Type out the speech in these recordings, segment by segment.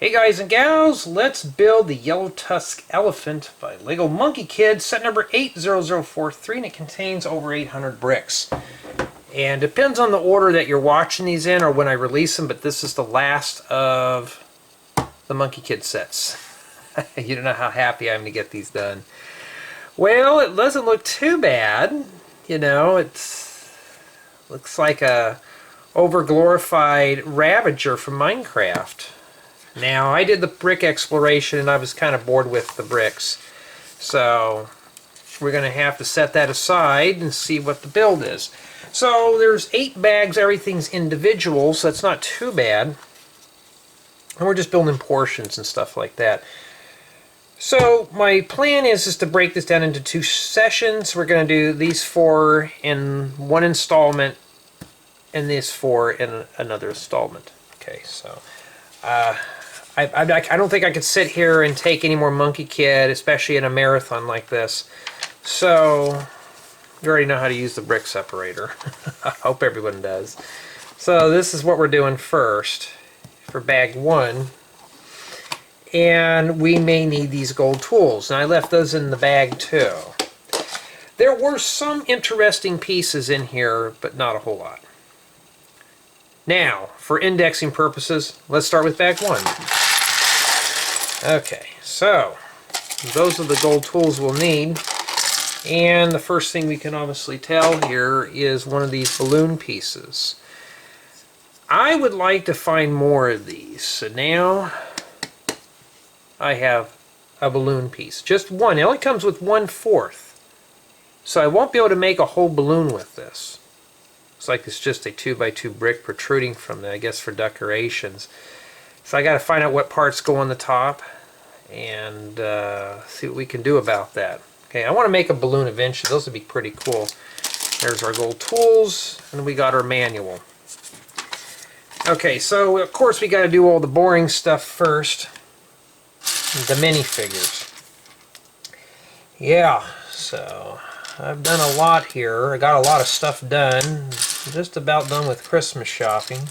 Hey guys and gals, let's build the Yellow Tusk Elephant by Lego Monkey Kid, set number 80043, and it contains over 800 bricks. And depends on the order that you're watching these in or when I release them, but this is the last of the Monkey Kid sets. You don't know how happy I am to get these done. Well, it doesn't look too bad. You know, looks like a over-glorified Ravager from Minecraft. Now, I did the brick exploration and I was kind of bored with the bricks. So, we're going to have to set that aside and see what the build is. So, there's 8 bags, everything's individual, so that's not too bad. And we're just building portions and stuff like that. So, my plan is to break this down into 2 sessions. We're going to do these 4 in one installment and these 4 in another installment. Okay, so I don't think I could sit here and take any more Monkey Kid, especially in a marathon like this. So, you already know how to use the brick separator. I hope everyone does. So, this is what we're doing first for bag 1. And we may need these gold tools. And I left those in the bag too. There were some interesting pieces in here, but not a whole lot. Now, for indexing purposes, let's start with bag 1. Okay, so those are the gold tools we'll need. And the first thing we can obviously tell here is one of these balloon pieces. I would like to find more of these. So now I have a balloon piece. Just one. It only comes with 1/4. So I won't be able to make a whole balloon with this. Looks like it's just a 2x2 brick protruding from it, I guess for decorations. So I got to find out what parts go on the top and see what we can do about that. Okay, I want to make a balloon eventually. Those would be pretty cool. There's our gold tools, and we got our manual. Okay, so of course we got to do all the boring stuff first. The minifigures. Yeah, so I've done a lot here. I got a lot of stuff done. Just about done with Christmas shopping.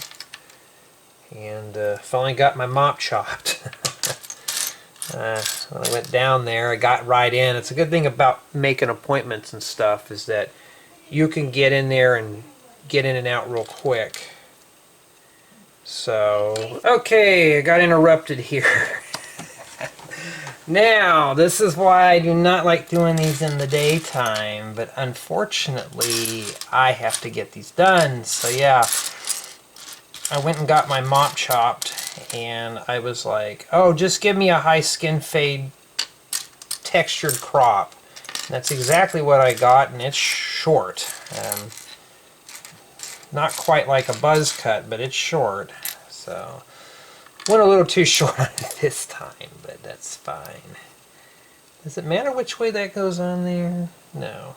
And finally got my mop chopped. When I went down there, I got right in. It's a good thing about making appointments and stuff is that you can get in there and get in and out real quick. So, okay, I got interrupted here. Now, this is why I do not like doing these in the daytime, but unfortunately, I have to get these done. So yeah, I went and got my mop chopped, and I was like, oh, just give me a high skin fade textured crop. And that's exactly what I got, and it's short. Not quite like a buzz cut, but it's short. So went a little too short on it this time, but that's fine. Does it matter which way that goes on there? No.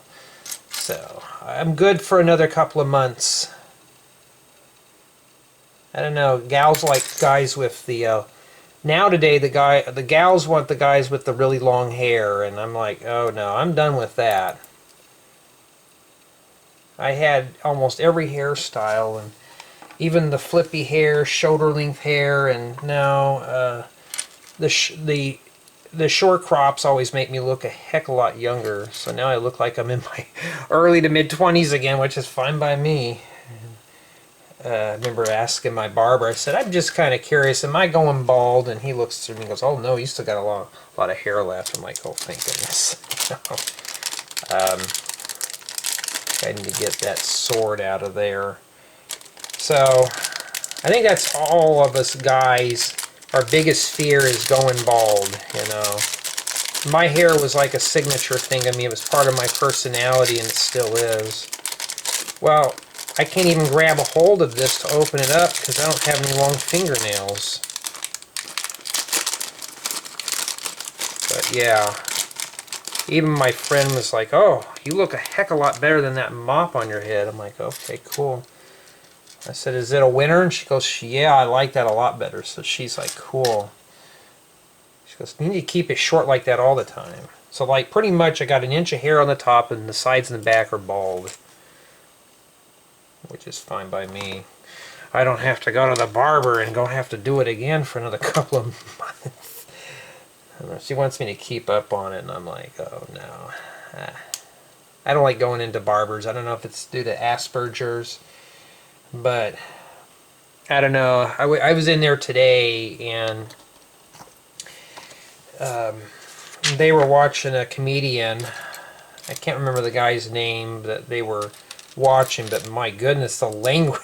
So, I'm good for another couple of months. I don't know, gals like guys with the, now today the gals want the guys with the really long hair, and I'm like, oh no, I'm done with that. I had almost every hairstyle, and even the flippy hair, shoulder length hair, and now the short crops always make me look a heck of a lot younger. So now I look like I'm in my early to mid 20s again, which is fine by me. I remember asking my barber, I said, I'm just kind of curious, am I going bald? And he looks through me and goes, oh no, you still got a lot of hair left. I'm like, oh thank goodness. I need to get that sword out of there. So, I think that's all of us guys. Our biggest fear is going bald, you know. My hair was like a signature thing to me. It was part of my personality, and it still is. Well, I can't even grab a hold of this to open it up because I don't have any long fingernails. But yeah, even my friend was like, oh, you look a heck of a lot better than that mop on your head. I'm like, okay, cool. I said, is it a winner? And she goes, yeah, I like that a lot better. So she's like, cool. She goes, you need to keep it short like that all the time. So like pretty much I got an inch of hair on the top and the sides and the back are bald. Which is fine by me. I don't have to go to the barber and go have to do it again for another couple of months. She wants me to keep up on it, and I'm like, oh no. I don't like going into barbers. I don't know if it's due to Asperger's, but I don't know. I was in there today, and they were watching a comedian. I can't remember the guy's name that they were watching, but my goodness, the language.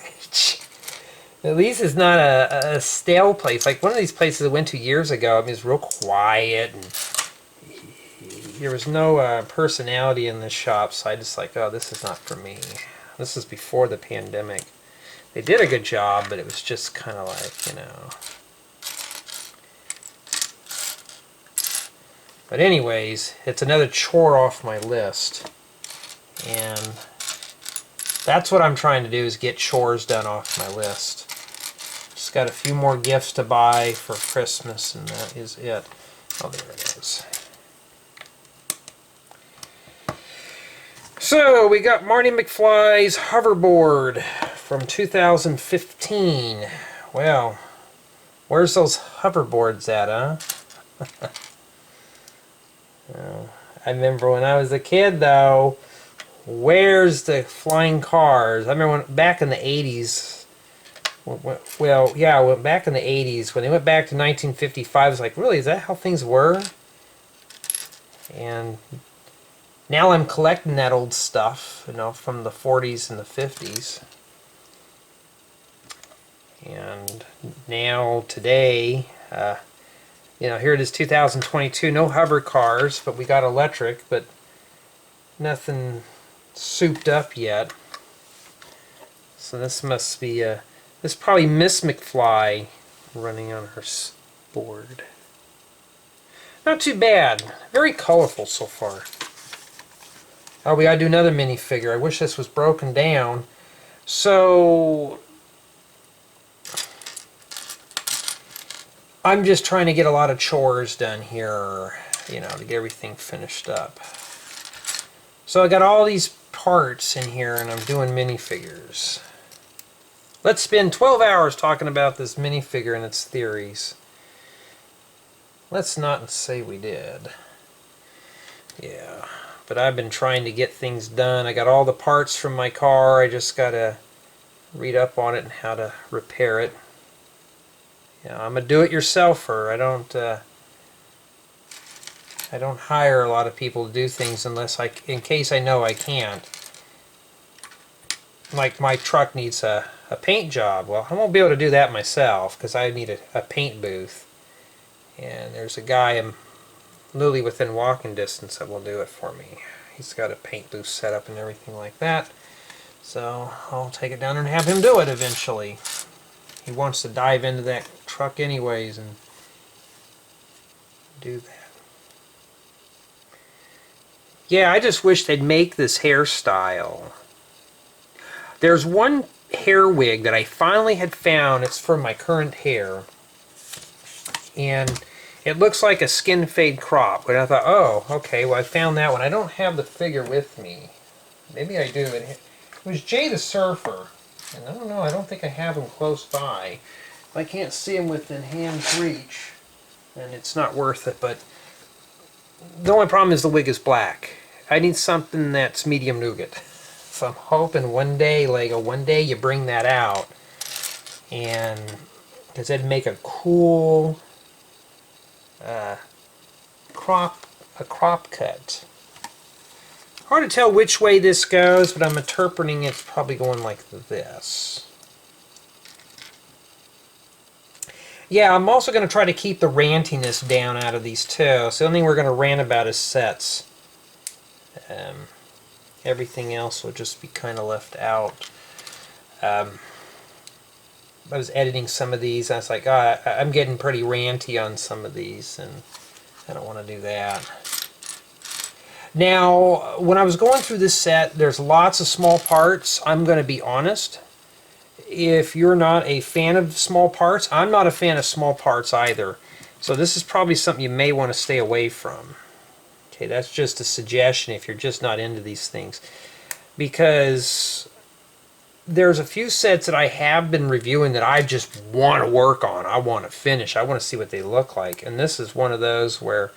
At least it's not a stale place. Like one of these places I went to years ago, I mean, it's real quiet, and there was no personality in the shop, so I just like, oh, this is not for me. This is before the pandemic. They did a good job, but it was just kind of like, you know. But anyways, it's another chore off my list. And that's what I'm trying to do, is get chores done off my list. Just got a few more gifts to buy for Christmas, and that is it. Oh, there it is. So, we got Marty McFly's hoverboard from 2015. Well, where's those hoverboards at, huh? I remember when I was a kid, though, where's the flying cars? I remember back in the 80s, well, yeah, back in the 80s, when they went back to 1955, I was like, really, is that how things were? And now I'm collecting that old stuff, you know, from the 40s and the 50s. And now, today, you know, here it is 2022, no hover cars, but we got electric, but nothing souped up yet. So this must be, this is probably Miss McFly running on her board. Not too bad. Very colorful so far. Oh, we gotta do another minifigure. I wish this was broken down. So I'm just trying to get a lot of chores done here, you know, to get everything finished up. So I got all these parts in here, and I'm doing minifigures. Let's spend 12 hours talking about this minifigure and its theories. Let's not say we did. Yeah. But I've been trying to get things done. I got all the parts from my car. I just got to read up on it and how to repair it. Yeah, I'm a do-it-yourselfer. I don't hire a lot of people to do things unless in case I know I can't. Like my truck needs a paint job. Well, I won't be able to do that myself because I need a paint booth. And there's a guy I'm literally within walking distance that will do it for me. He's got a paint booth set up and everything like that. So I'll take it down and have him do it eventually. He wants to dive into that truck anyways and do that. Yeah, I just wish they'd make this hairstyle. There's one hair wig that I finally had found. It's for my current hair. And it looks like a skin fade crop. But I thought, oh, okay, well I found that one. I don't have the figure with me. Maybe I do. It was Jay the Surfer. And I don't know, I don't think I have him close by. If I can't see him within hand's reach, then it's not worth it. But the only problem is the wig is black. I need something that's medium nougat. So I'm hoping one day, Lego, one day you bring that out. And because that'd make a cool crop cut. Hard to tell which way this goes, but I'm interpreting it's probably going like this. Yeah, I'm also going to try to keep the rantiness down out of these too. So the only thing we're going to rant about is sets. Everything else will just be kind of left out. I was editing some of these, and I was like, oh, I'm getting pretty ranty on some of these, and I don't want to do that. Now, when I was going through this set, there's lots of small parts. I'm going to be honest. If you're not a fan of small parts, I'm not a fan of small parts either. So this is probably something you may want to stay away from. Okay, that's just a suggestion if you're just not into these things. Because there's a few sets that I have been reviewing that I just want to work on. I want to finish. I want to see what they look like. And this is one of those where,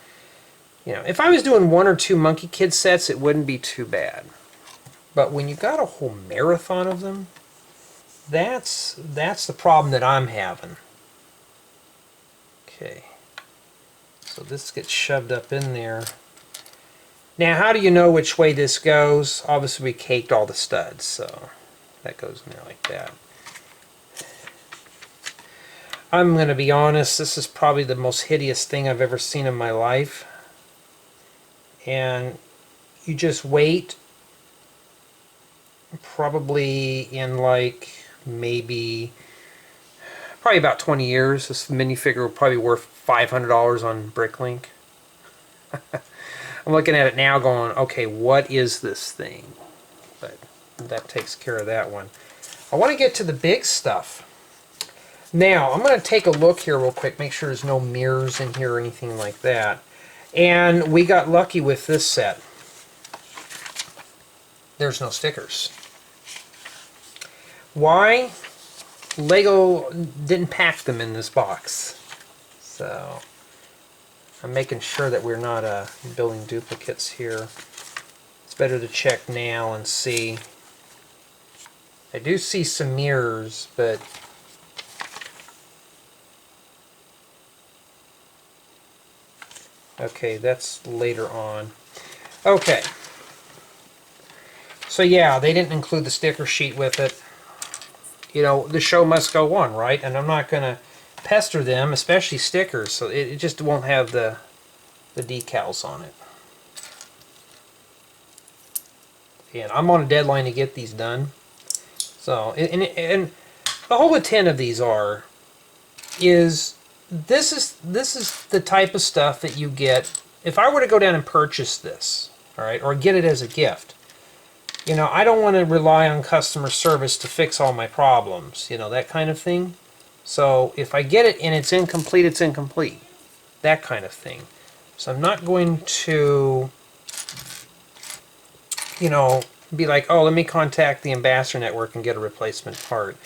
you know, if I was doing 1 or 2 Monkey Kid sets, it wouldn't be too bad. But when you got a whole marathon of them, that's the problem that I'm having. Okay. So this gets shoved up in there. Now, how do you know which way this goes? Obviously, we caked all the studs, so that goes in there like that. I'm going to be honest, this is probably the most hideous thing I've ever seen in my life. And you just wait, probably in like maybe, probably about 20 years, this minifigure will probably be worth $500 on Bricklink. I'm looking at it now going, okay, what is this thing? But that takes care of that one. I want to get to the big stuff. Now, I'm going to take a look here real quick, make sure there's no mirrors in here or anything like that. And we got lucky with this set. There's no stickers. Why? Lego didn't pack them in this box. So I'm making sure that we're not building duplicates here. It's better to check now and see. I do see some mirrors, but okay, that's later on. Okay. So yeah, they didn't include the sticker sheet with it. You know, the show must go on, right? And I'm not going to pester them, especially stickers, so it just won't have the decals on it. And I'm on a deadline to get these done. So, and the whole intent of these is this is the type of stuff that you get if I were to go down and purchase this, all right, or get it as a gift. You know, I don't want to rely on customer service to fix all my problems, you know, that kind of thing. So if I get it and it's incomplete, it's incomplete. That kind of thing. So I'm not going to, you know, be like, oh, let me contact the Ambassador Network and get a replacement part.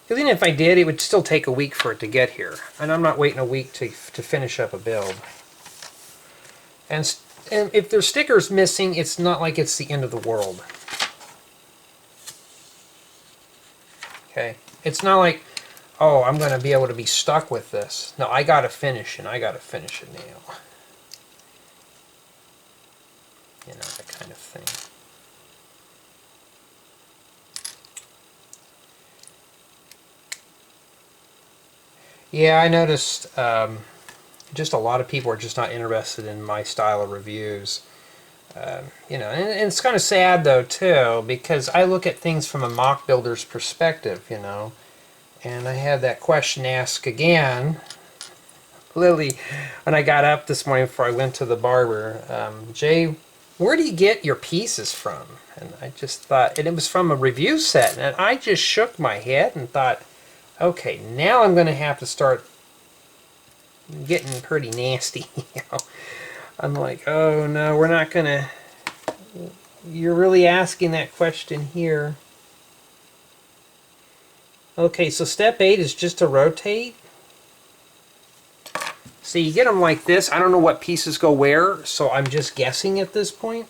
Because even if I did, it would still take a week for it to get here. And I'm not waiting a week to finish up a build. And if there's stickers missing, it's not like it's the end of the world. Okay? It's not like, oh, I'm going to be able to be stuck with this. No, I got to finish, and I got to finish it now. You know, that kind of thing. Yeah, I noticed just a lot of people are just not interested in my style of reviews. You know, and it's kind of sad though too, because I look at things from a mock builder's perspective, you know. And I had that question asked again, Lily, when I got up this morning before I went to the barber. Jay, where do you get your pieces from? And I just thought, and it was from a review set, and I just shook my head and thought, okay, now I'm going to have to start getting pretty nasty. You know? I'm like, oh no, we're not going to... You're really asking that question here. Okay, so step 8 is just to rotate. So you get them like this. I don't know what pieces go where, so I'm just guessing at this point.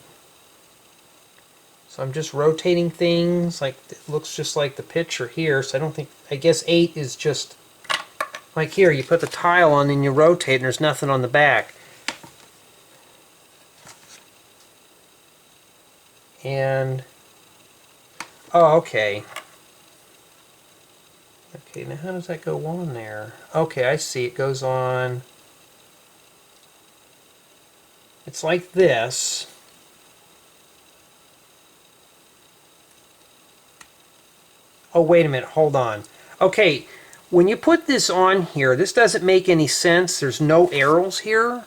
So I'm just rotating things. Like it looks just like the picture here. So I don't think... I guess 8 is just... Like here, you put the tile on and you rotate and there's nothing on the back. And... Oh, okay. Okay, now how does that go on there? Okay, I see. It goes on... It's like this. Oh, wait a minute. Hold on. Okay, when you put this on here, this doesn't make any sense. There's no arrows here.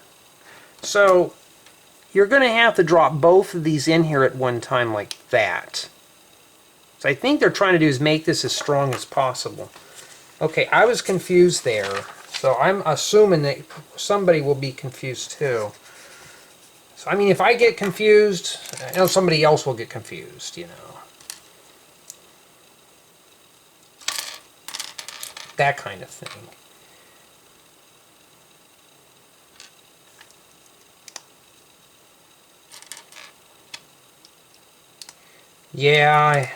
So you're going to have to drop both of these in here at one time like that. So I think they're trying to do is make this as strong as possible. Okay, I was confused there. So I'm assuming that somebody will be confused too. So, I mean, if I get confused, I know somebody else will get confused, you know. that kind of thing. Yeah,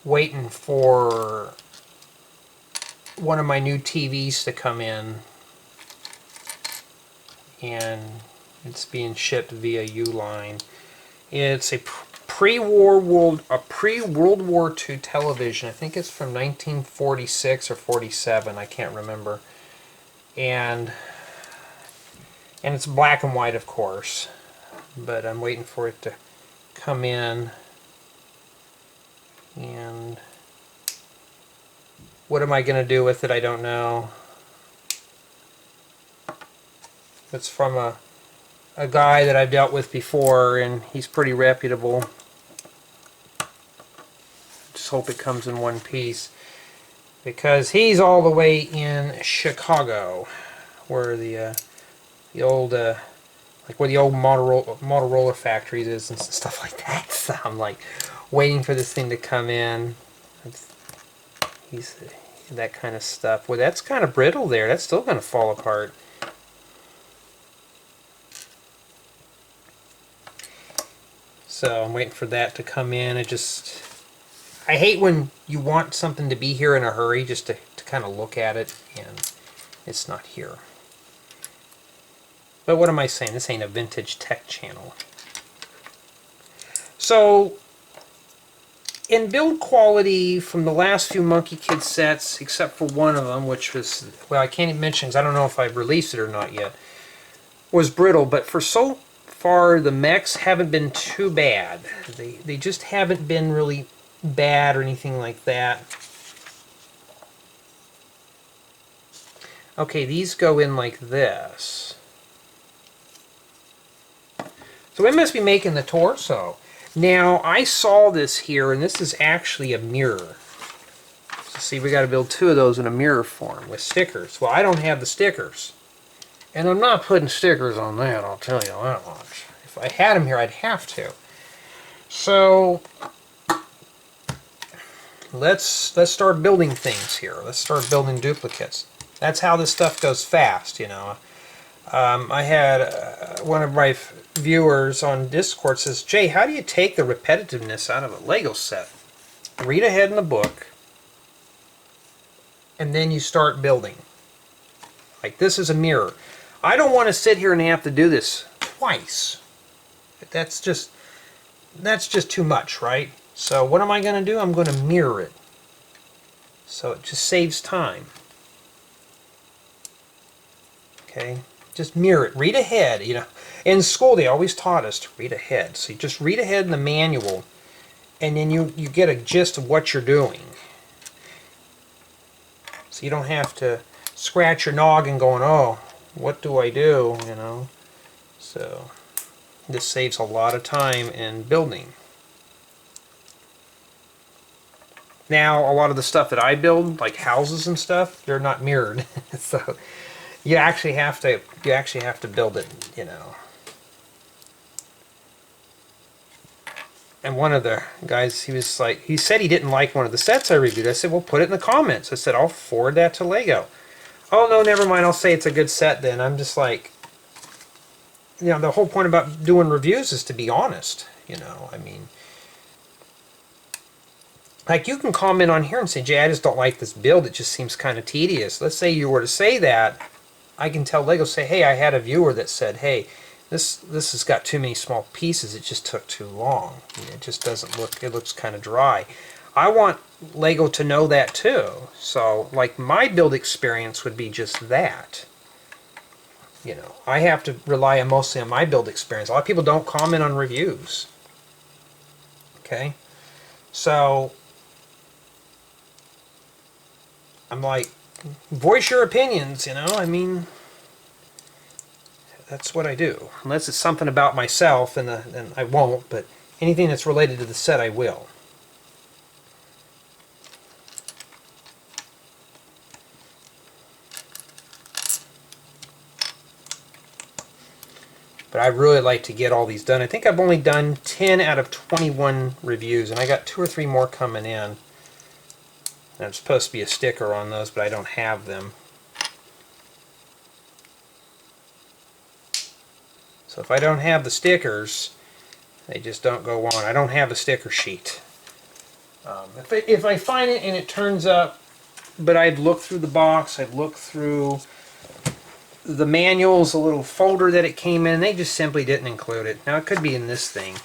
waiting for one of my new TVs to come in, and it's being shipped via Uline. It's a pre-World War II television. I think it's from 1946 or 47. I can't remember. And it's black and white, of course. But I'm waiting for it to come in. And what am I going to do with it? I don't know. It's from a guy that I've dealt with before, and he's pretty reputable. Just hope it comes in one piece, because he's all the way in Chicago, where the old like where the old Motorola factories is and stuff like that. So I'm like waiting for this thing to come in. He's that kind of stuff. Well, that's kind of brittle there. That's still going to fall apart. So I'm waiting for that to come in. I hate when you want something to be here in a hurry just to kind of look at it and it's not here. But what am I saying? This ain't a vintage tech channel. So in build quality from the last few Monkey Kid sets, except for one of them, which was, well, I can't even mention because I don't know if I've released it or not yet, was brittle. But for so far, the mechs haven't been too bad. They just haven't been really bad or anything like that. Okay, these go in like this. So it must be making the torso. Now, I saw this here, and this is actually a mirror. So see, we got to build two of those in a mirror form with stickers. Well, I don't have the stickers. And I'm not putting stickers on that, I'll tell you that much. If I had them here, I'd have to. So let's start building things here. Let's start building duplicates. That's how this stuff goes fast, you know. I had one of my viewers on Discord says, Jay, how do you take the repetitiveness out of a Lego set? Read ahead in the book, and then you start building. Like, this is a mirror. I don't want to sit here and have to do this twice. That's just too much, right? So what am I going to do? I'm going to mirror it. So it just saves time. Okay? Just mirror it. Read ahead. You know, in school they always taught us to read ahead. So you just read ahead in the manual, and then you get a gist of what you're doing. So you don't have to scratch your noggin going, oh, what do I do? You know. So this saves a lot of time in building. Now, a lot of the stuff that I build, like houses and stuff, they're not mirrored. So you actually have to build it, you know. And one of the guys, he said he didn't like one of the sets I reviewed. I said, well, put it in the comments. I said, I'll forward that to Lego. Oh, no, never mind. I'll say it's a good set then. I'm just like, you know, the whole point about doing reviews is to be honest, you know. I mean, like, you can comment on here and say, Jay, I just don't like this build. It just seems kind of tedious. Let's say you were to say that. I can tell Lego, say, hey, I had a viewer that said, hey, this has got too many small pieces. It just took too long. It just doesn't look, it looks kind of dry. I want Lego to know that too. So, like, my build experience would be just that. You know, I have to rely mostly on my build experience. A lot of people don't comment on reviews. Okay? So I'm like, voice your opinions, you know? I mean, that's what I do. Unless it's something about myself, and I won't, but anything that's related to the set, I will. But I really like to get all these done. I think I've only done 10 out of 21 reviews, and I got 2 or 3 more coming in. There's supposed to be a sticker on those, but I don't have them. So if I don't have the stickers, they just don't go on. I don't have a sticker sheet. If I find it and it turns up, but I've looked through the box, I've looked through the manuals, a little folder that it came in, they just simply didn't include it. Now it could be in this thing.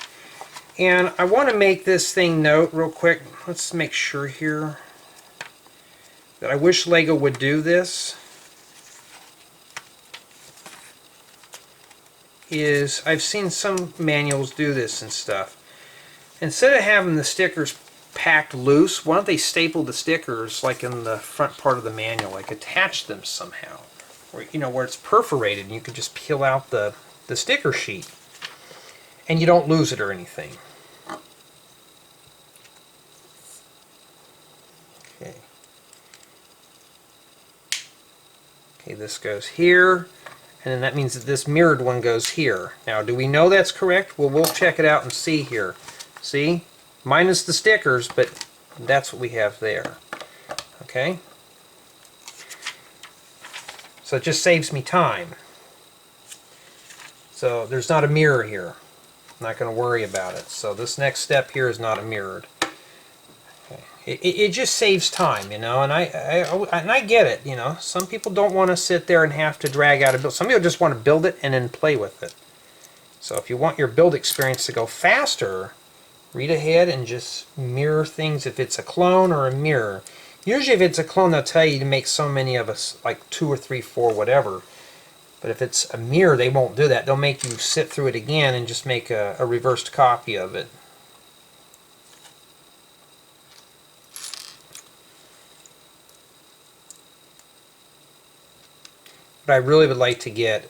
And I want to make this thing note real quick. Let's make sure here that I wish Lego would do this. Is I've seen some manuals do this and stuff. Instead of having the stickers packed loose, why don't they staple the stickers like in the front part of the manual, like attach them somehow, or where it's perforated and you can just peel out the sticker sheet and you don't lose it or anything. Okay, this goes here. And then that means that this mirrored one goes here. Now, do we know that's correct? Well, we'll check it out and see here. See? Minus the stickers, but that's what we have there. Okay? So it just saves me time. So there's not a mirror here. I'm not going to worry about it. So this next step here is not a mirrored. It just saves time, and I get it. Some people don't want to sit there and have to drag out a build. Some people just want to build it and then play with it. So if you want your build experience to go faster, read ahead and just mirror things if it's a clone or a mirror. Usually if it's a clone, they'll tell you to make so many of us, like 2 or 3, 4, whatever. But if it's a mirror, they won't do that. They'll make you sit through it again and just make a reversed copy of it. But I really would like to get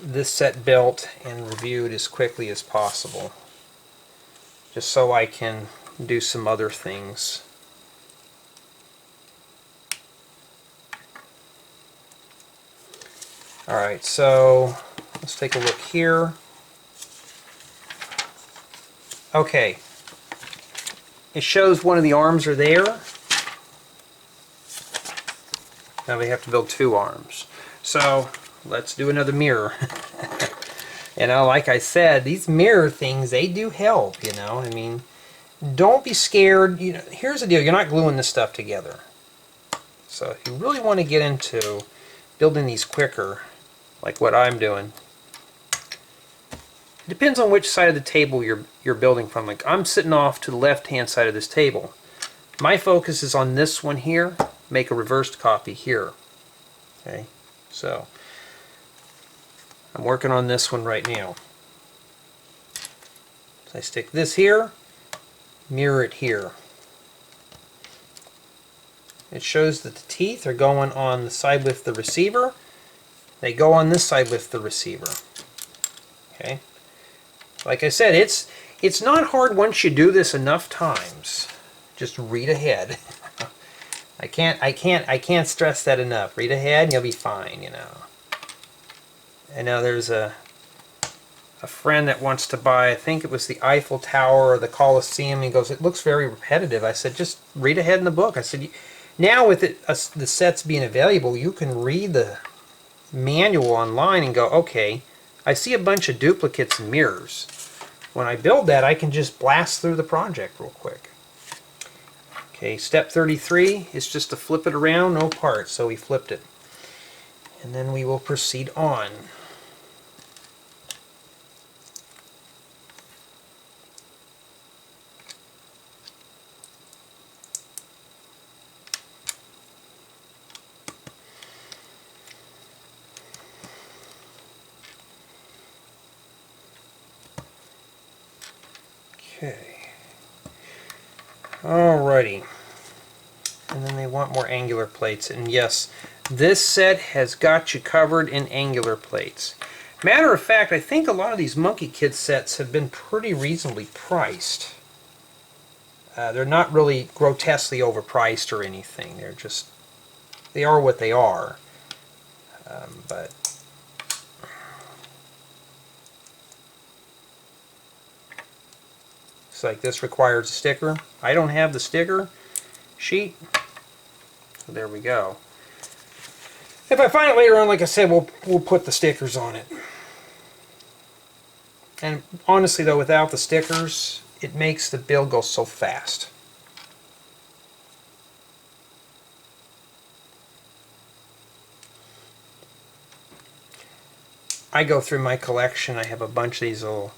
this set built and reviewed as quickly as possible, just so I can do some other things. Alright, so let's take a look here. Okay, it shows one of the arms are there. Now we have to build 2 arms. So let's do another mirror. Like I said, these mirror things, they do help, I mean, don't be scared. Here's the deal, you're not gluing this stuff together. So if you really want to get into building these quicker, like what I'm doing, it depends on which side of the table you're building from. Like I'm sitting off to the left-hand side of this table. My focus is on this one here. Make a reversed copy here. Okay, so I'm working on this one right now. So I stick this here, mirror it here. It shows that the teeth are going on the side with the receiver. They go on this side with the receiver. Okay, like I said, it's not hard once you do this enough times. Just read ahead. I can't stress that enough. Read ahead and you'll be fine, I know there's a friend that wants to buy, I think it was the Eiffel Tower or the Colosseum. He goes, it looks very repetitive. I said, just read ahead in the book. I said, now with the sets being available, you can read the manual online and go, okay, I see a bunch of duplicates and mirrors. When I build that, I can just blast through the project real quick. Okay, step 33 is just to flip it around, no parts, so we flipped it. And then we will proceed on. Okay. Alrighty. And then they want more angular plates. And yes, this set has got you covered in angular plates. Matter of fact, I think a lot of these Monkey Kid sets have been pretty reasonably priced. They're not really grotesquely overpriced or anything. They are what they are. But it's like this requires a sticker. I don't have the sticker, sheet. So there we go. If I find it later on, like I said, we'll put the stickers on it. And honestly though, without the stickers, it makes the build go so fast. I go through my collection. I have a bunch of these little,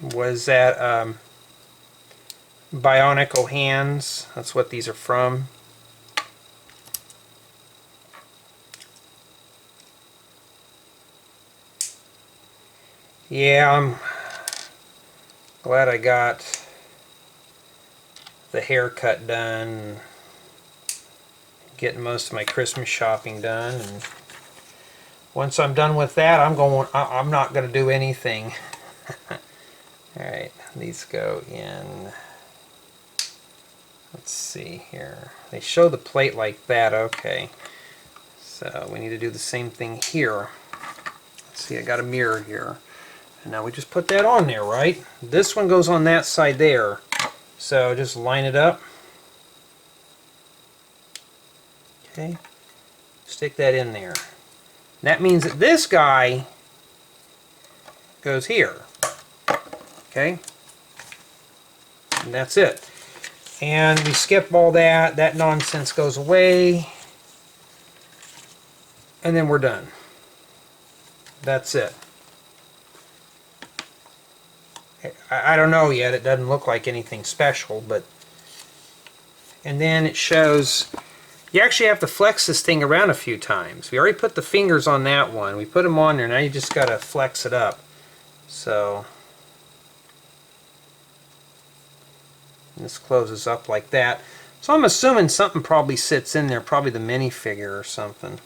was that Bionicle hands? That's what these are from. Yeah, I'm glad I got the haircut done, getting most of my Christmas shopping done, and once I'm done with that, I'm not going to do anything. Alright, these go in. Let's see here. They show the plate like that, okay. So we need to do the same thing here. Let's see, I got a mirror here. And now we just put that on there, right? This one goes on that side there. So just line it up. Okay. Stick that in there. That means that this guy goes here. Okay? And that's it. And we skip all that. That nonsense goes away. And then we're done. That's it. I don't know yet. It doesn't look like anything special, but... And then it shows... You actually have to flex this thing around a few times. We already put the fingers on that one. We put them on there. Now you just got to flex it up. So... This closes up like that. So I'm assuming something probably sits in there. Probably the minifigure or something.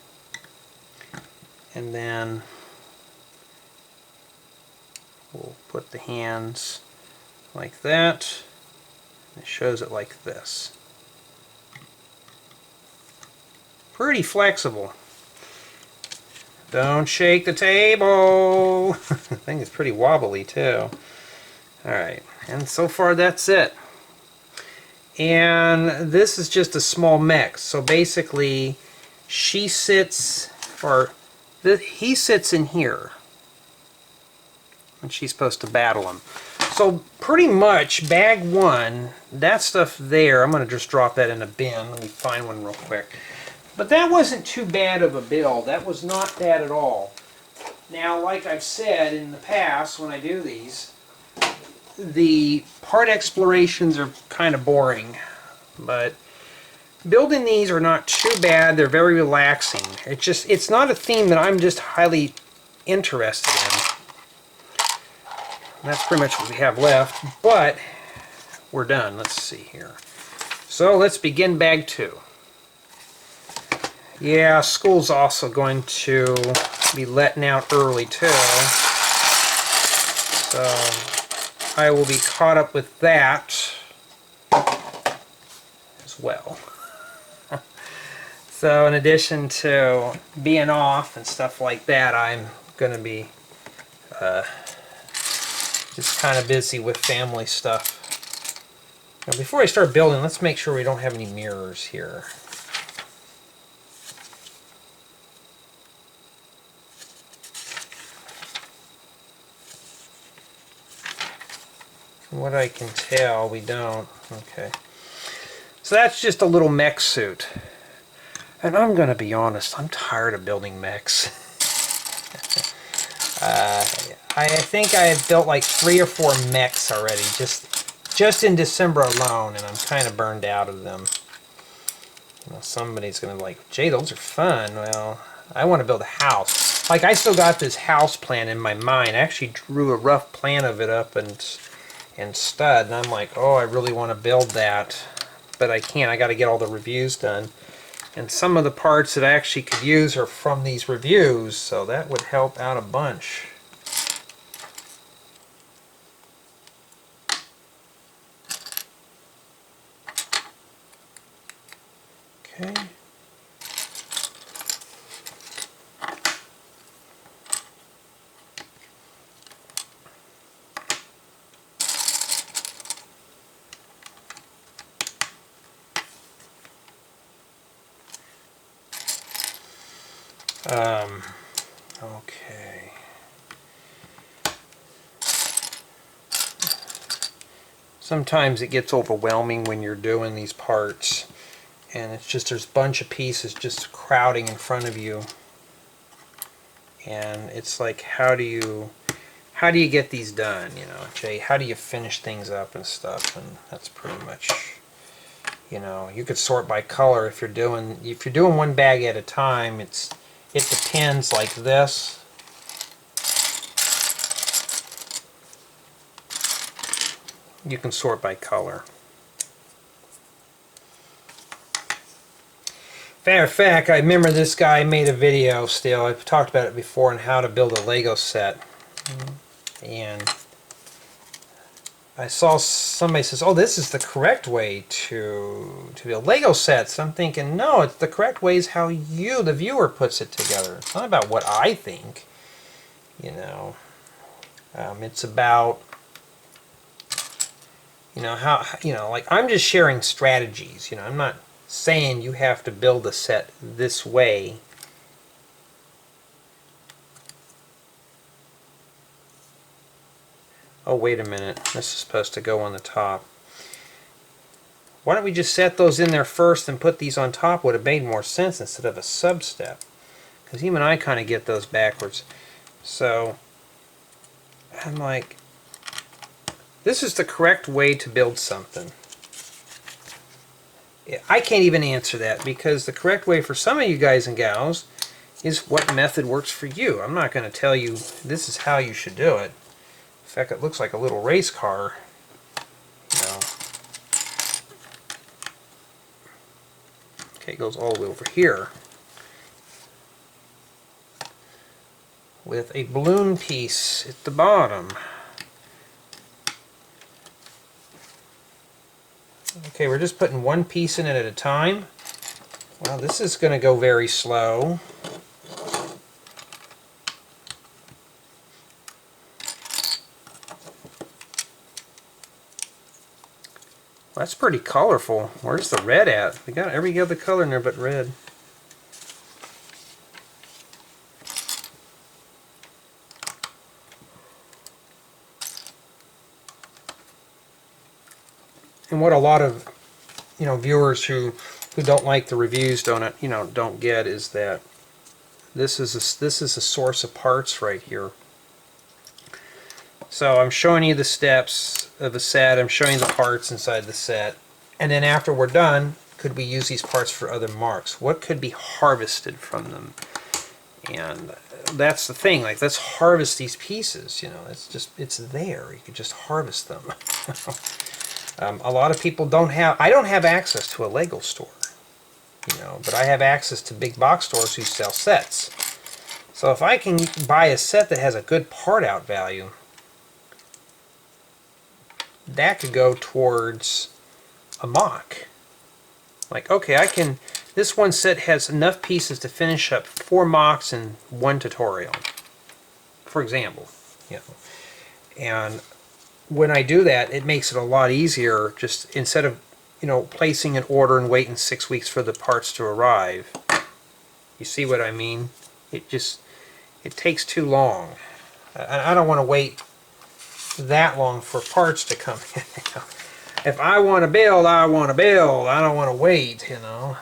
And then... We'll put the hands like that. It shows it like this. Pretty flexible. Don't shake the table. The thing is pretty wobbly too. Alright, and so far that's it. And this is just a small mech. So basically, she sits, or he sits in here. And she's supposed to battle him. So pretty much bag one, that stuff there, I'm going to just drop that in a bin. Let me find one real quick. But that wasn't too bad of a build. That was not bad at all. Now, like I've said in the past when I do these, the part explorations are kind of boring. But building these are not too bad. They're very relaxing. It's not a theme that I'm just highly interested in. That's pretty much what we have left, but we're done. Let's see here. So let's begin bag two. Yeah, school's also going to be letting out early too. So I will be caught up with that as well. So in addition to being off and stuff like that, I'm going to be just kind of busy with family stuff. Now before I start building, let's make sure we don't have any mirrors here. From what I can tell, we don't. Okay. So that's just a little mech suit. And I'm going to be honest, I'm tired of building mechs. I think I have built like 3 or 4 mechs already, just in December alone, and I'm kind of burned out of them. You know, somebody's going to be like, Jay, those are fun. Well, I want to build a house. Like, I still got this house plan in my mind. I actually drew a rough plan of it up and stud, and I'm like, oh, I really want to build that, but I can't. I got to get all the reviews done. And some of the parts that I actually could use are from these reviews, so that would help out a bunch. Okay. Okay. Sometimes it gets overwhelming when you're doing these parts, and it's just there's a bunch of pieces just crowding in front of you, and it's like, how do you get these done, you know, Jay? How do you finish things up and stuff? And that's pretty much, you know, you could sort by color if you're doing one bag at a time. It depends, like this. You can sort by color. Matter of fact, I remember this guy made a video still. I've talked about it before on how to build a Lego set. And I saw somebody says, oh, this is the correct way to build Lego sets. I'm thinking, no, it's the correct way is how you, the viewer, puts it together. It's not about what I think, you know. It's about, you know, how, you know, like I'm just sharing strategies, you know. I'm not saying you have to build a set this way. Oh, wait a minute. This is supposed to go on the top. Why don't we just set those in there first and put these on top? Would have made more sense instead of a sub-step. Because even I kind of get those backwards. So, I'm like, this is the correct way to build something. I can't even answer that, because the correct way for some of you guys and gals is what method works for you. I'm not going to tell you this is how you should do it. In fact, it looks like a little race car. You know. Okay, it goes all the way over here. With a balloon piece at the bottom. Okay, we're just putting one piece in it at a time. Well, this is going to go very slow. That's pretty colorful. Where's the red at? We got every other color in there but red. And what a lot of, you know, viewers who don't like the reviews don't get is that this is a source of parts right here. So I'm showing you the steps of a set. I'm showing you the parts inside the set. And then after we're done, could we use these parts for other marks? What could be harvested from them? And that's the thing. Like, let's harvest these pieces. You know, it's there. You could just harvest them. A lot of people don't have. I don't have access to a Lego store. You know, but I have access to big box stores who sell sets. So if I can buy a set that has a good part out value, that could go towards a mock. Like, okay, this one set has enough pieces to finish up 4 mocks and 1 tutorial, for example. You know. And when I do that, it makes it a lot easier. Just instead of, you know, placing an order and waiting 6 weeks for the parts to arrive. You see what I mean? It takes too long. I don't want to wait that long for parts to come in. You know? If I want to build, I want to build. I don't want to wait, you know.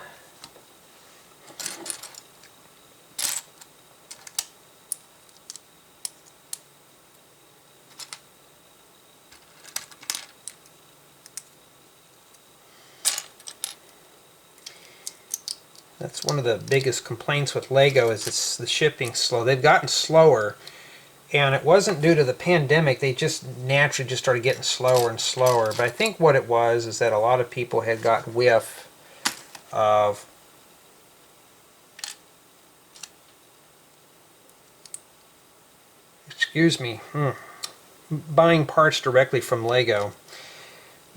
That's one of the biggest complaints with Lego is the shipping slow. They've gotten slower, and it wasn't due to the pandemic. They just naturally just started getting slower and slower. But I think what it was is that a lot of people had gotten whiff of buying parts directly from Lego.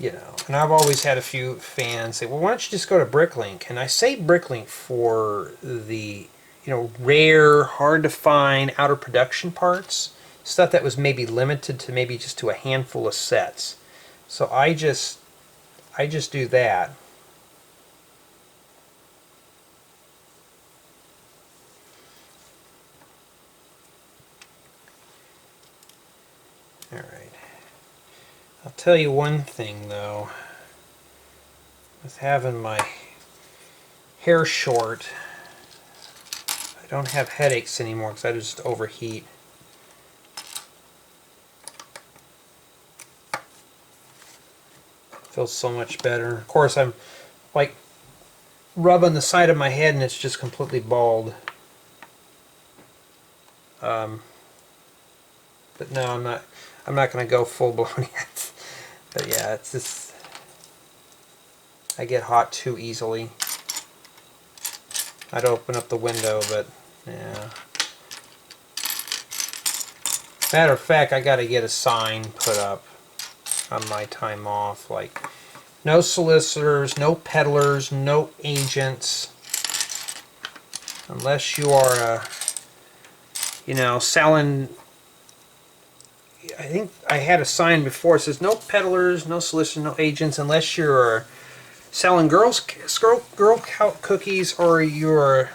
You know, and I've always had a few fans say, well, why don't you just go to Bricklink? And I say Bricklink for the, you know, rare, hard to find, out of production parts, stuff that was maybe limited to maybe just to a handful of sets. So I just do that. Alright. I'll tell you one thing though. With having my hair short, I don't have headaches anymore because I just overheat. Feels so much better. Of course, I'm like rubbing the side of my head and it's just completely bald. But no, I'm not going to go full blown yet. But yeah, it's just, I get hot too easily. I'd open up the window, but yeah. Matter of fact, I got to get a sign put up on my time off, like no solicitors, no peddlers, no agents, unless you are you know, selling. I think I had a sign before. It says no peddlers, no solicitors, no agents, unless you're selling Girl Scout cookies, or you're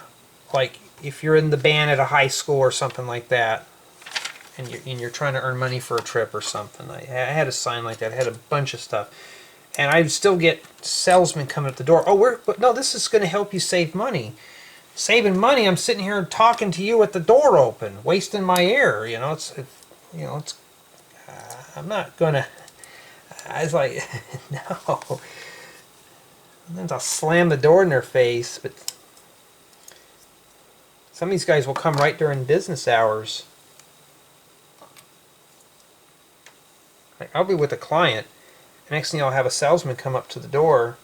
like, if you're in the band at a high school or something like that, and you're trying to earn money for a trip or something. I had a sign like that. I had a bunch of stuff, and I'd still get salesmen coming at the door. Oh, but no, this is going to help you save money. Saving money. I'm sitting here talking to you with the door open, wasting my air. You know, it's. I'm not gonna. I was like, no. And then I'll slam the door in their face. But some of these guys will come right during business hours. I'll be with a client. Next thing I'll have a salesman come up to the door.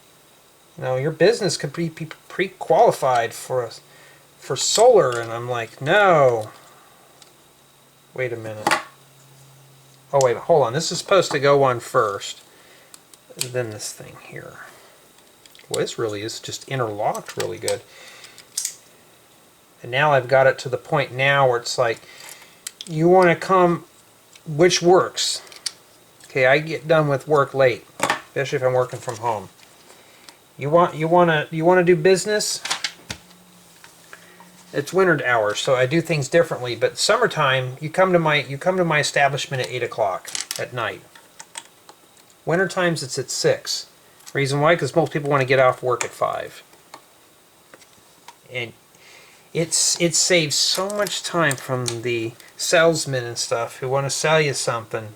You know, your business could be pre-qualified for solar, and I'm like, no. Wait a minute. Oh wait, hold on. This is supposed to go on first, then this thing here. Well, this really is just interlocked really good. And now I've got it to the point now where it's like, you want to come, which works. Okay, I get done with work late, especially if I'm working from home. You want to do business? It's winter hours, so I do things differently. But summertime, you come to my establishment at 8 o'clock at night. Winter times it's at 6. Reason why? Because most people want to get off work at 5. And it saves so much time from the salesmen and stuff who want to sell you something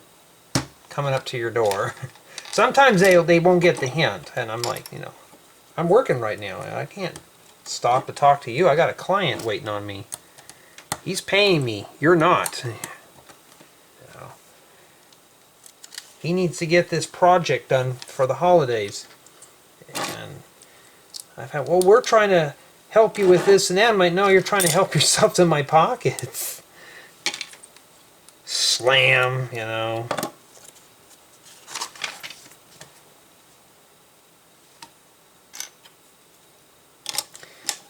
coming up to your door. Sometimes they won't get the hint, and I'm like, you know, I'm working right now. I can't stop to talk to you. I got a client waiting on me. He's paying me. You're not. You know, he needs to get this project done for the holidays. And I've had, well, we're trying to help you with this and that. I'm like, no, you're trying to help yourself to my pockets. Slam, you know.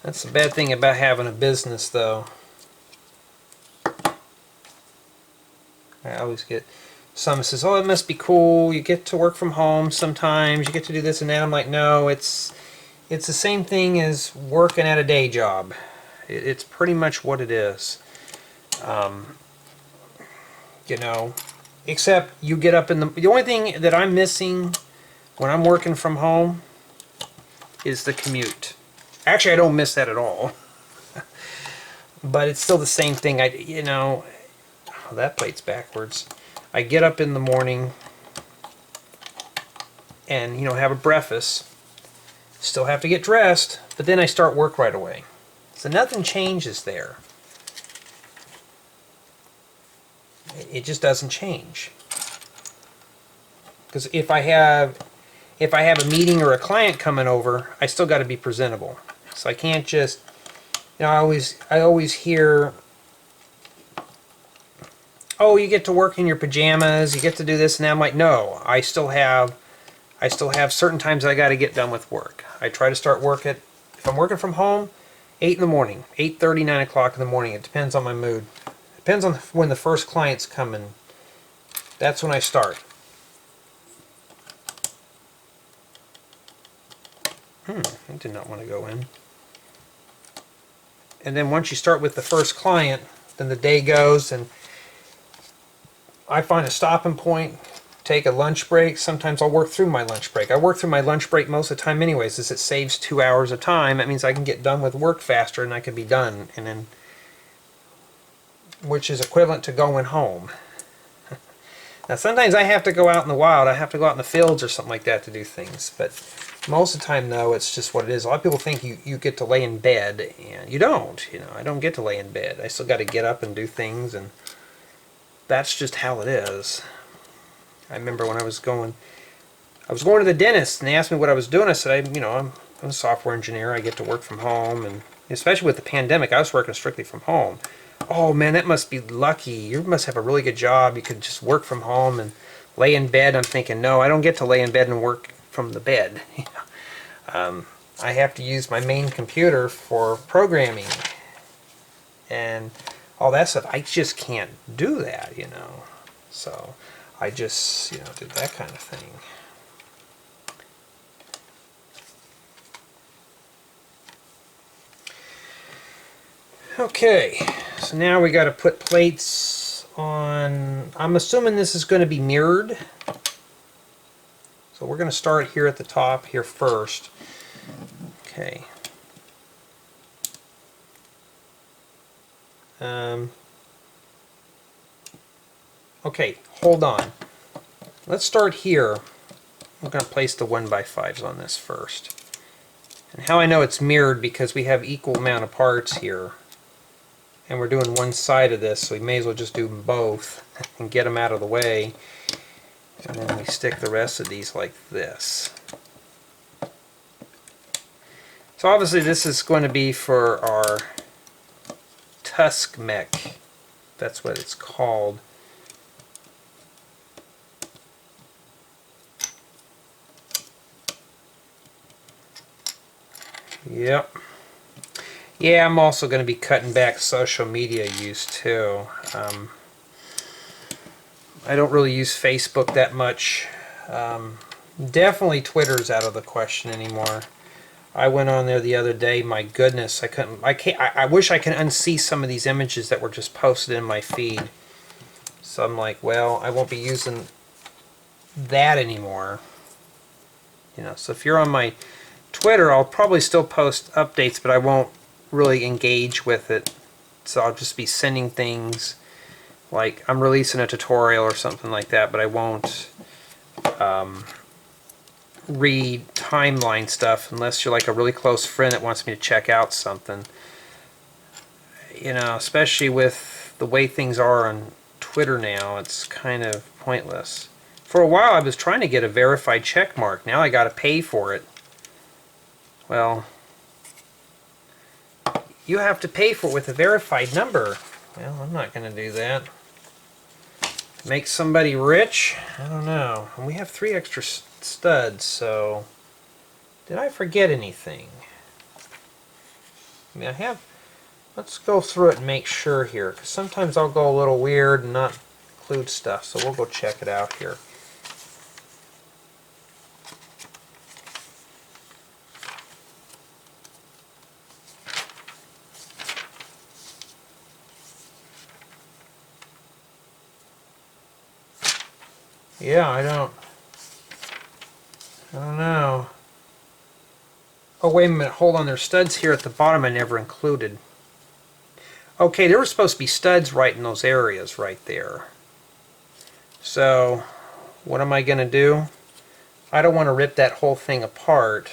That's the bad thing about having a business, though. I always get someone says, "Oh, it must be cool. You get to work from home sometimes. You get to do this and that." I'm like, no, it's the same thing as working at a day job. It's pretty much what it is. You know, except you get up in the only thing that I'm missing when I'm working from home is the commute. Actually, I don't miss that at all. But it's still the same thing. You know, oh, that plate's backwards. I get up in the morning and, you know, have a breakfast. Still have to get dressed, but then I start work right away. So nothing changes there. It just doesn't change. Because if I have a meeting or a client coming over, I still got to be presentable. So I can't just, you know, I always hear, oh, you get to work in your pajamas, you get to do this and that. I'm like, no, I still have certain times I got to get done with work. I try to start work at, if I'm working from home, 8 in the morning, 8:30, 9 o'clock in the morning. It depends on my mood. It depends on when the first client's coming. That's when I start. I did not want to go in. And then once you start with the first client, then the day goes, and I find a stopping point, take a lunch break. Sometimes I'll work through my lunch break. I work through my lunch break most of the time anyways, as it saves 2 hours of time. That means I can get done with work faster and I can be done, and then, which is equivalent to going home. Now sometimes I have to go out in the wild, I have to go out in the fields or something like that to do things, but most of the time, no, it's just what it is. A lot of people think you get to lay in bed, and you don't. You know, I don't get to lay in bed. I still got to get up and do things, and that's just how it is. I remember when I was going to the dentist, and they asked me what I was doing. I said, I'm a software engineer. I get to work from home, and especially with the pandemic, I was working strictly from home. Oh man, that must be lucky. You must have a really good job. You could just work from home and lay in bed. I'm thinking, no, I don't get to lay in bed and work from the bed. I have to use my main computer for programming and all that stuff. I just can't do that, So I just, did that kind of thing. Okay, so now we got to put plates on. I'm assuming this is going to be mirrored. So we're going to start here at the top here first. Okay. Okay, hold on. Let's start here. I'm going to place the 1x5s on this first. And how I know it's mirrored, because we have equal amount of parts here. And we're doing one side of this, so we may as well just do them both and get them out of the way. And then we stick the rest of these like this. So obviously this is going to be for our Tusk mech. That's what it's called. Yep. Yeah, I'm also going to be cutting back social media use too. I don't really use Facebook that much. Definitely Twitter's out of the question anymore. I went on there the other day. My goodness, I couldn't. I wish I could unsee some of these images that were just posted in my feed. So I'm like, well, I won't be using that anymore. So if you're on my Twitter, I'll probably still post updates, but I won't really engage with it. So I'll just be sending things, like I'm releasing a tutorial or something like that, but I won't read timeline stuff unless you're like a really close friend that wants me to check out something. Especially with the way things are on Twitter now, it's kind of pointless. For a while I was trying to get a verified check mark. Now I got to pay for it. Well, you have to pay for it with a verified number. Well, I'm not going to do that. Make somebody rich? I don't know. And we have 3 extra studs, so did I forget anything? I have. Let's go through it and make sure here, because sometimes I'll go a little weird and not include stuff, so we'll go check it out here. Yeah, I don't know. Oh, wait a minute. Hold on. There's studs here at the bottom I never included. Okay, there were supposed to be studs right in those areas right there. So, what am I going to do? I don't want to rip that whole thing apart.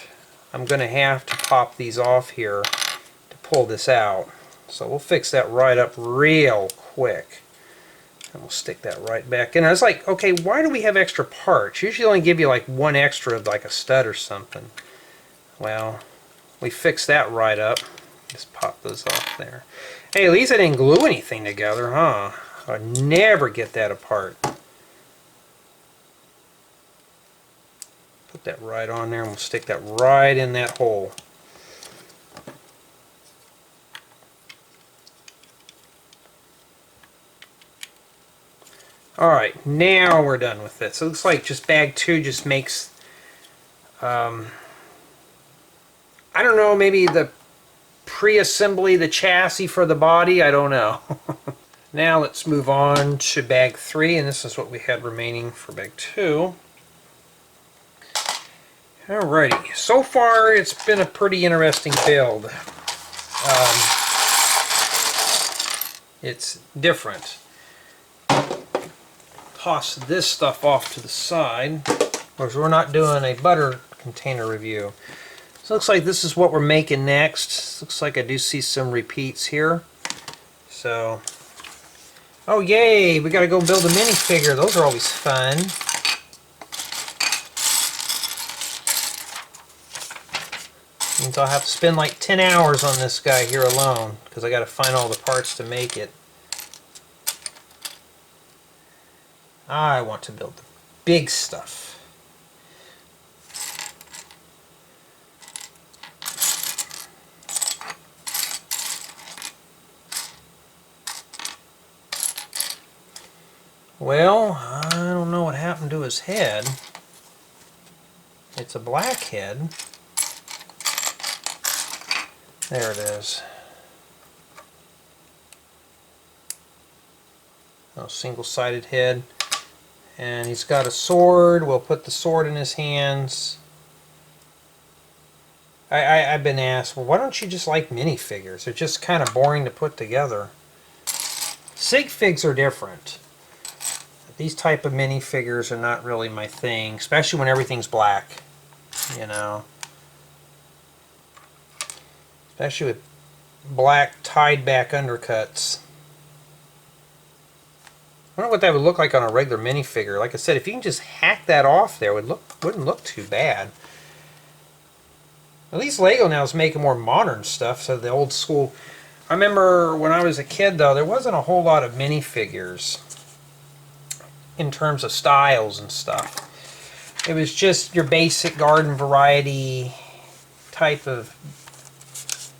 I'm going to have to pop these off here to pull this out. So we'll fix that right up real quick. And we'll stick that right back in. I was like, okay, why do we have extra parts? Usually only give you like one extra of like a stud or something. Well, we fixed that right up. Just pop those off there. Hey, at least I didn't glue anything together, huh? I'd never get that apart. Put that right on there and we'll stick that right in that hole. Alright, now we're done with this. So it looks like just bag 2 just makes, I don't know, maybe the pre-assembly, the chassis for the body, I don't know. Now let's move on to bag 3, and this is what we had remaining for bag 2. Alrighty, so far it's been a pretty interesting build. It's different. Toss this stuff off to the side, because we're not doing a butter container review. So it looks like this is what we're making next. Looks like I do see some repeats here. So, oh yay, we gotta go build a minifigure. Those are always fun. Means I'll have to spend like 10 hours on this guy here alone, because I gotta find all the parts to make it. I want to build the big stuff. Well, I don't know what happened to his head. It's a black head. There it is. A single-sided head. And he's got a sword. We'll put the sword in his hands. I've been asked, well, why don't you just like minifigures? They're just kind of boring to put together. Sig figs are different. These type of minifigures are not really my thing, especially when everything's black, you know. Especially with black tied back undercuts. I wonder what that would look like on a regular minifigure. Like I said, if you can just hack that off there, it wouldn't look too bad. At least Lego now is making more modern stuff, so the old school. I remember when I was a kid, though, there wasn't a whole lot of minifigures in terms of styles and stuff. It was just your basic garden variety type of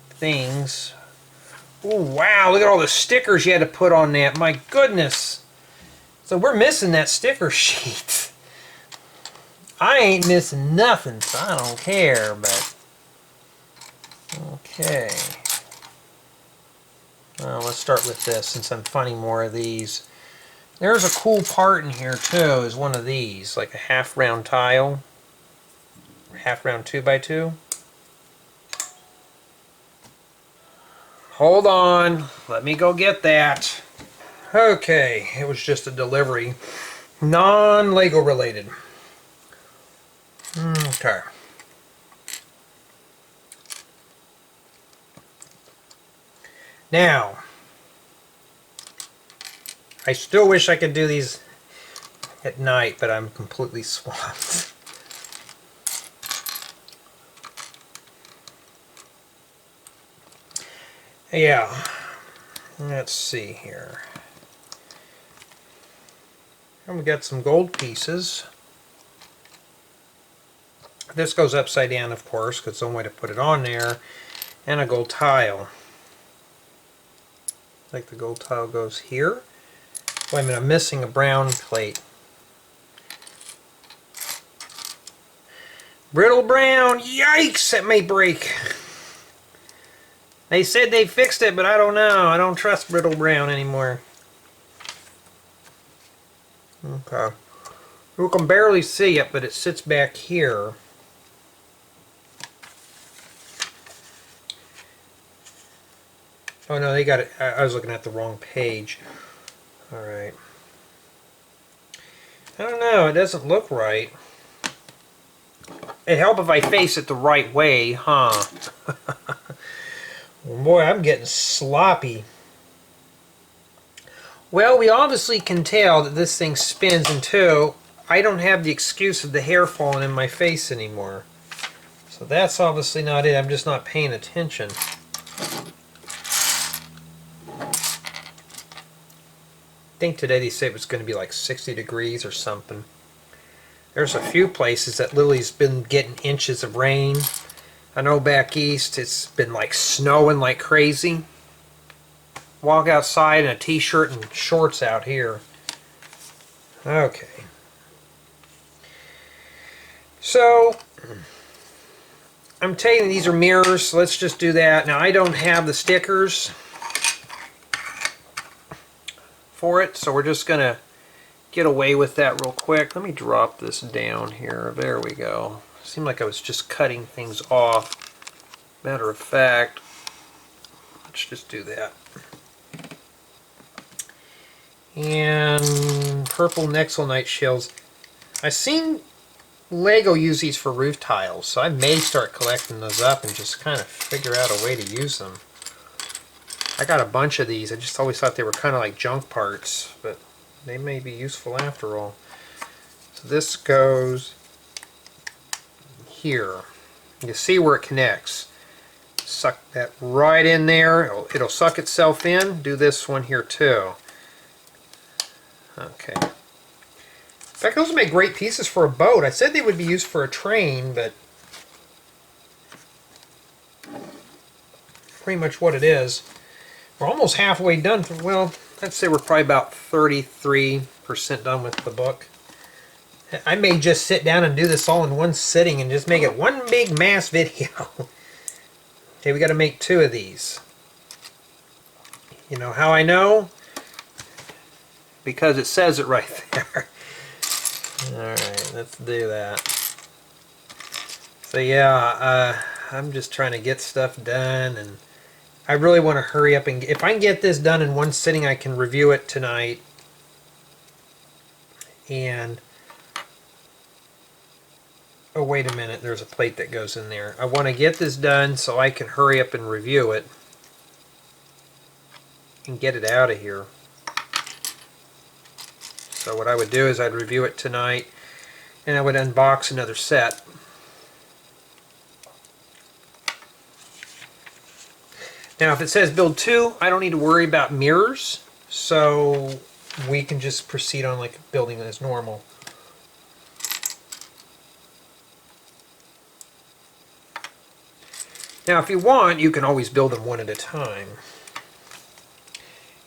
things. Oh wow, look at all the stickers you had to put on that. My goodness. So we're missing that sticker sheet. I ain't missing nothing, so I don't care, but okay. Well, let's start with this since I'm finding more of these. There's a cool part in here too, is one of these, like a half round tile, half round 2x2. Hold on, let me go get that. Okay, it was just a delivery, non-Lego related. Okay. Now, I still wish I could do these at night, but I'm completely swamped. Yeah, let's see here. And we got some gold pieces. This goes upside down, of course, because it's the only way to put it on there. And a gold tile. I think the gold tile goes here. Wait a minute, I'm missing a brown plate. Brittle brown! Yikes! That may break. They said they fixed it, but I don't know. I don't trust brittle brown anymore. Okay. You can barely see it, but it sits back here. Oh no, they got it. I was looking at the wrong page. Alright. I don't know, it doesn't look right. It'd help if I face it the right way, huh? Well, boy, I'm getting sloppy. Well, we obviously can tell that this thing spins, and two, I don't have the excuse of the hair falling in my face anymore. So that's obviously not it. I'm just not paying attention. I think today they said it was going to be like 60 degrees or something. There's a few places that Lily's been getting inches of rain. I know back east it's been like snowing like crazy. Walk outside in a t-shirt and shorts out here. Okay. So, I'm telling you these are mirrors, so let's just do that. Now I don't have the stickers. for it, so we're just gonna get away with that real quick. Let me drop this down here. There we go. Seemed like I was just cutting things off. Matter of fact, let's just do that. And purple Nexylnite shells. I've seen Lego use these for roof tiles, so I may start collecting those up and just kind of figure out a way to use them. I got a bunch of these. I just always thought they were kind of like junk parts, but they may be useful after all. So this goes here. You see where it connects. Suck that right in there. It'll suck itself in. Do this one here too. Okay. In fact, those would make great pieces for a boat. I said they would be used for a train, but pretty much what it is. We're almost halfway done. Well, I'd say we're probably about 33% done with the book. I may just sit down and do this all in one sitting and just make it one big mass video. Okay, we got to make 2 of these. You know how I know? Because it says it right there. Alright, let's do that. So yeah, I'm just trying to get stuff done, and I really want to hurry up, and if I can get this done in one sitting, I can review it tonight. And oh, wait a minute, there's a plate that goes in there. I want to get this done so I can hurry up and review it and get it out of here. So what I would do is I'd review it tonight, and I would unbox another set. Now if it says build 2, I don't need to worry about mirrors, so we can just proceed on like building as normal. Now if you want, you can always build them one at a time.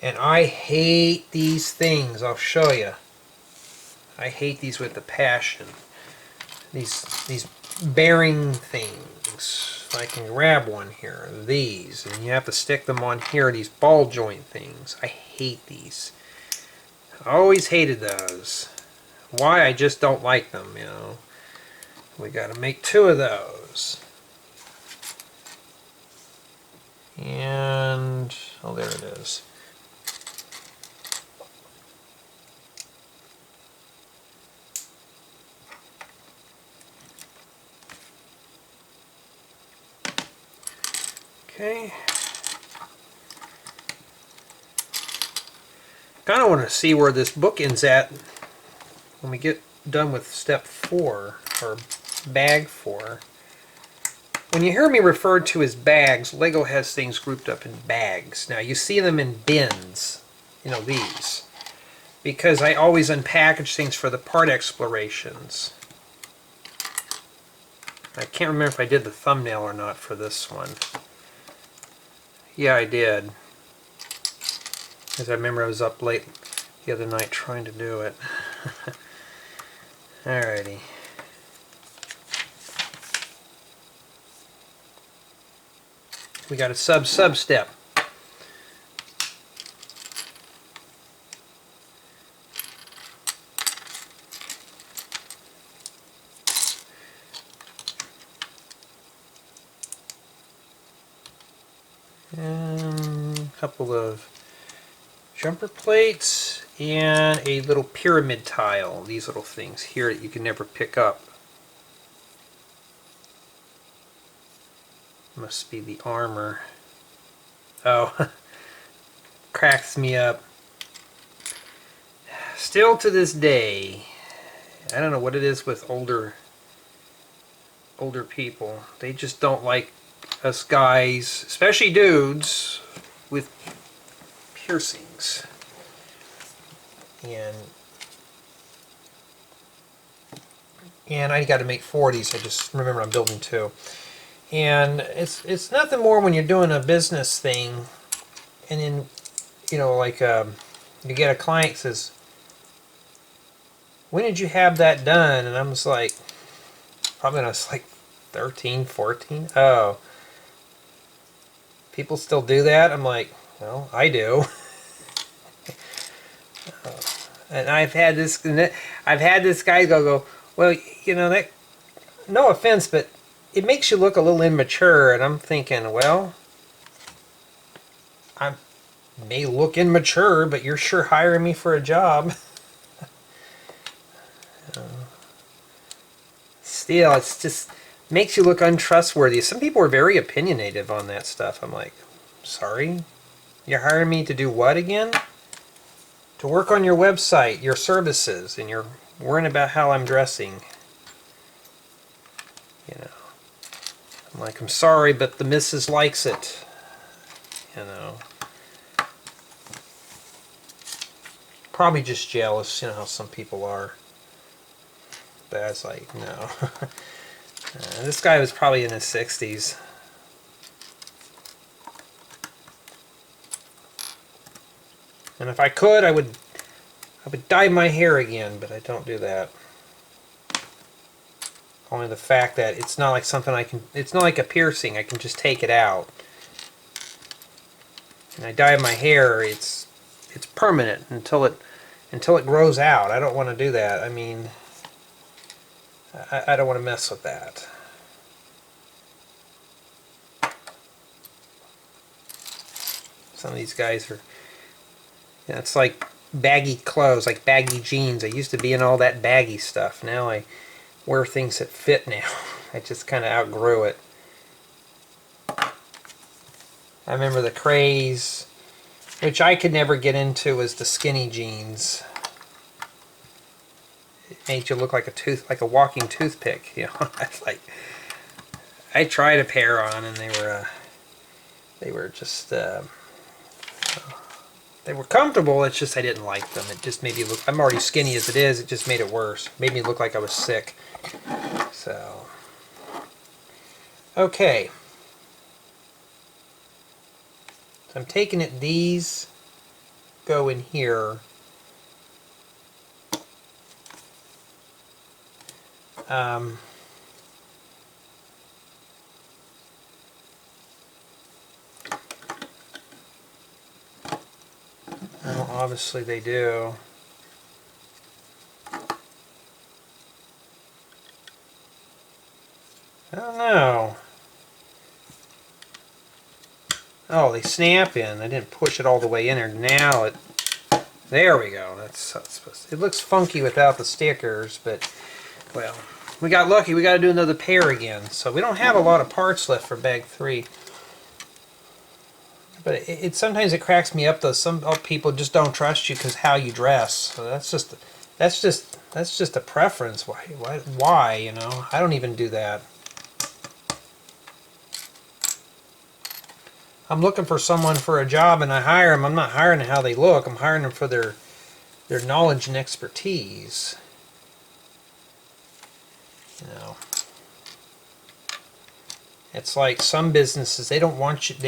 And I hate these things, I'll show you. I hate these with a passion. These bearing things. I can grab one here, these, and you have to stick them on here, these ball joint things. I hate these. I always hated those. Why? I just don't like them, you know. We got to make 2 of those. And, oh, there it is. Okay. Kind of want to see where this book ends at when we get done with step 4, or bag 4. When you hear me referred to as bags, Lego has things grouped up in bags. Now you see them in bins, you know, these, because I always unpackage things for the part explorations. I can't remember if I did the thumbnail or not for this one. Yeah, I did. Because I remember I was up late the other night trying to do it. Alrighty. We got a sub-step. And a couple of jumper plates and a little pyramid tile. These little things here that you can never pick up. Must be the armor. Oh, cracks me up. Still to this day, I don't know what it is with older people. They just don't like us guys, especially dudes, with piercings. And I got to make 4 of these. I just remember I'm building 2. And it's nothing more when you're doing a business thing, and then, you know, like you get a client that says, when did you have that done? And I'm just like, probably when I was like 13, 14. Oh, people still do that? I'm like, well, I do. And I've had this guy go, well, you know, that, no offense, but it makes you look a little immature. And I'm thinking, well, I may look immature, but you're sure hiring me for a job. Still, it's just makes you look untrustworthy. Some people are very opinionated on that stuff. I'm like, sorry, you're hiring me to do what again? To work on your website, your services, and you're worrying about how I'm dressing. You know, I'm like, I'm sorry, but the missus likes it. You know, probably just jealous. You know how some people are. But I was like, no. This guy was probably in his 60s. And if I could, I would dye my hair again, but I don't do that. Only the fact that it's not like something I can, it's not like a piercing, I can just take it out. And I dye my hair, it's permanent until it grows out. I don't want to do that. I mean, I don't want to mess with that. Some of these guys are, you know, it's like baggy clothes, like baggy jeans. I used to be in all that baggy stuff. Now I wear things that fit now. I just kind of outgrew it. I remember the craze, which I could never get into, was the skinny jeans. It made you look like a walking toothpick. You know, it's like, I tried a pair on, and they were just, they were comfortable. It's just I didn't like them. It just made me look. I'm already skinny as it is. It just made it worse. Made me look like I was sick. So, okay. So I'm taking it. These go in here. Well, obviously they do. I don't know. Oh, they snap in. I didn't push it all the way in there. Now it... There we go. That's supposed to, it looks funky without the stickers, but... Well, we got lucky. We got to do another pair again. So we don't have a lot of parts left for bag 3. But sometimes it cracks me up though. Some people just don't trust you because how you dress. So that's just a preference. Why? You know, I don't even do that. I'm looking for someone for a job and I hire them. I'm not hiring how they look. I'm hiring them for their knowledge and expertise. You know, it's like some businesses, they don't want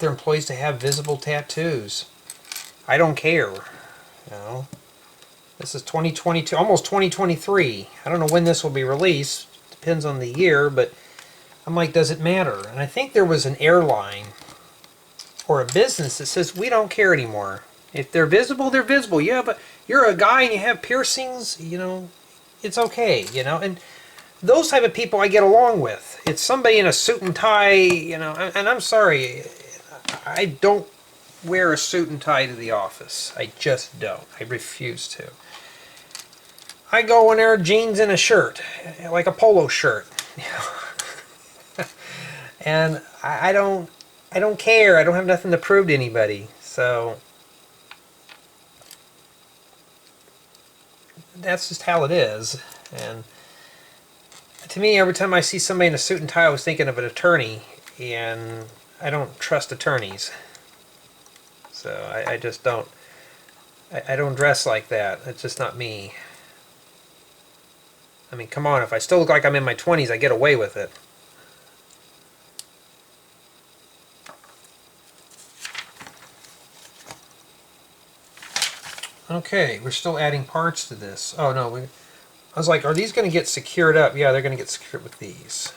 their employees to have visible tattoos. I don't care. You know, this is 2022, almost 2023. I don't know when this will be released. Depends on the year, but I'm like, does it matter? And I think there was an airline or a business that says we don't care anymore. If they're visible, they're visible. Yeah, but you're a guy and you have piercings, you know, it's okay, you know. And those type of people I get along with. It's somebody in a suit and tie, you know, and I'm sorry, I don't wear a suit and tie to the office. I just don't. I refuse to. I go in there jeans and a shirt, like a polo shirt. And I don't care. I don't have nothing to prove to anybody. So that's just how it is. And to me, every time I see somebody in a suit and tie, I was thinking of an attorney, and I don't trust attorneys. So I just don't. I don't dress like that. It's just not me. I mean, come on. If I still look like I'm in my 20s, I get away with it. Okay, we're still adding parts to this. Oh no, I was like, are these going to get secured up? Yeah, they're going to get secured with these.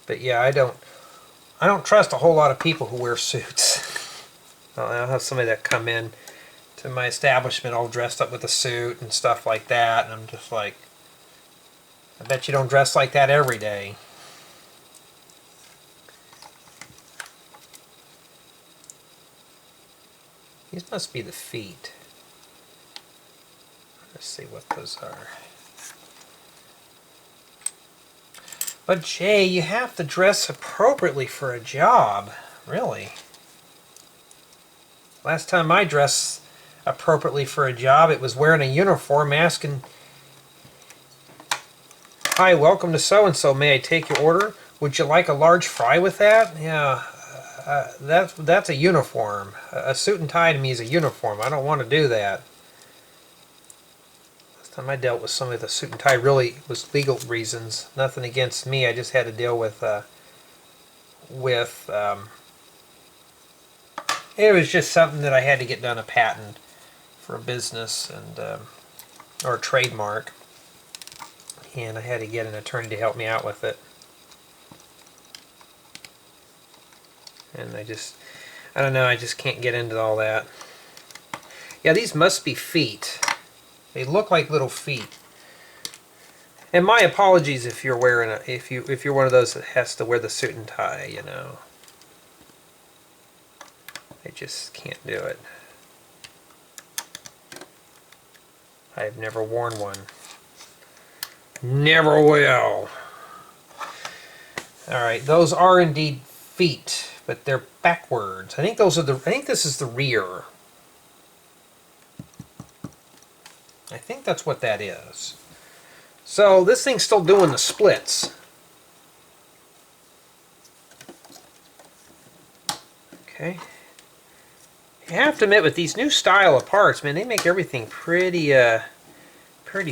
But yeah, I don't I don't trust a whole lot of people who wear suits. I'll have somebody that come in to my establishment all dressed up with a suit and stuff like that, and I'm just like, I bet you don't dress like that every day. These must be the feet. Let's see what those are. But Jay, you have to dress appropriately for a job. Really? Last time I dressed appropriately for a job, it was wearing a uniform asking, "Hi, welcome to so-and-so. May I take your order? Would you like a large fry with that?" Yeah, that's a uniform. A suit and tie to me is a uniform. I don't want to do that. Last time I dealt with somebody with a suit and tie really was legal reasons. Nothing against me. I just had to deal with it was just something that I had to get done, a patent for a business and or a trademark, and I had to get an attorney to help me out with it. And I don't know, I just can't get into all that. Yeah, these must be feet. They look like little feet. And my apologies if you're wearing if you're one of those that has to wear the suit and tie, you know. I just can't do it. I've never worn one. Never will. Alright, those are indeed feet, but they're backwards. I think this is the rear. I think that's what that is. So this thing's still doing the splits. Okay. You have to admit, with these new style of parts, man, they make everything pretty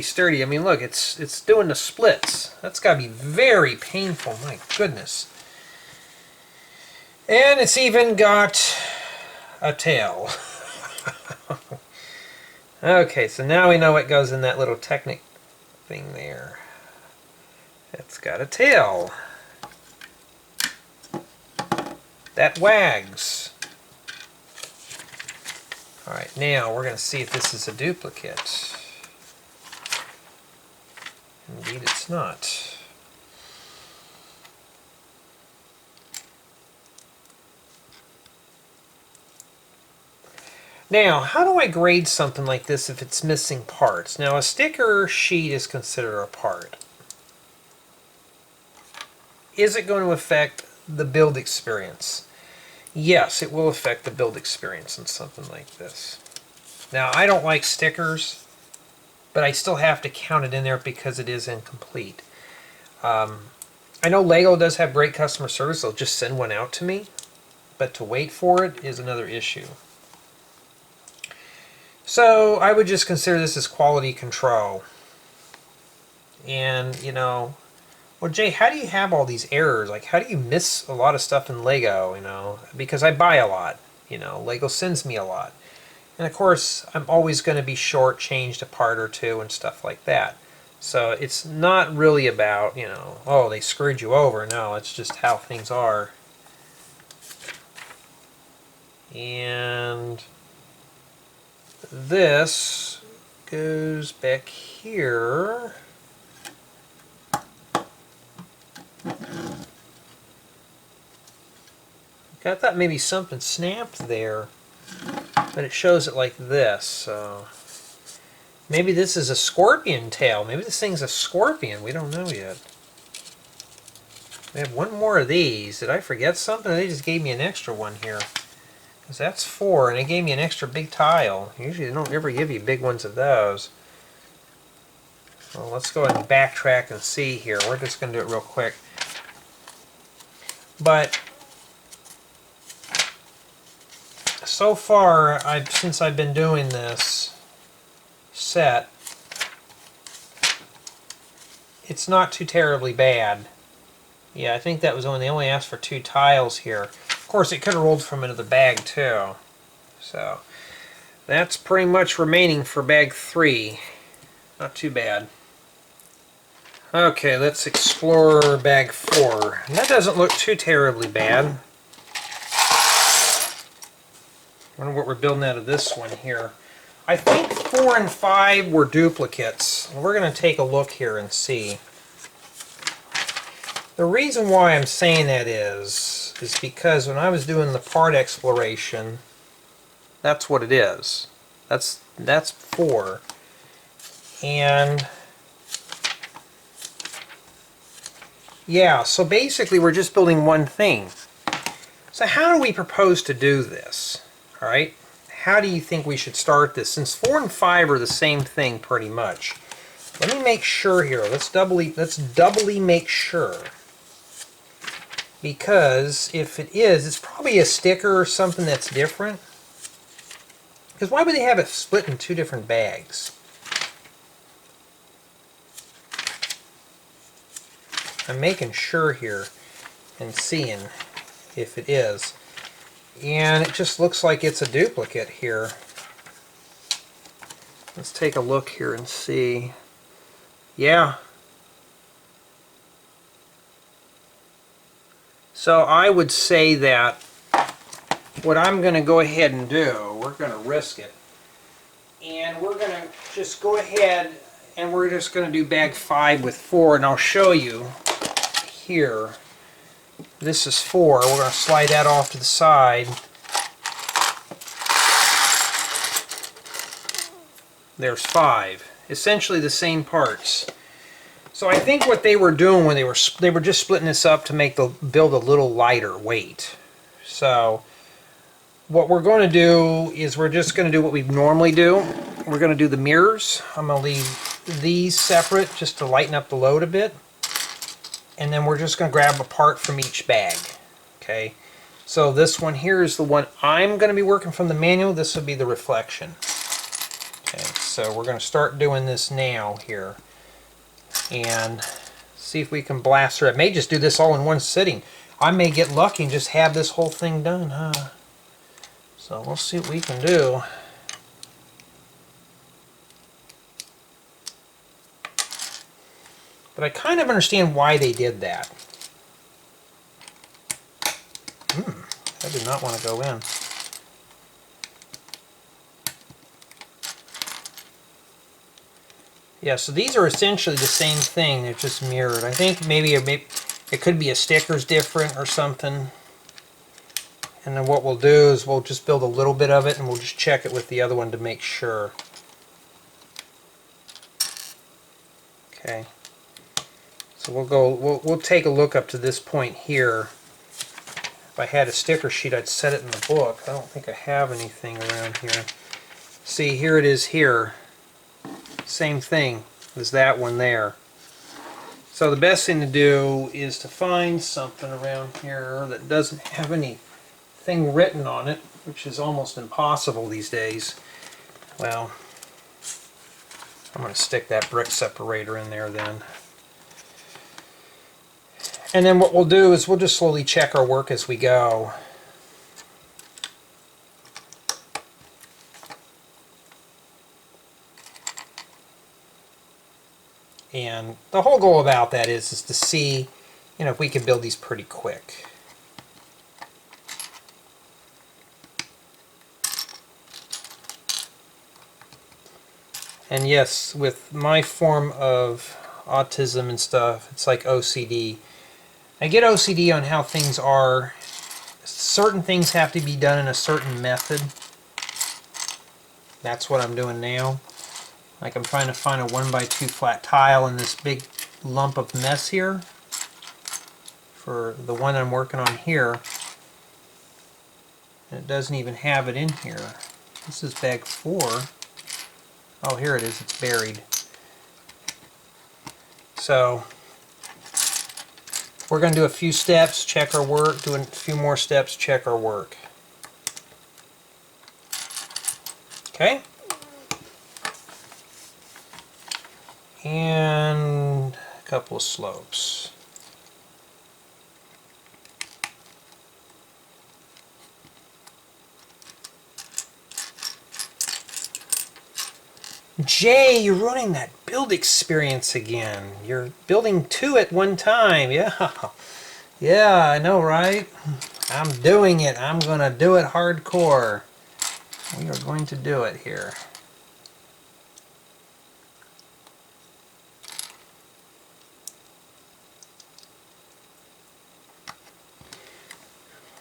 sturdy. I mean, look, it's doing the splits. That's got to be very painful. My goodness. And it's even got a tail. Okay, so now we know what goes in that little Technic thing there. It's got a tail. That wags. Alright, now we're going to see if this is a duplicate. Indeed it's not. Now, how do I grade something like this if it's missing parts? Now, a sticker sheet is considered a part. Is it going to affect the build experience? Yes, it will affect the build experience in something like this. Now, I don't like stickers, but I still have to count it in there because it is incomplete. I know Lego does have great customer service. They'll just send one out to me, but to wait for it is another issue. So I would just consider this as quality control. And, you know, well, Jay, how do you have all these errors? Like, how do you miss a lot of stuff in Lego, you know? Because I buy a lot, you know. Lego sends me a lot. And, of course, I'm always going to be shortchanged a part or two and stuff like that. So it's not really about, you know, oh, they screwed you over. No, it's just how things are. And this goes back here. I thought maybe something snapped there, but it shows it like this. So maybe this is a scorpion tail. Maybe this thing's a scorpion. We don't know yet. We have one more of these. Did I forget something? They just gave me an extra one here. Because that's 4, and they gave me an extra big tile. Usually they don't ever give you big ones of those. Well, let's go ahead and backtrack and see here. We're just going to do it real quick. But so far, since I've been doing this set, it's not too terribly bad. Yeah, I think that was they only asked for 2 tiles here. Of course, it could have rolled from another bag too. So that's pretty much remaining for bag 3. Not too bad. Okay, let's explore bag 4. And that doesn't look too terribly bad. I wonder what we're building out of this one here. I think 4 and 5 were duplicates. We're going to take a look here and see. The reason why I'm saying that is because when I was doing the part exploration, that's what it is. That's 4. And yeah, so basically we're just building one thing. So how do we propose to do this? All right, how do you think we should start this? Since 4 and 5 are the same thing pretty much. Let me make sure here. Let's doubly make sure. Because if it is, it's probably a sticker or something that's different. Because why would they have it split in 2 different bags? I'm making sure here and seeing if it is. And it just looks like it's a duplicate here. Let's take a look here and see. Yeah. So I would say that what I'm going to go ahead and do, we're going to risk it. And we're going to just go ahead and we're just going to do bag 5 with 4, and I'll show you here. This is 4. We're going to slide that off to the side. There's 5. Essentially the same parts. So I think what they were doing when they were just splitting this up to make the build a little lighter weight. So what we're going to do is we're just going to do what we normally do. We're going to do the mirrors. I'm going to leave these separate just to lighten up the load a bit. And then we're just going to grab a part from each bag. Okay. So this one here is the one I'm going to be working from the manual. This will be the reflection. Okay. So we're going to start doing this now here. And see if we can blast her. I may just do this all in one sitting. I may get lucky and just have this whole thing done, huh? So we'll see what we can do. But I kind of understand why they did that. I did not want to go in. Yeah, so these are essentially the same thing. They're just mirrored. I think maybe it could be a sticker's different or something. And then what we'll do is we'll just build a little bit of it and we'll just check it with the other one to make sure. Okay. So we'll take a look up to this point here. If I had a sticker sheet, I'd set it in the book. I don't think I have anything around here. See, here it is here. Same thing as that one there. So the best thing to do is to find something around here that doesn't have anything written on it, which is almost impossible these days. Well, I'm going to stick that brick separator in there then. And then what we'll do is we'll just slowly check our work as we go. And the whole goal about that is to see, if we can build these pretty quick. And yes, with my form of autism and stuff, it's like OCD. I get OCD on how things are. Certain things have to be done in a certain method. That's what I'm doing now. Like I'm trying to find a 1x2 flat tile in this big lump of mess here for the one I'm working on here. And it doesn't even have it in here. This is bag 4. Oh, here it is. It's buried. So we're going to do a few steps, check our work, do a few more steps, check our work. Okay? And a couple of slopes. Jay, you're ruining that build experience again. You're building two at one time. Yeah. Yeah, I know, right? I'm doing it. I'm going to do it hardcore. We are going to do it here.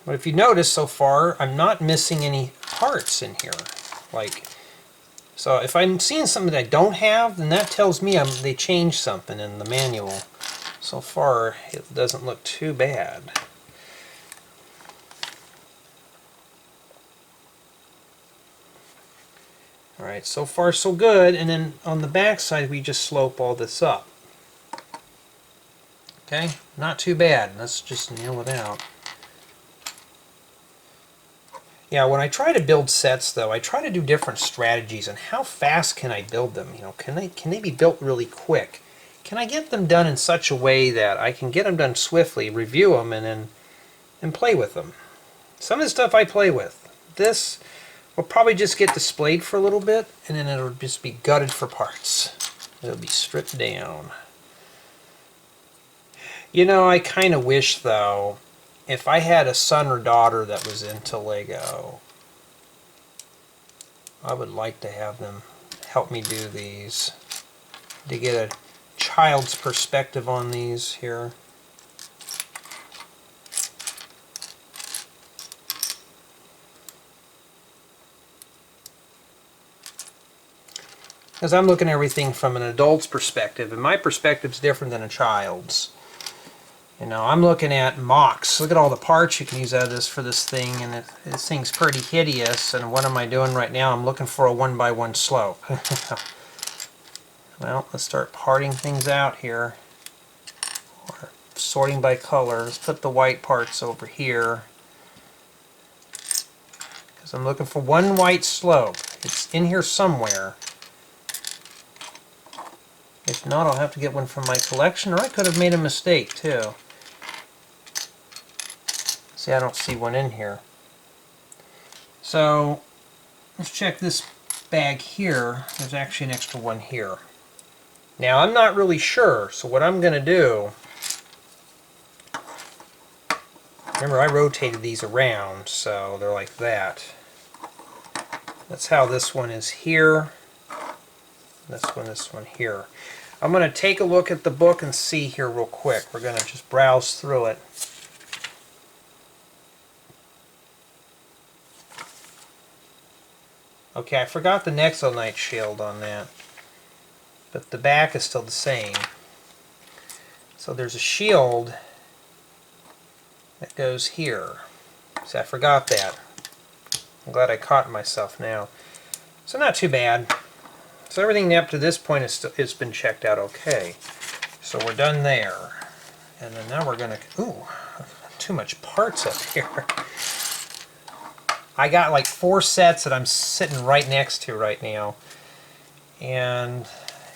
But if you notice so far, I'm not missing any parts in here. So if I'm seeing something that I don't have, then that tells me they changed something in the manual. So far, it doesn't look too bad. Alright, so far so good, and then on the back side we just slope all this up. Okay, not too bad. Let's just nail it out. Yeah, when I try to build sets though, I try to do different strategies and how fast can I build them? You know, can they be built really quick? Can I get them done in such a way that I can get them done swiftly, review them, and play with them? Some of the stuff I play with. This will probably just get displayed for a little bit, and then it'll just be gutted for parts. It'll be stripped down. You know, I kind of wish, though, if I had a son or daughter that was into Lego, I would like to have them help me do these, to get a child's perspective on these here. Because I'm looking at everything from an adult's perspective, and my perspective's different than a child's. You know, I'm looking at mocks. Look at all the parts you can use out of this for this thing, and this thing's pretty hideous. And what am I doing right now? I'm looking for a 1x1 slope. Well, let's start parting things out here. Or sorting by color. Let's put the white parts over here. Because I'm looking for one white slope. It's in here somewhere. If not, I'll have to get one from my collection, or I could have made a mistake too. See, I don't see one in here. So, let's check this bag here. There's actually an extra one here. Now, I'm not really sure, so what I'm going to do... Remember, I rotated these around, so they're like that. That's how this one is here. This one here. I'm going to take a look at the book and see here real quick. We're going to just browse through it. Okay, I forgot the Nexo-Knight shield on that, but the back is still the same. So there's a shield that goes here. See, I forgot that. I'm glad I caught myself now. So not too bad. So everything up to this point has been checked out okay. So we're done there. And then now we're going to... Ooh, too much parts up here. I got like 4 sets that I'm sitting right next to right now. And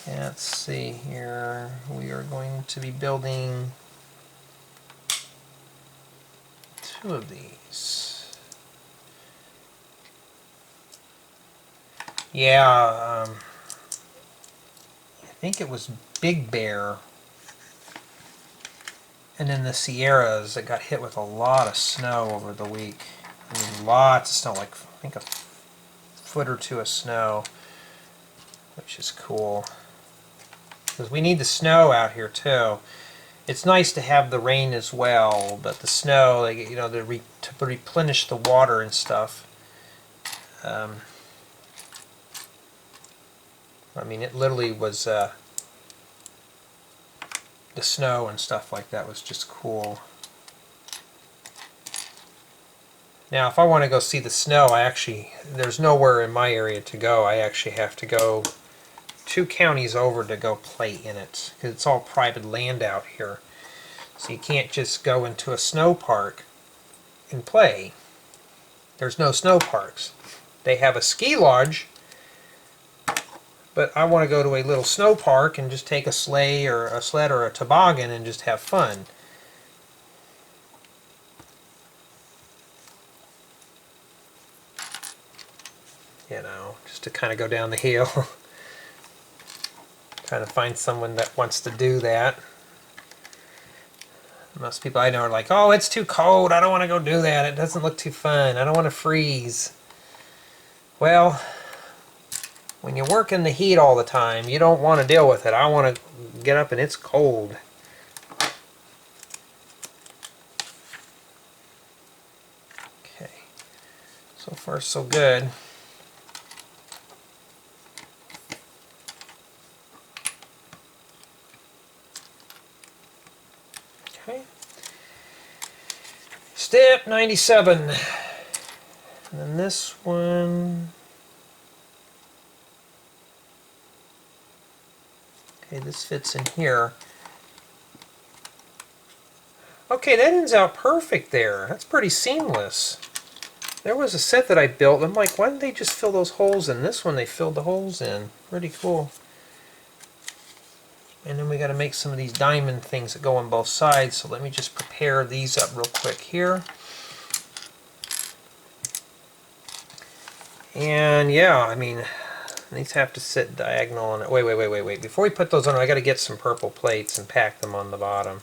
let's see here. We are going to be building 2 of these. Yeah, I think it was Big Bear and then the Sierras that got hit with a lot of snow over the week. I mean, lots of snow, like I think a foot or 2 of snow, which is cool. Because we need the snow out here too. It's nice to have the rain as well, but the snow, like, you know, to replenish the water and stuff. I mean, it literally was the snow and stuff like that was just cool. Now, if I want to go see the snow, there's nowhere in my area to go. I actually have to go 2 counties over to go play in it, because it's all private land out here. So you can't just go into a snow park and play. There's no snow parks. They have a ski lodge, but I want to go to a little snow park and just take a sleigh or a sled or a toboggan and just have fun. You know, just to kind of go down the hill. Trying to find someone that wants to do that. Most people I know are like, oh, it's too cold. I don't want to go do that. It doesn't look too fun. I don't want to freeze. Well, when you work in the heat all the time, you don't want to deal with it. I want to get up and it's cold. Okay. So far, so good. Okay. Step 97. And then this one. Okay, this fits in here. Okay, that ends out perfect there. That's pretty seamless. There was a set that I built. I'm like, why didn't they just fill those holes in? This one they filled the holes in. Pretty cool. And then we got to make some of these diamond things that go on both sides. So let me just prepare these up real quick here. And yeah, I mean, these have to sit diagonal on it. Wait. Before we put those on, I got to get some purple plates and pack them on the bottom.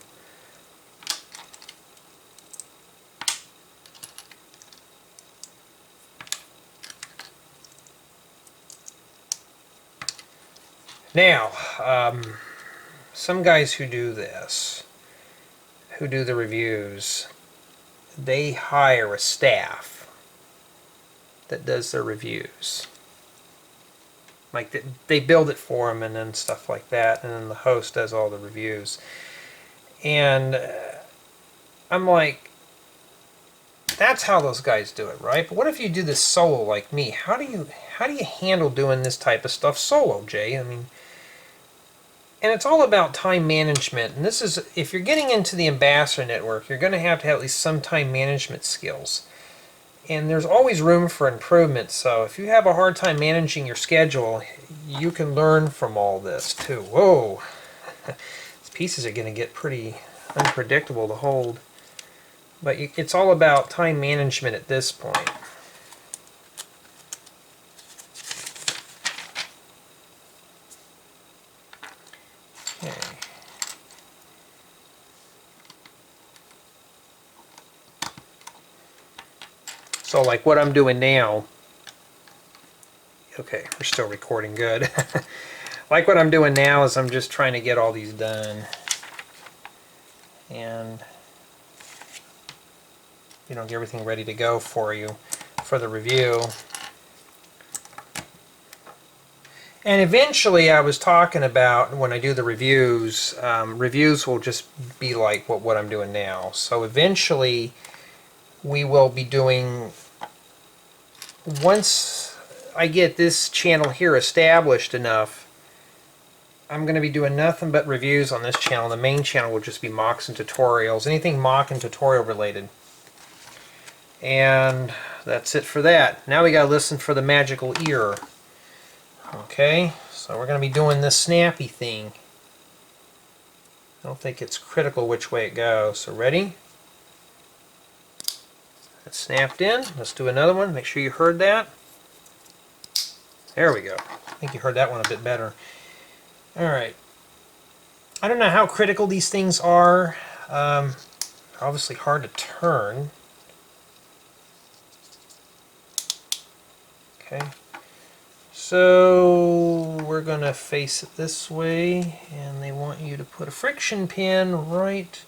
Now, some guys who do this, who do the reviews, they hire a staff that does their reviews. Like they build it for them and then stuff like that, and then the host does all the reviews. And I'm like, that's how those guys do it, right? But what if you do this solo like me? How do you handle doing this type of stuff solo, Jay? I mean, and it's all about time management. And this is, if you're getting into the Ambassador Network, you're going to have at least some time management skills. And there's always room for improvement. So if you have a hard time managing your schedule, you can learn from all this too. Whoa! These pieces are going to get pretty unpredictable to hold. But it's all about time management at this point. Okay. So like what I'm doing now, okay, we're still recording good. Like what I'm doing now is I'm just trying to get all these done. And get everything ready to go for you for the review. And eventually I was talking about when I do the reviews, reviews will just be like what I'm doing now. So eventually we will be doing, once I get this channel here established enough, I'm going to be doing nothing but reviews on this channel. The main channel will just be mocks and tutorials, anything mock and tutorial related. And that's it for that. Now we got to listen for the magical ear. Okay, so we're going to be doing this snappy thing. I don't think it's critical which way it goes. So ready? It's snapped in. Let's do another one. Make sure you heard that. There we go. I think you heard that one a bit better. Alright. I don't know how critical these things are. Obviously hard to turn. Okay. So we're going to face it this way, and they want you to put a friction pin right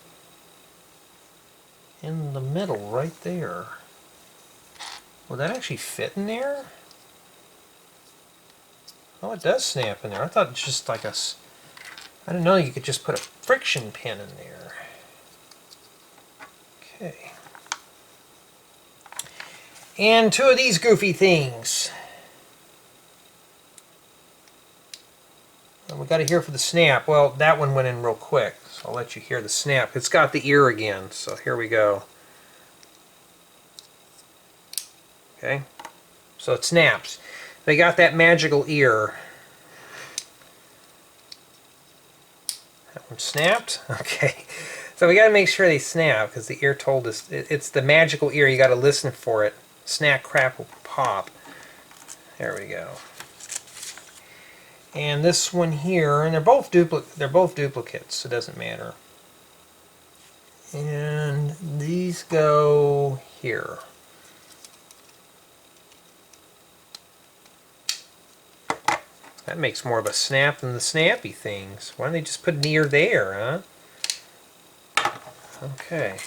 in the middle, right there. Will that actually fit in there? Oh, it does snap in there. I thought it's just like a... I didn't know you could just put a friction pin in there. Okay. And two of these goofy things. We got to hear for the snap. Well, that one went in real quick, so I'll let you hear the snap. It's got the ear again, so here we go. Okay, so it snaps. They got that magical ear. That one snapped. Okay, so we got to make sure they snap because the ear told us it's the magical ear. You got to listen for it. Snap, crackle, pop. There we go. And this one here, and they're both duplicates, so it doesn't matter. And these go here. That makes more of a snap than the snappy things. Why don't they just put an ear there, huh? Okay.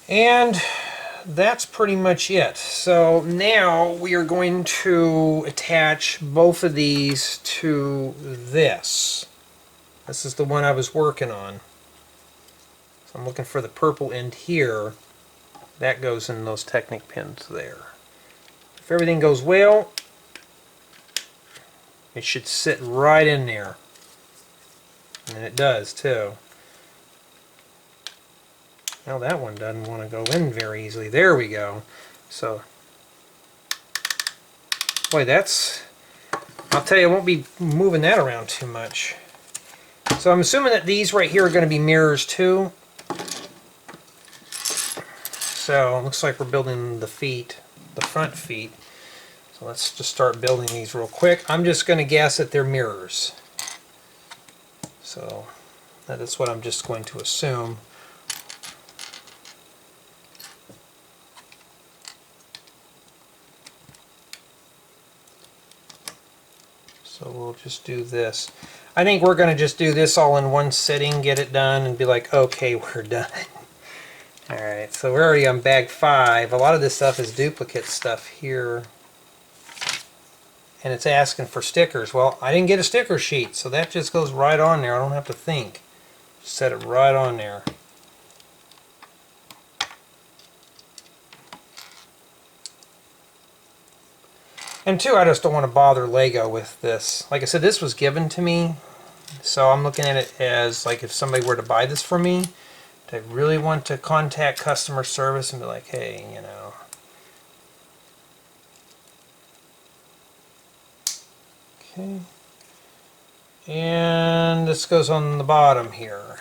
And that's pretty much it. So now we are going to attach both of these to this. This is the one I was working on. So I'm looking for the purple end here. That goes in those Technic pins there. If everything goes well, it should sit right in there. And it does too. Now that one doesn't want to go in very easily. There we go. So, boy, that's... I'll tell you, I won't be moving that around too much. So I'm assuming that these right here are going to be mirrors too. So it looks like we're building the feet, the front feet. So let's just start building these real quick. I'm just going to guess that they're mirrors. So that's what I'm just going to assume. So we'll just do this. I think we're going to just do this all in one sitting, get it done, and be like, okay, we're done. Alright, so we're already on bag 5. A lot of this stuff is duplicate stuff here. And it's asking for stickers. Well, I didn't get a sticker sheet, so that just goes right on there. I don't have to think. Just set it right on there. And two, I just don't want to bother Lego with this. Like I said, this was given to me, so I'm looking at it as like if somebody were to buy this for me, I really want to contact customer service and be like, hey, you know. Okay. And this goes on the bottom here.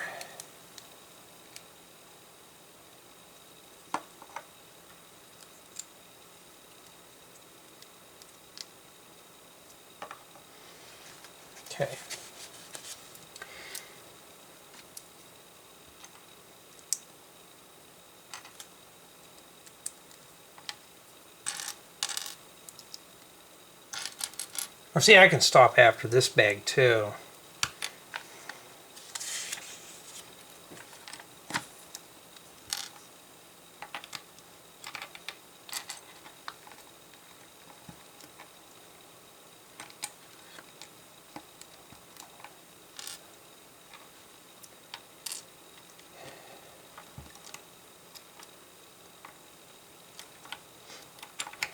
Okay. Or see, I can stop after this bag too.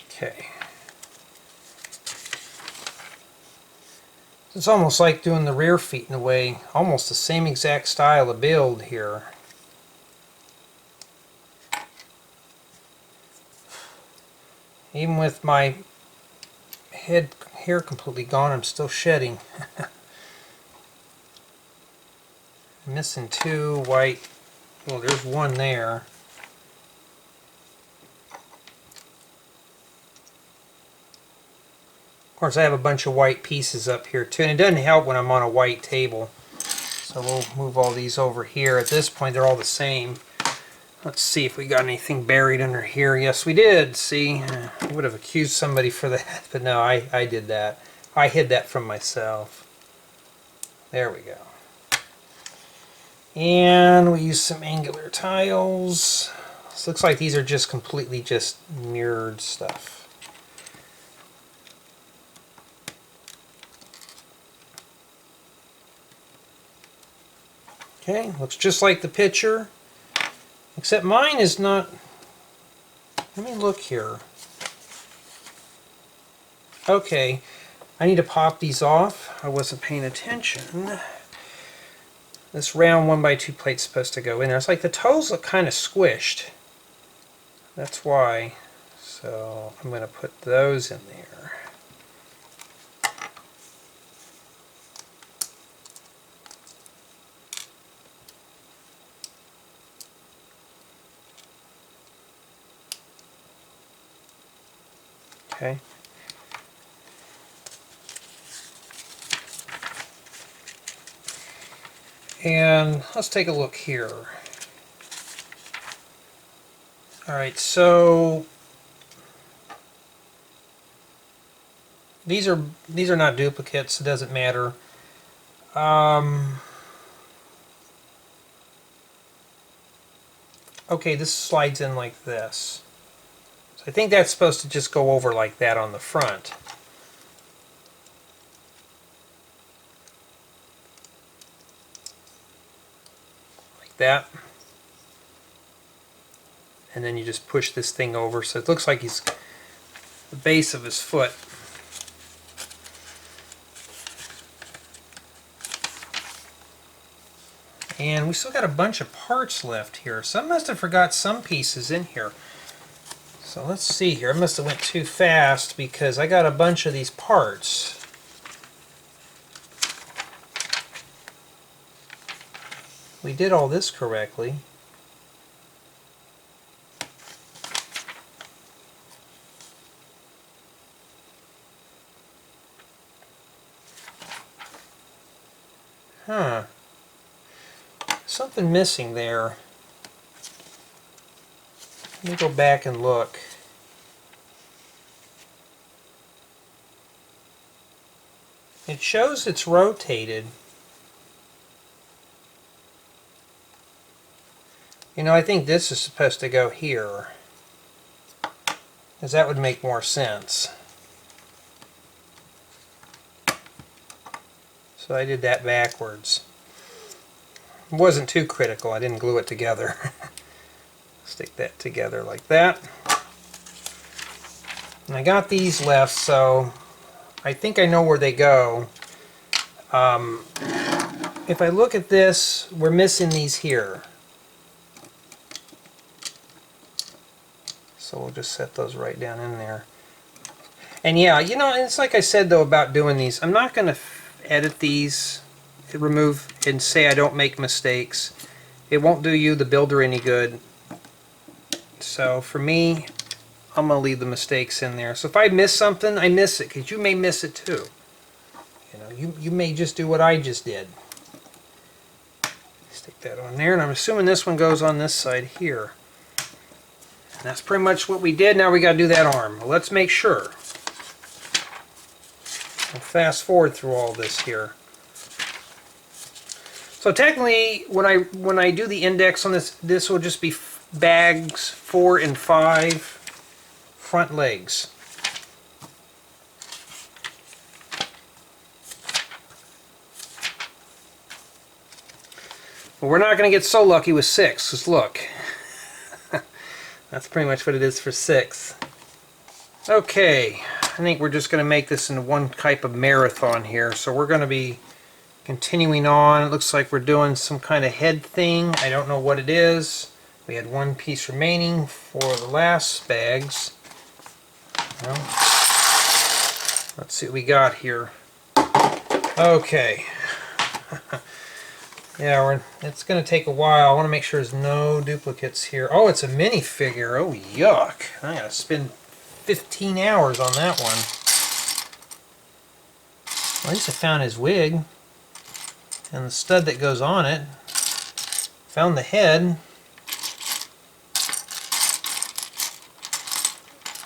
Okay. It's almost like doing the rear feet in a way, almost the same exact style of build here. Even with my hair completely gone, I'm still shedding. I'm missing 2 white, well there's one there. Of course I have a bunch of white pieces up here too, and it doesn't help when I'm on a white table. So we'll move all these over here. At this point they're all the same. Let's see if we got anything buried under here. Yes we did, see? I would have accused somebody for that, but no, I did that. I hid that from myself. There we go. And we use some angular tiles. This looks like these are just completely just mirrored stuff. Okay, looks just like the picture, except mine is not. Let me look here. Okay, I need to pop these off. I wasn't paying attention. This round 1x2 plate's supposed to go in there. It's like the toes look kind of squished. That's why. So I'm going to put those in there. Okay. And let's take a look here. Alright, so these are not duplicates, it doesn't matter. Okay, this slides in like this. So I think that's supposed to just go over like that on the front. Like that. And then you just push this thing over so it looks like he's the base of his foot. And we still got a bunch of parts left here. So I must have forgot some pieces in here. So let's see here. I must have went too fast because I got a bunch of these parts. We did all this correctly. Huh. Something missing there. Let me go back and look. It shows it's rotated. You know, I think this is supposed to go here, because that would make more sense. So I did that backwards. It wasn't too critical, I didn't glue it together. Stick that together like that. And I got these left, so I think I know where they go. If I look at this, we're missing these here. So we'll just set those right down in there. And yeah, you know, it's like I said though about doing these, I'm not going to edit these, remove and say I don't make mistakes. It won't do you, the builder, any good. So for me, I'm going to leave the mistakes in there. So if I miss something, I miss it, because you may miss it too. You know, you may just do what I just did. Stick that on there, and I'm assuming this one goes on this side here. And that's pretty much what we did. Now we got to do that arm. Well, let's make sure. We'll fast forward through all this here. So technically, when I do the index on this, this will just be bags 4 and 5 front legs. Well, we're not going to get so lucky with 6, because look, that's pretty much what it is for 6. Okay, I think we're just going to make this into one type of marathon here. So we're going to be continuing on. It looks like we're doing some kind of head thing. I don't know what it is. We had one piece remaining for the last bags. Well, let's see what we got here. Okay. Yeah, it's going to take a while. I want to make sure there's no duplicates here. Oh, it's a minifigure. Oh, yuck. I got to spend 15 hours on that one. Well, at least I found his wig and the stud that goes on it. Found the head.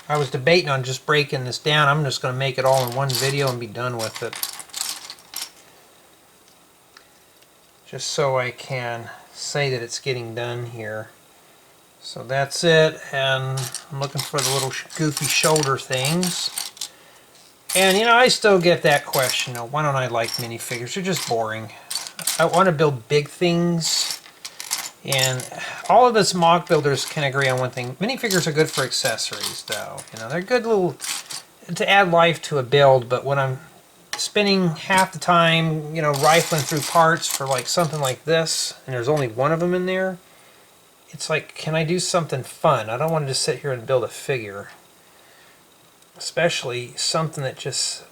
I was debating on just breaking this down. I'm just going to make it all in one video and be done with it. Just so I can say that it's getting done here. So that's it, and I'm looking for the little goofy shoulder things. And you know, I still get that question, why don't I like minifigures? They're just boring. I want to build big things, and all of us mock builders can agree on one thing. Minifigures are good for accessories, though. You know, they're good little to add life to a build, but when I'm spending half the time, you know, rifling through parts for like something like this, and there's only one of them in there, it's like, can I do something fun? I don't want to just sit here and build a figure. Especially something that just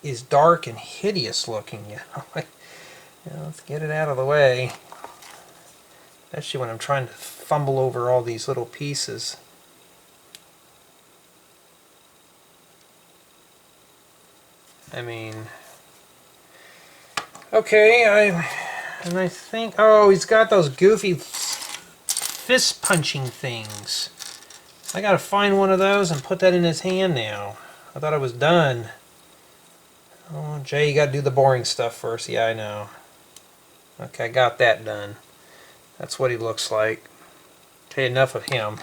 is dark and hideous looking, you know. Let's get it out of the way. Especially when I'm trying to fumble over all these little pieces. I mean, okay, I think, oh, he's got those goofy fist punching things. I gotta find one of those and put that in his hand now. I thought I was done. Oh, Jay, you gotta do the boring stuff first. Yeah, I know. Okay, I got that done. That's what he looks like. Okay, enough of him.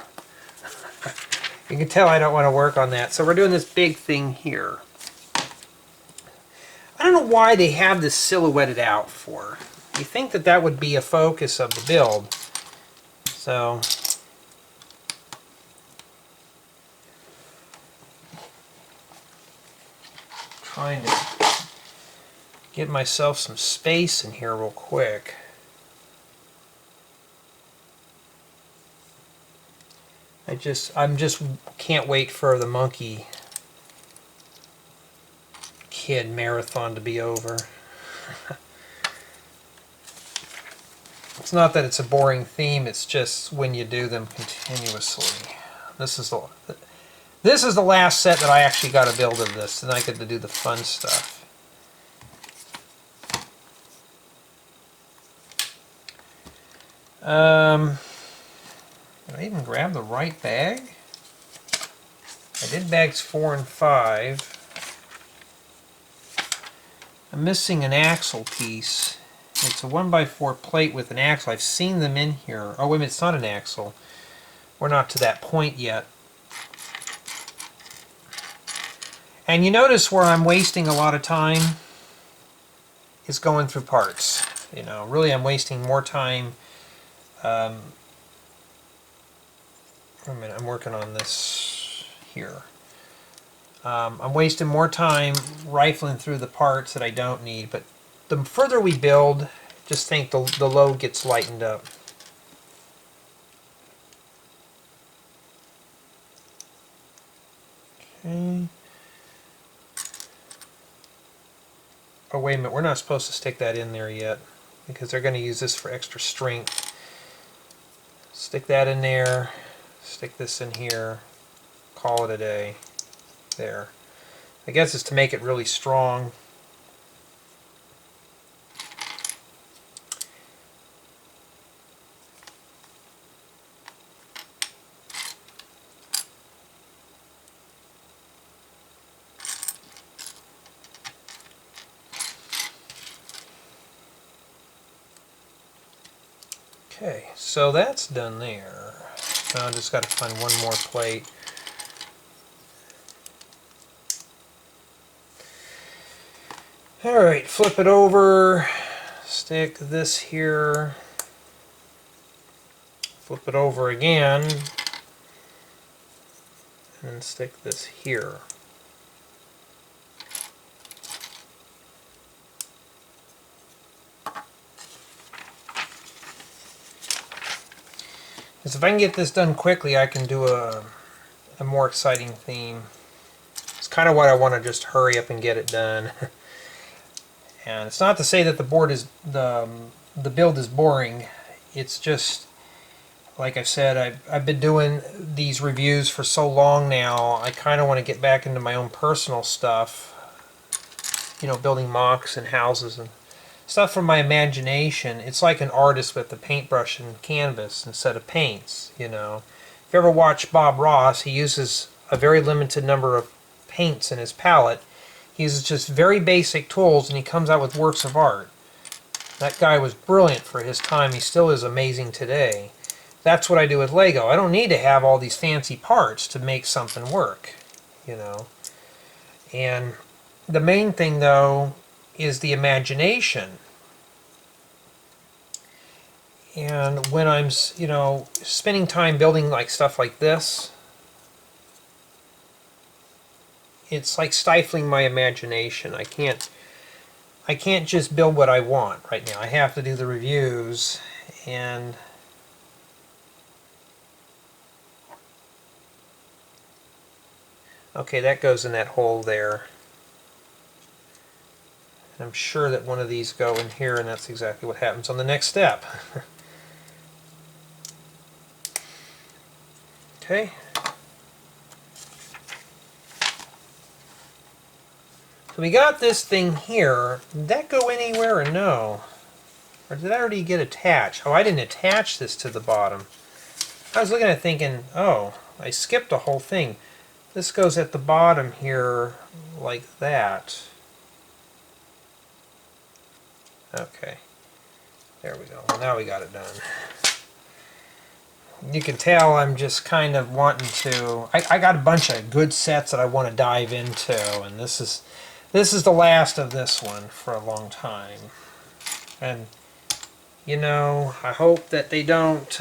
You can tell I don't want to work on that. So we're doing this big thing here. I don't know why they have this silhouetted out for. You think that that would be a focus of the build. So trying to get myself some space in here real quick. I'm just can't wait for the Monkey Kid marathon to be over. It's not that it's a boring theme, it's just when you do them continuously. This is the last set that I actually got to build of this, and I get to do the fun stuff. Did I even grab the right bag? I did bags 4 and 5. I'm missing an axle piece. It's a 1x4 plate with an axle. I've seen them in here. Oh, wait a minute, it's not an axle. We're not to that point yet. And you notice where I'm wasting a lot of time is going through parts. You know, really I'm wasting more time. Wait a minute, I'm working on this here. I'm wasting more time rifling through the parts that I don't need, but the further we build, just think the load gets lightened up. Okay. Oh, wait a minute, we're not supposed to stick that in there yet, because they're going to use this for extra strength. Stick that in there, stick this in here, call it a day. There. I guess it's to make it really strong. Okay, so that's done there. Now I just got to find one more plate. Alright, flip it over, stick this here, flip it over again, and stick this here. Because if I can get this done quickly, I can do a more exciting theme. It's kind of what I want to just hurry up and get it done. And it's not to say that the build is boring. It's just, like I've said, I've been doing these reviews for so long now. I kind of want to get back into my own personal stuff. You know, building MOCs and houses and stuff from my imagination. It's like an artist with a paintbrush and canvas instead of paints, you know. If you ever watch Bob Ross, he uses a very limited number of paints in his palette. He uses just very basic tools and he comes out with works of art. That guy was brilliant for his time. He still is amazing today. That's what I do with Lego. I don't need to have all these fancy parts to make something work, you know. And the main thing, though, is the imagination. And when I'm, you know, spending time building like stuff like this, it's like stifling my imagination. I can't just build what I want right now. I have to do the reviews, and okay, that goes in that hole there. And I'm sure that one of these go in here, and that's exactly what happens on the next step. Okay. So we got this thing here. Did that go anywhere or no? Or did I already get attached? Oh, I didn't attach this to the bottom. I was looking at it thinking, oh, I skipped a whole thing. This goes at the bottom here like that. Okay. There we go. Well, now we got it done. You can tell I'm just kind of wanting to... I got a bunch of good sets that I want to dive into, and this is the last of this one for a long time. And, you know, I hope that they don't...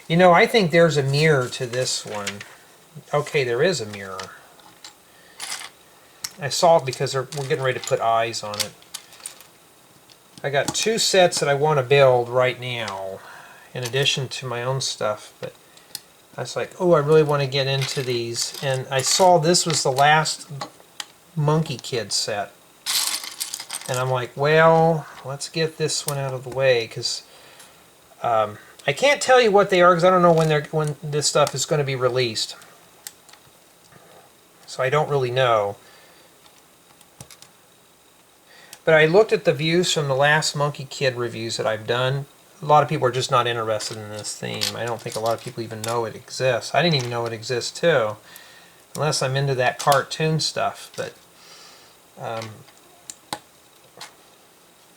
You know, I think there's a mirror to this one. Okay, there is a mirror. I saw it because we're getting ready to put eyes on it. I got 2 sets that I want to build right now, in addition to my own stuff. But I was like, oh, I really want to get into these. And I saw this was the last Monkey Kid set. And I'm like, well, let's get this one out of the way, because I can't tell you what they are, because I don't know when this stuff is going to be released. So I don't really know. But I looked at the views from the last Monkey Kid reviews that I've done. A lot of people are just not interested in this theme. I don't think a lot of people even know it exists. I didn't even know it exists too, unless I'm into that cartoon stuff. But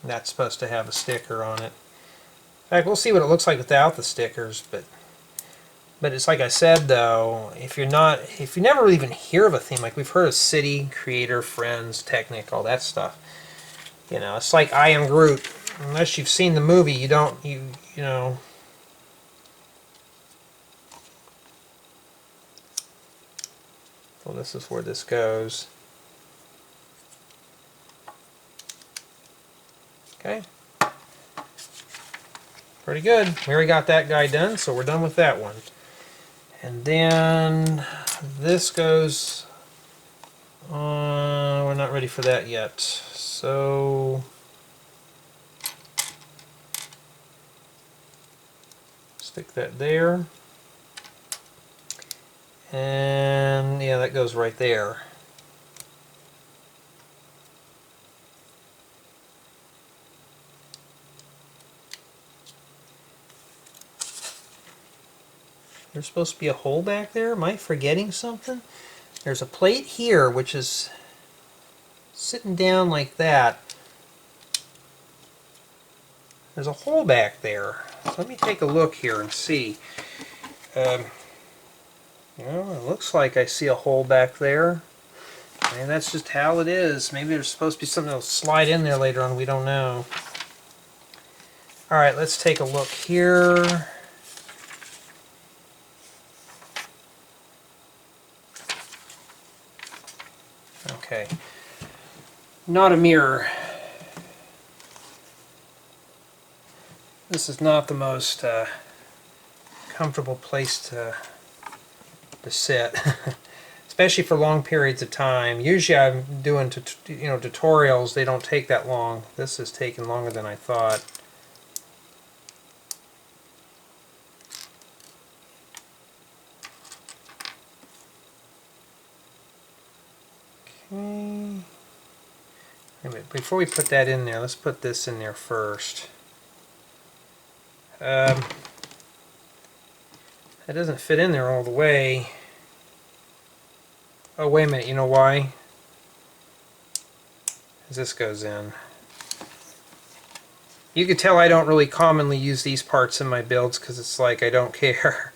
that's supposed to have a sticker on it. In fact, we'll see what it looks like without the stickers. But it's like I said though, if you never even hear of a theme, like we've heard of City, Creator, Friends, Technic, all that stuff. You know, it's like I Am Groot. Unless you've seen the movie, you know. Well, this is where this goes. Okay. Pretty good. We already got that guy done, so we're done with that one. And then this goes on. We're not ready for that yet. So stick that there. And yeah, that goes right there. There's supposed to be a hole back there. Am I forgetting something? There's a plate here which is sitting down like that. There's a hole back there. So let me take a look here and see. Well, it looks like I see a hole back there. And that's just how it is. Maybe there's supposed to be something that'll slide in there later on. We don't know. Alright, let's take a look here. Okay. Not a mirror. This is not the most comfortable place to sit, especially for long periods of time. Usually I'm doing tutorials, they don't take that long. This is taking longer than I thought. Okay. Wait a minute. Before we put that in there, let's put this in there first. That doesn't fit in there all the way. Oh, wait a minute, you know why? As this goes in. You can tell I don't really commonly use these parts in my builds because it's like I don't care.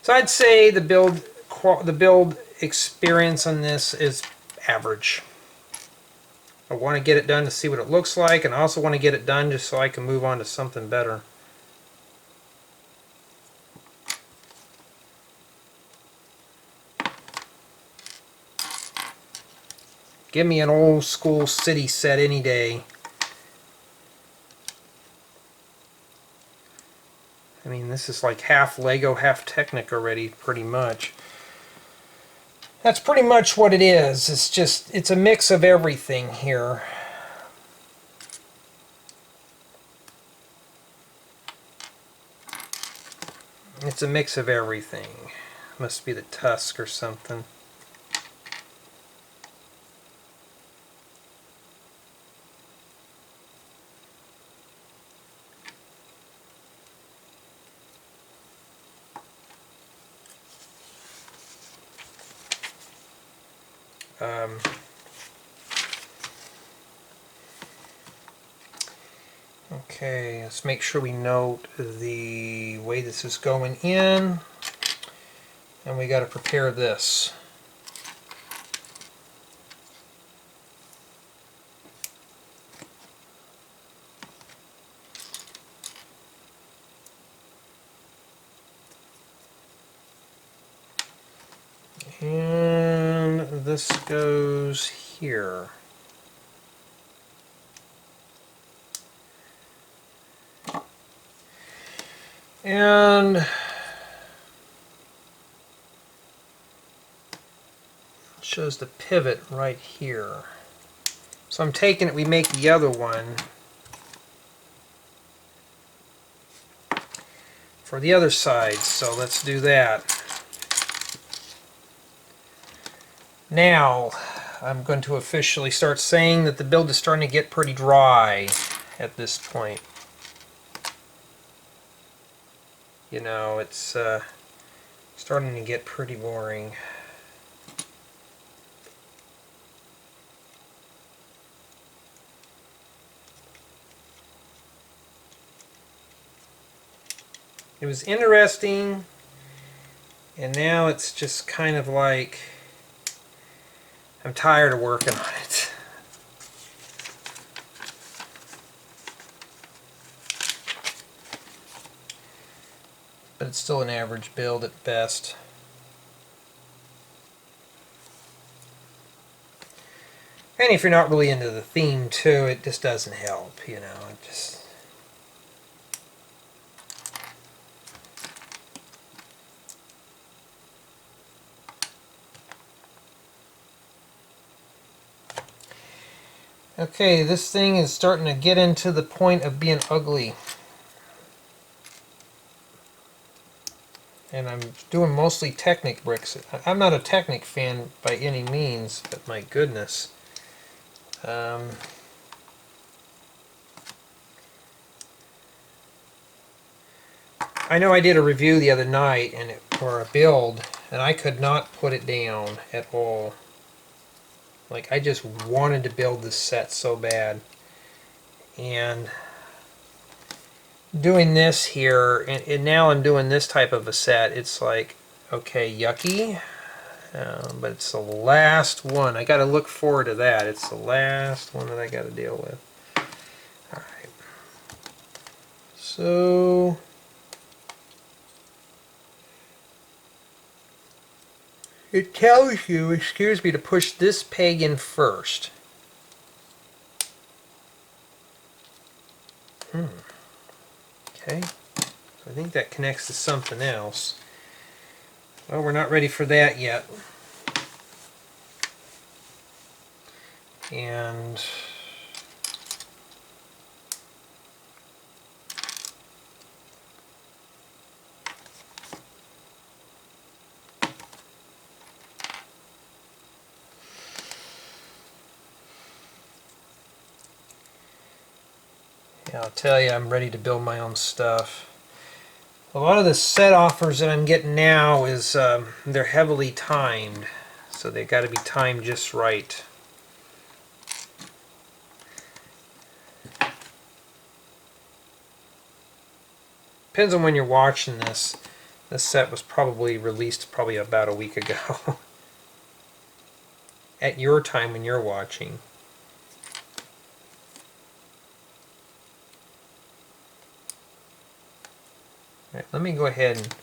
So I'd say the build experience on this is average. I want to get it done to see what it looks like, and I also want to get it done just so I can move on to something better. Give me an old school city set any day. I mean, this is like half Lego, half Technic already, pretty much. That's pretty much what it is. It's a mix of everything here. It's a mix of everything. Must be the tusk or something. Okay, let's make sure we note the way this is going in, and we got to prepare this. And this goes here. And shows the pivot right here. So I'm taking it, we make the other one for the other side, so let's do that. Now I'm going to officially start saying that the build is starting to get pretty dry at this point. You know, it's starting to get pretty boring. It was interesting, and now it's just kind of like I'm tired of working on it. But it's still an average build at best. And if you're not really into the theme too, it just doesn't help, you know. It just... Okay, this thing is starting to get into the point of being ugly. And I'm doing mostly Technic bricks. I'm not a Technic fan by any means, but my goodness. I know I did a review the other night for a build, and I could not put it down at all. Like, I just wanted to build this set so bad. And doing this here, and now I'm doing this type of a set, it's like, okay, yucky. But it's the last one. I got to look forward to that. It's the last one that I got to deal with. Alright. So... it tells you, excuse me, to push this peg in first. Okay. So I think that connects to something else. Well, we're not ready for that yet. And yeah, I'll tell you, I'm ready to build my own stuff. A lot of the set offers that I'm getting now is they're heavily timed, so they've got to be timed just right. Depends on when you're watching this. This set was probably released probably about a week ago. At your time when you're watching. Right, let me go ahead and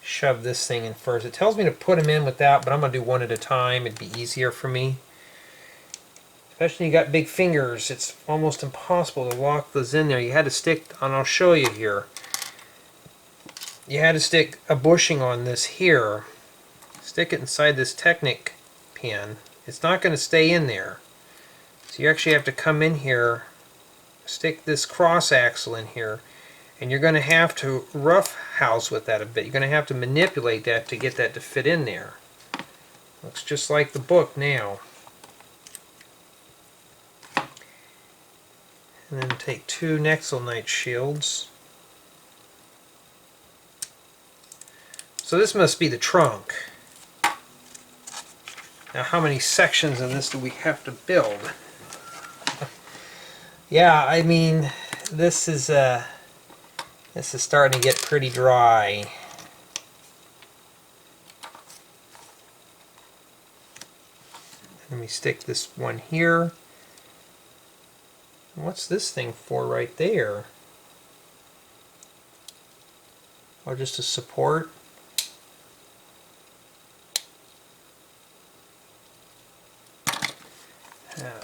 shove this thing in first. It tells me to put them in without, but I'm going to do one at a time. It'd be easier for me. Especially you got big fingers. It's almost impossible to lock those in there. You had to stick, and I'll show you here. You had to stick a bushing on this here. Stick it inside this Technic pin. It's not going to stay in there. So you actually have to come in here, stick this cross axle in here, and you're going to have to rough house with that a bit. You're going to have to manipulate that to get that to fit in there. Looks just like the book now. And then take two Nexelnite shields. So this must be the trunk. Now, how many sections of this do we have to build? Yeah, I mean, this is starting to get pretty dry. Let me stick this one here. What's this thing for right there? Or just a support?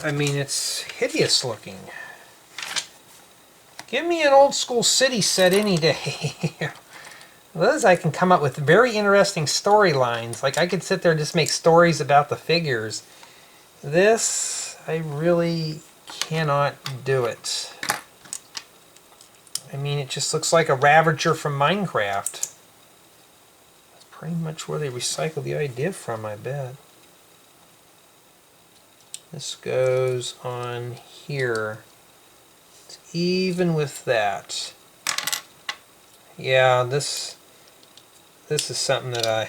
I mean, it's hideous looking. Give me an old school city set any day. Those I can come up with very interesting storylines. Like I could sit there and just make stories about the figures. This, I really cannot do it. I mean, it just looks like a Ravager from Minecraft. That's pretty much where they recycled the idea from, I bet. This goes on here. It's even with that. Yeah, this is something that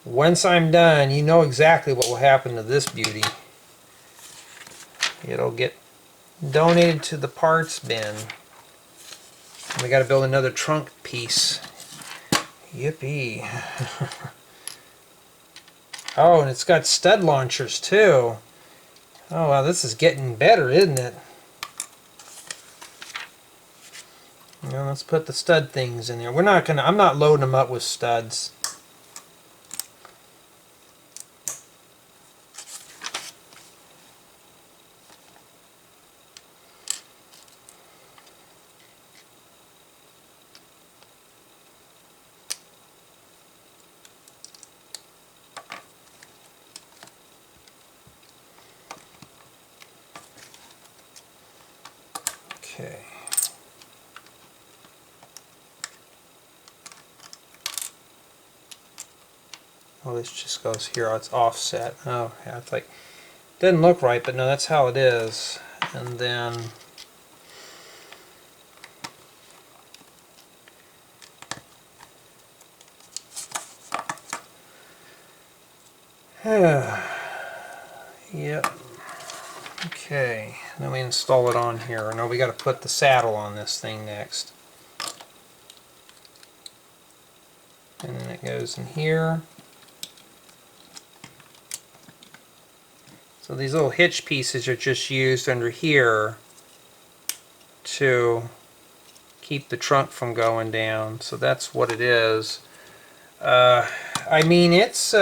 once I'm done, you know exactly what will happen to this beauty. It'll get donated to the parts bin. We got to build another trunk piece. Yippee. Oh, and it's got stud launchers too. Oh wow, this is getting better, isn't it? Now let's put the stud things in there. I'm not loading them up with studs. Okay. Oh, this just goes here. Oh, it's offset. Oh, yeah, it's like, doesn't look right, but no, that's how it is. And then yep. Okay, then we install it on here. No, we got to put the saddle on this thing next. And then it goes in here. So these little hitch pieces are just used under here to keep the trunk from going down. So that's what it is. I mean, it's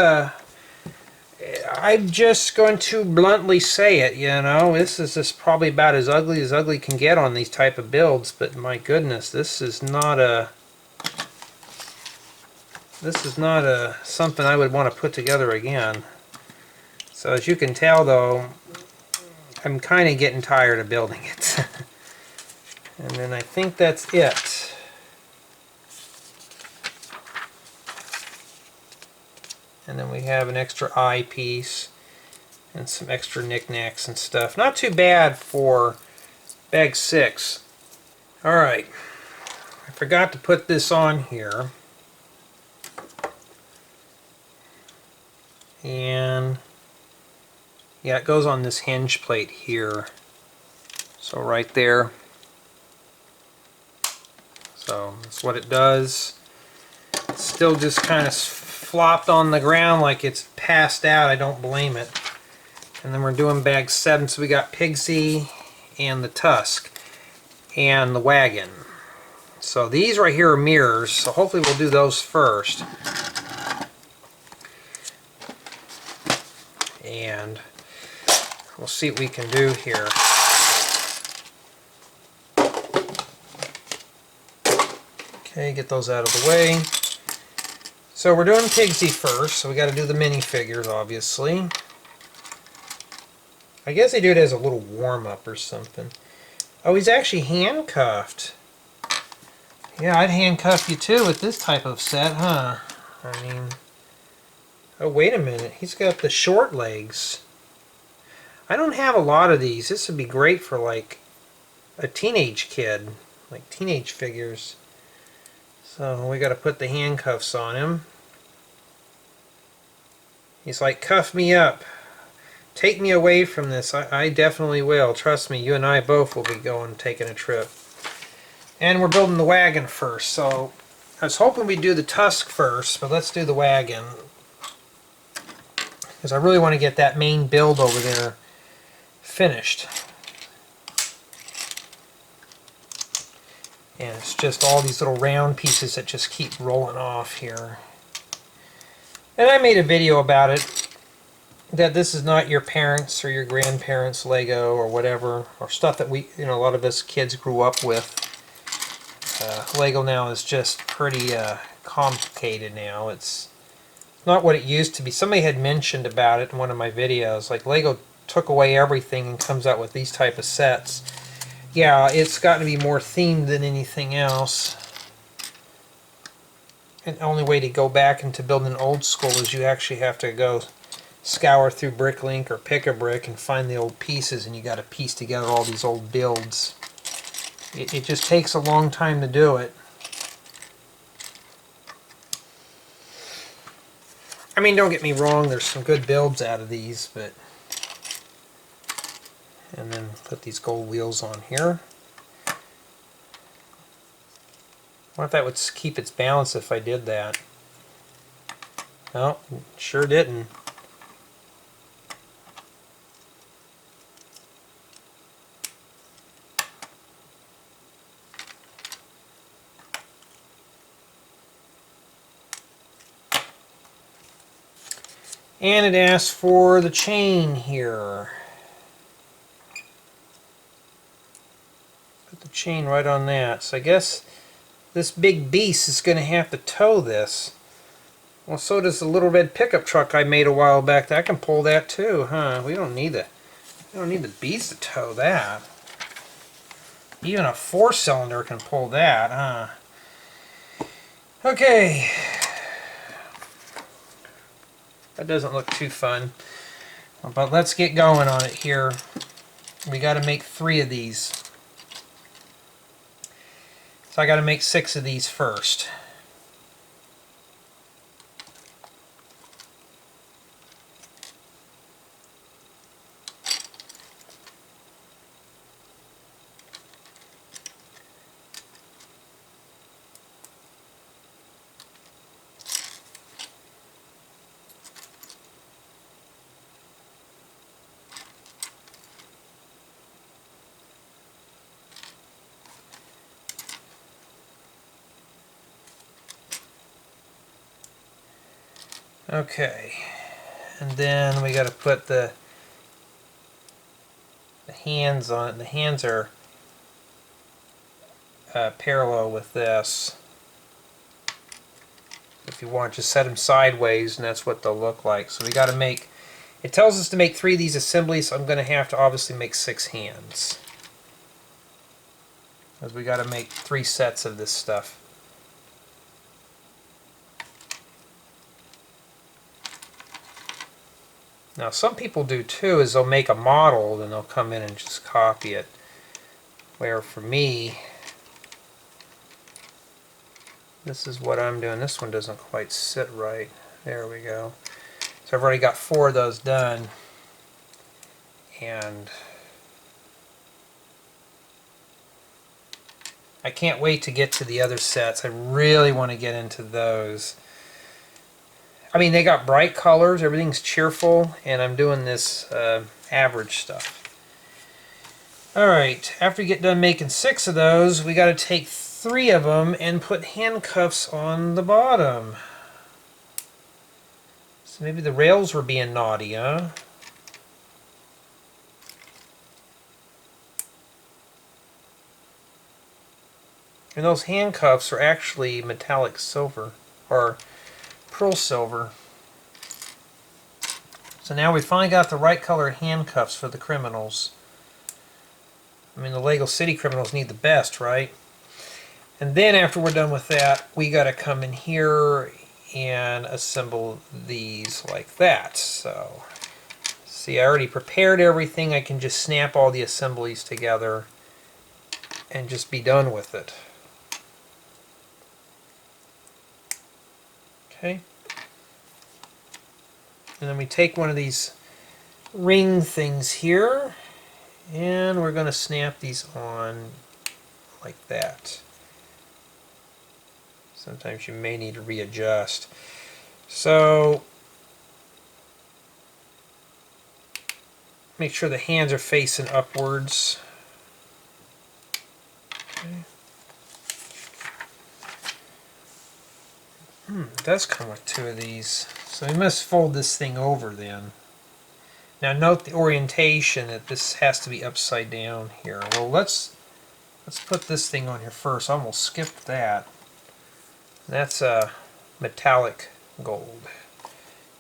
I'm just going to bluntly say it, you know, this is just probably about as ugly can get on these type of builds, but my goodness, this is not something I would want to put together again. So as you can tell though, I'm kind of getting tired of building it. And then I think that's it. And then we have an extra eye piece and some extra knickknacks and stuff. Not too bad for bag 6. Alright, I forgot to put this on here. And yeah, it goes on this hinge plate here. So right there. So that's what it does. It's still just kind of flopped on the ground like it's passed out. I don't blame it. And then we're doing bag 7, so we got Pigsy and the Tusk and the wagon. So these right here are mirrors, so hopefully we'll do those first. And we'll see what we can do here. Okay, get those out of the way. So we're doing Pigsy first, so we got to do the minifigures, obviously. I guess they do it as a little warm-up or something. Oh, he's actually handcuffed. Yeah, I'd handcuff you too with this type of set, huh? I mean... Oh, wait a minute. He's got the short legs. I don't have a lot of these. This would be great for, like, a teenage kid. Like, teenage figures. So, we got to put the handcuffs on him. He's like, cuff me up. Take me away from this. I definitely will. Trust me, you and I both will be going, taking a trip. And we're building the wagon first, so I was hoping we'd do the tusk first, but let's do the wagon. Because I really want to get that main build over there finished. And it's just all these little round pieces that just keep rolling off here. And I made a video about it, that this is not your parents' or your grandparents' Lego or whatever, or stuff that a lot of us kids grew up with. Lego now is just pretty complicated now. It's not what it used to be. Somebody had mentioned about it in one of my videos, like Lego took away everything and comes out with these type of sets. Yeah, it's got to be more themed than anything else. And the only way to go back into building old school is you actually have to go scour through Bricklink or Pick a Brick and find the old pieces, and you got to piece together all these old builds. It just takes a long time to do it. I mean, don't get me wrong, there's some good builds out of these, but... And then put these gold wheels on here. I wonder if that would keep its balance if I did that. No, sure didn't. And it asks for the chain here. Put the chain right on that. So I guess this big beast is going to have to tow this. Well, so does the little red pickup truck I made a while back. I can pull that too, huh? We don't need the beast to tow that. Even a 4-cylinder can pull that, huh? Okay. That doesn't look too fun. But let's get going on it here. We got to make 3 of these. So I got to make 6 of these first. Okay, and then we got to put the hands on it. The hands are parallel with this. If you want, just set them sideways, and that's what they'll look like. So we got to make. It tells us to make 3 of these assemblies, so I'm going to have to obviously make 6 hands, because we got to make 3 sets of this stuff. Now some people do too, is they'll make a model, then they'll come in and just copy it. Where for me, this is what I'm doing. This one doesn't quite sit right. There we go. So I've already got 4 of those done. And I can't wait to get to the other sets. I really want to get into those. I mean, they got bright colors, everything's cheerful, and I'm doing this average stuff. Alright, after you get done making 6 of those, we got to take 3 of them and put handcuffs on the bottom. So maybe the rails were being naughty, huh? And those handcuffs are actually metallic silver, or pearl silver. So now we finally got the right color handcuffs for the criminals. I mean, the Lego City criminals need the best, right? And then after we're done with that, we got to come in here and assemble these like that. So, see, I already prepared everything. I can just snap all the assemblies together and just be done with it. Okay. And then we take one of these ring things here, and we're going to snap these on like that. Sometimes you may need to readjust. So make sure the hands are facing upwards. Okay. It does come with two of these. So we must fold this thing over then. Now note the orientation, that this has to be upside down here. Well, let's put this thing on here first. I almost skipped that. That's a metallic gold.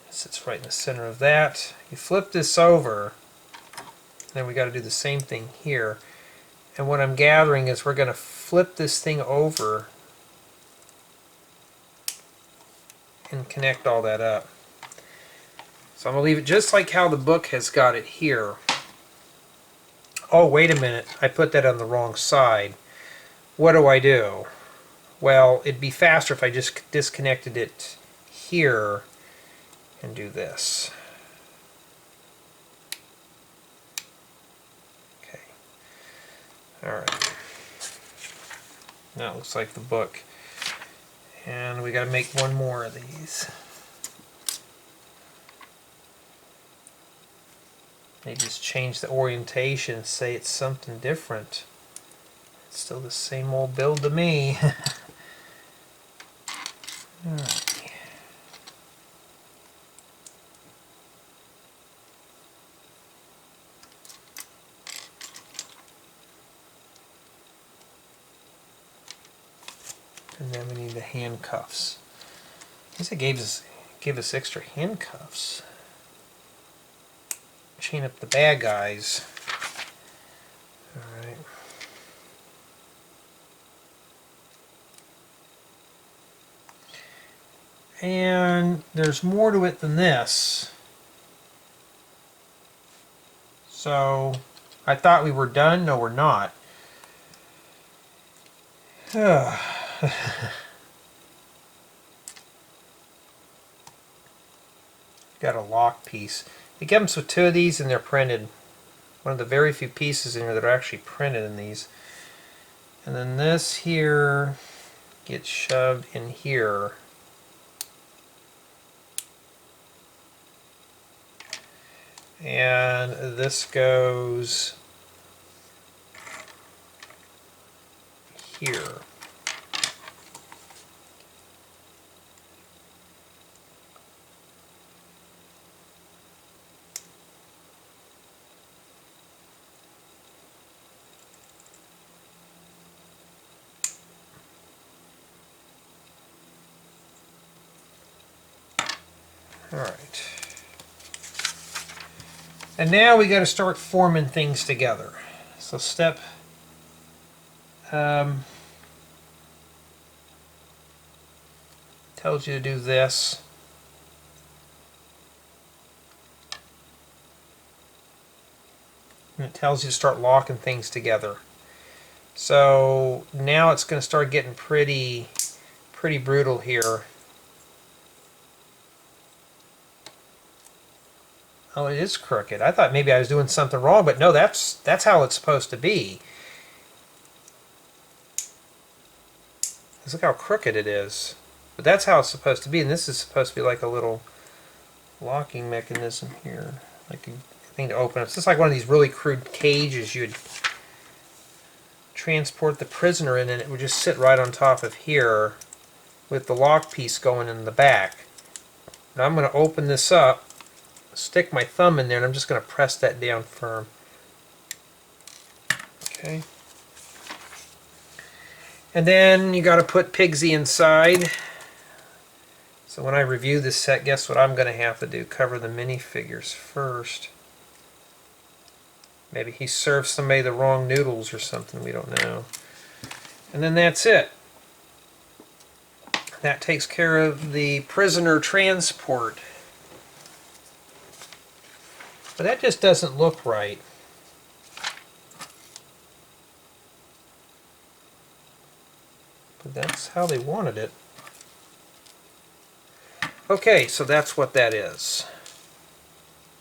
It sits right in the center of that. You flip this over, then we got to do the same thing here. And what I'm gathering is we're going to flip this thing over and connect all that up. So I'm going to leave it just like how the book has got it here. Oh, wait a minute. I put that on the wrong side. What do? Well, it'd be faster if I just disconnected it here and do this. Okay. Alright. Now it looks like the book. And we got to make one more of these. Maybe just change the orientation, say it's something different. It's still the same old build to me. Alright. And then we need the handcuffs. I guess it gave us extra handcuffs. Chain up the bad guys. Alright. And there's more to it than this. So I thought we were done. No, we're not. Got a lock piece. It comes with two of these and they're printed. One of the very few pieces in here that are actually printed in these. And then this here gets shoved in here. And this goes here. Alright. And now we got to start forming things together. So step tells you to do this. And it tells you to start locking things together. So now it's going to start getting pretty brutal here. Oh, it is crooked. I thought maybe I was doing something wrong, but no, that's how it's supposed to be. Look how crooked it is. But that's how it's supposed to be, and this is supposed to be like a little locking mechanism here. Like a thing to open up. It's just like one of these really crude cages you'd transport the prisoner in, and it would just sit right on top of here with the lock piece going in the back. Now I'm going to open this up, stick my thumb in there, and I'm just going to press that down firm. Okay. And then you got to put Pigsy inside. So when I review this set, guess what I'm going to have to do? Cover the minifigures first. Maybe he served somebody the wrong noodles or something, we don't know. And then that's it. That takes care of the prisoner transport. But that just doesn't look right. But that's how they wanted it. Okay, so that's what that is.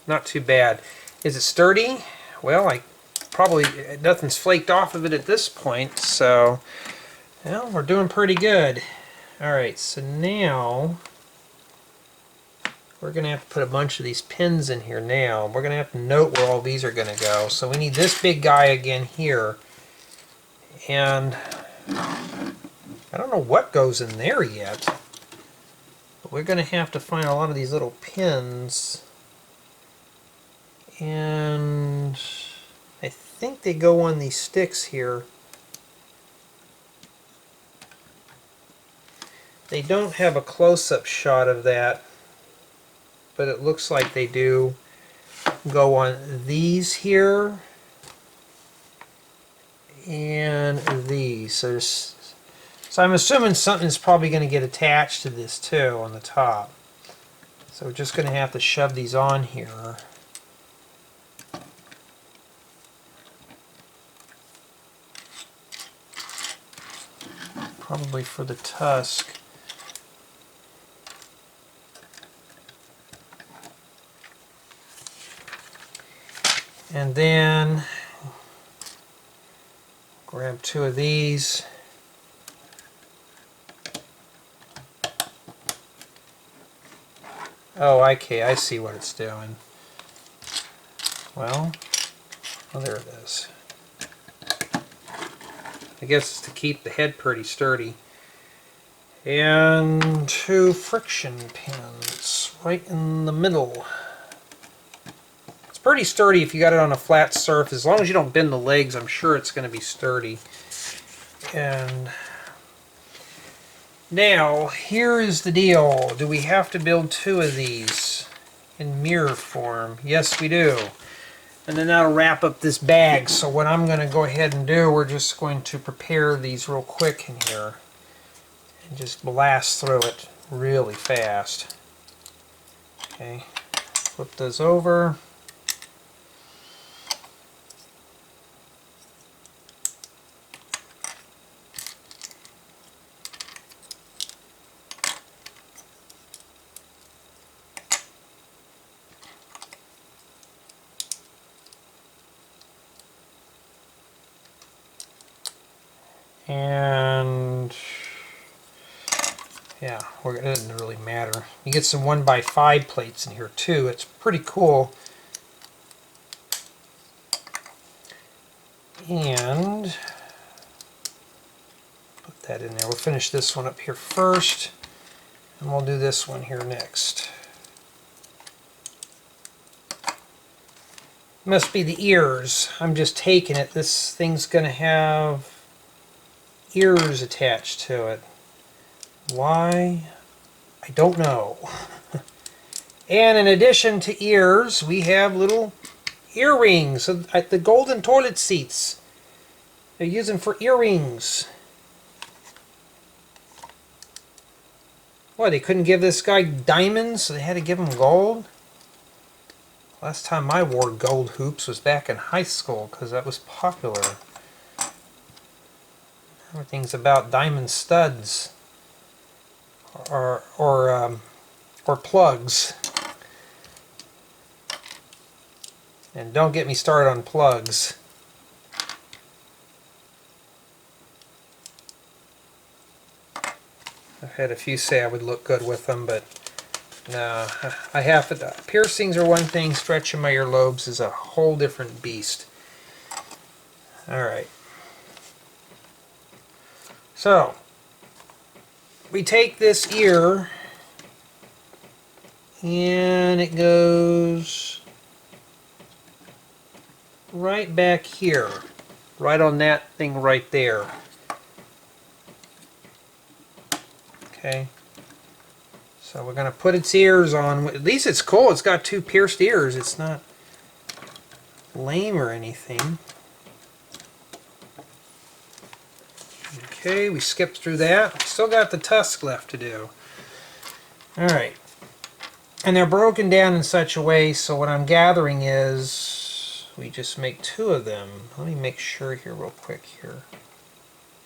not too bad. Is it sturdy? Well, probably nothing's flaked off of it at this point, so well, we're doing pretty good. Alright, so now we're going to have to put a bunch of these pins in here now. We're going to have to note where all these are going to go. So we need this big guy again here. And I don't know what goes in there yet. But we're going to have to find a lot of these little pins. And I think they go on these sticks here. They don't have a close-up shot of that, but it looks like they do go on these here and these. So I'm assuming something's probably going to get attached to this too on the top. So we're just going to have to shove these on here. Probably for the tusk. And then grab two of these. Oh, okay, I see what it's doing. Well, oh, there it is. I guess it's to keep the head pretty sturdy. And two friction pins right in the middle. It's pretty sturdy if you got it on a flat surface. As long as you don't bend the legs, I'm sure it's going to be sturdy. And now, here is the deal. Do we have to build two of these in mirror form? Yes, we do. And then that'll wrap up this bag. So what I'm going to go ahead and do, we're just going to prepare these real quick in here. And just blast through it really fast. Okay, flip those over. And yeah, it doesn't really matter. You get some 1x5 plates in here too. It's pretty cool. And put that in there. We'll finish this one up here first, and we'll do this one here next. Must be the ears. I'm just taking it. This thing's going to have ears attached to it. Why? I don't know. And in addition to ears, we have little earrings at the golden toilet seats. They're using for earrings. What, they couldn't give this guy diamonds, so they had to give him gold? Last time I wore gold hoops was back in high school, because that was popular. Everything's about diamond studs or plugs. And don't get me started on plugs. I've had a few say I would look good with them, but no, I have to. Piercings are one thing, stretching my earlobes is a whole different beast. Alright. So, we take this ear and it goes right back here, right on that thing right there. Okay, so we're going to put its ears on. At least it's cool, it's got two pierced ears, it's not lame or anything. Okay, we skipped through that. Still got the tusk left to do. Alright. And they're broken down in such a way, so what I'm gathering is we just make two of them. Let me make sure here real quick here.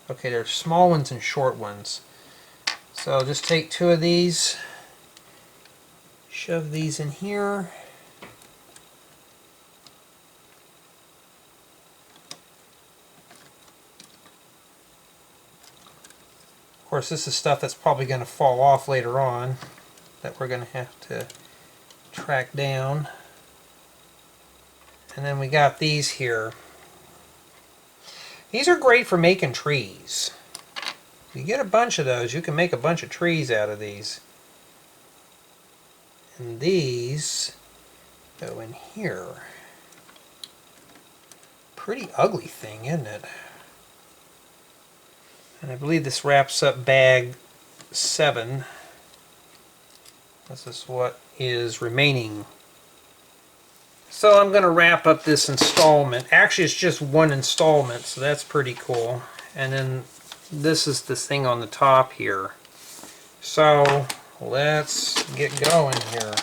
Okay, there's small ones and short ones. So just take two of these, shove these in here, course, this is stuff that's probably going to fall off later on that we're going to have to track down. And then we got these here. These are great for making trees. If you get a bunch of those, you can make a bunch of trees out of these. And these go in here. Pretty ugly thing, isn't it? And I believe this wraps up bag 7. This is what is remaining. So I'm going to wrap up this installment. Actually, it's just one installment, so that's pretty cool. And then this is the thing on the top here. So let's get going here.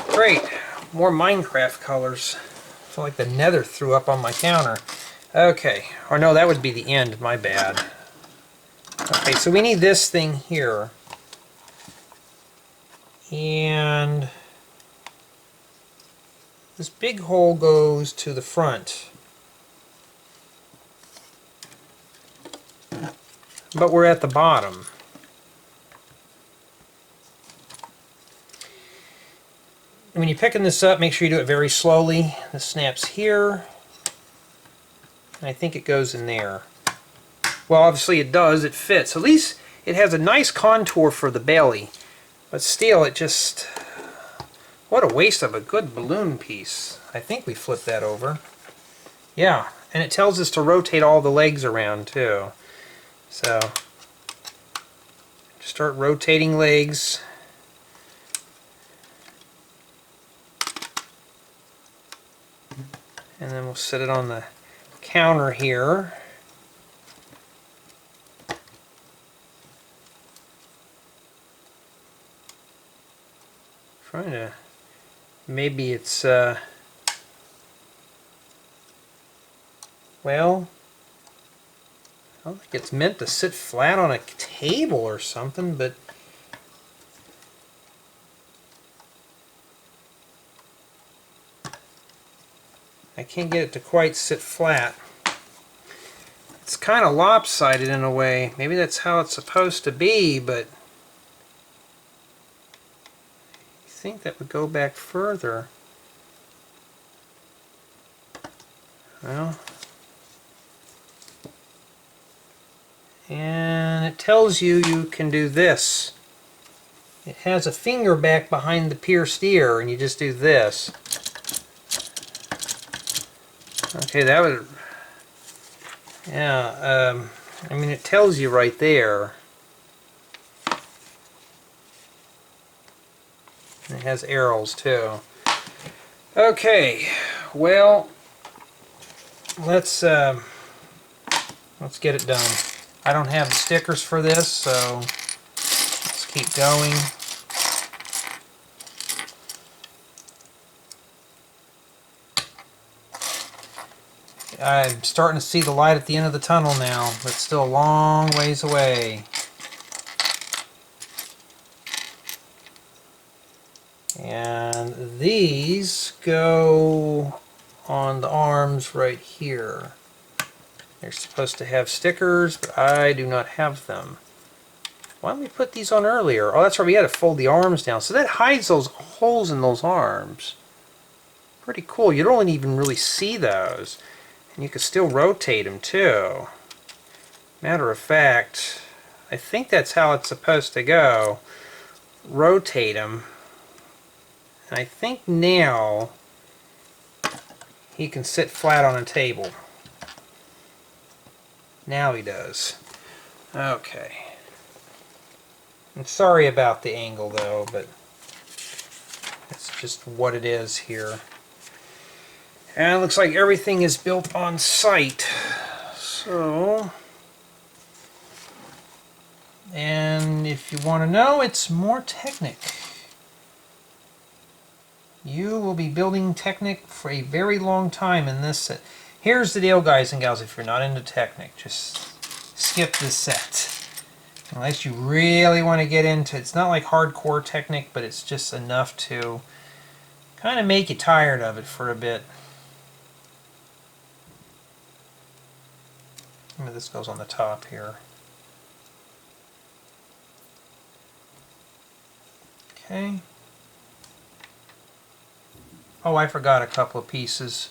Great, more Minecraft colors. I feel like the nether threw up on my counter. Okay, or no, that would be the end, my bad. Okay, so we need this thing here. And this big hole goes to the front. But we're at the bottom. When you're picking this up, make sure you do it very slowly. This snaps here. And I think it goes in there. Well, obviously it does. It fits. At least it has a nice contour for the belly. But still, it just... What a waste of a good balloon piece. I think we flipped that over. Yeah, and it tells us to rotate all the legs around too. So, start rotating legs. And then we'll set it on the counter here. Trying to... Maybe it's, well, I don't think it's meant to sit flat on a table or something, but I can't get it to quite sit flat. It's kind of lopsided in a way. Maybe that's how it's supposed to be, but I think that would go back further. Well, and it tells you you can do this. It has a finger back behind the pierced ear, and you just do this. Okay, that would... Yeah, I mean, it tells you right there. It has arrows, too. Okay, well, let's get it done. I don't have the stickers for this, so let's keep going. I'm starting to see the light at the end of the tunnel now, but it's still a long ways away. And these go on the arms right here. They're supposed to have stickers, but I do not have them. Why don't we put these on earlier? Oh, that's right, we had to fold the arms down. So that hides those holes in those arms. Pretty cool. You don't even really see those. And you can still rotate them too. Matter of fact, I think that's how it's supposed to go. Rotate them. And I think now he can sit flat on a table. Now he does. Okay. I'm sorry about the angle though, but it's just what it is here. And it looks like everything is built on site. So, and if you want to know, it's more Technic. You will be building Technic for a very long time in this set. Here's the deal, guys and gals, if you're not into Technic, just skip this set. Unless you really want to get into it. It's not like hardcore Technic, but it's just enough to kind of make you tired of it for a bit. Maybe this goes on the top here. Okay. Oh, I forgot a couple of pieces.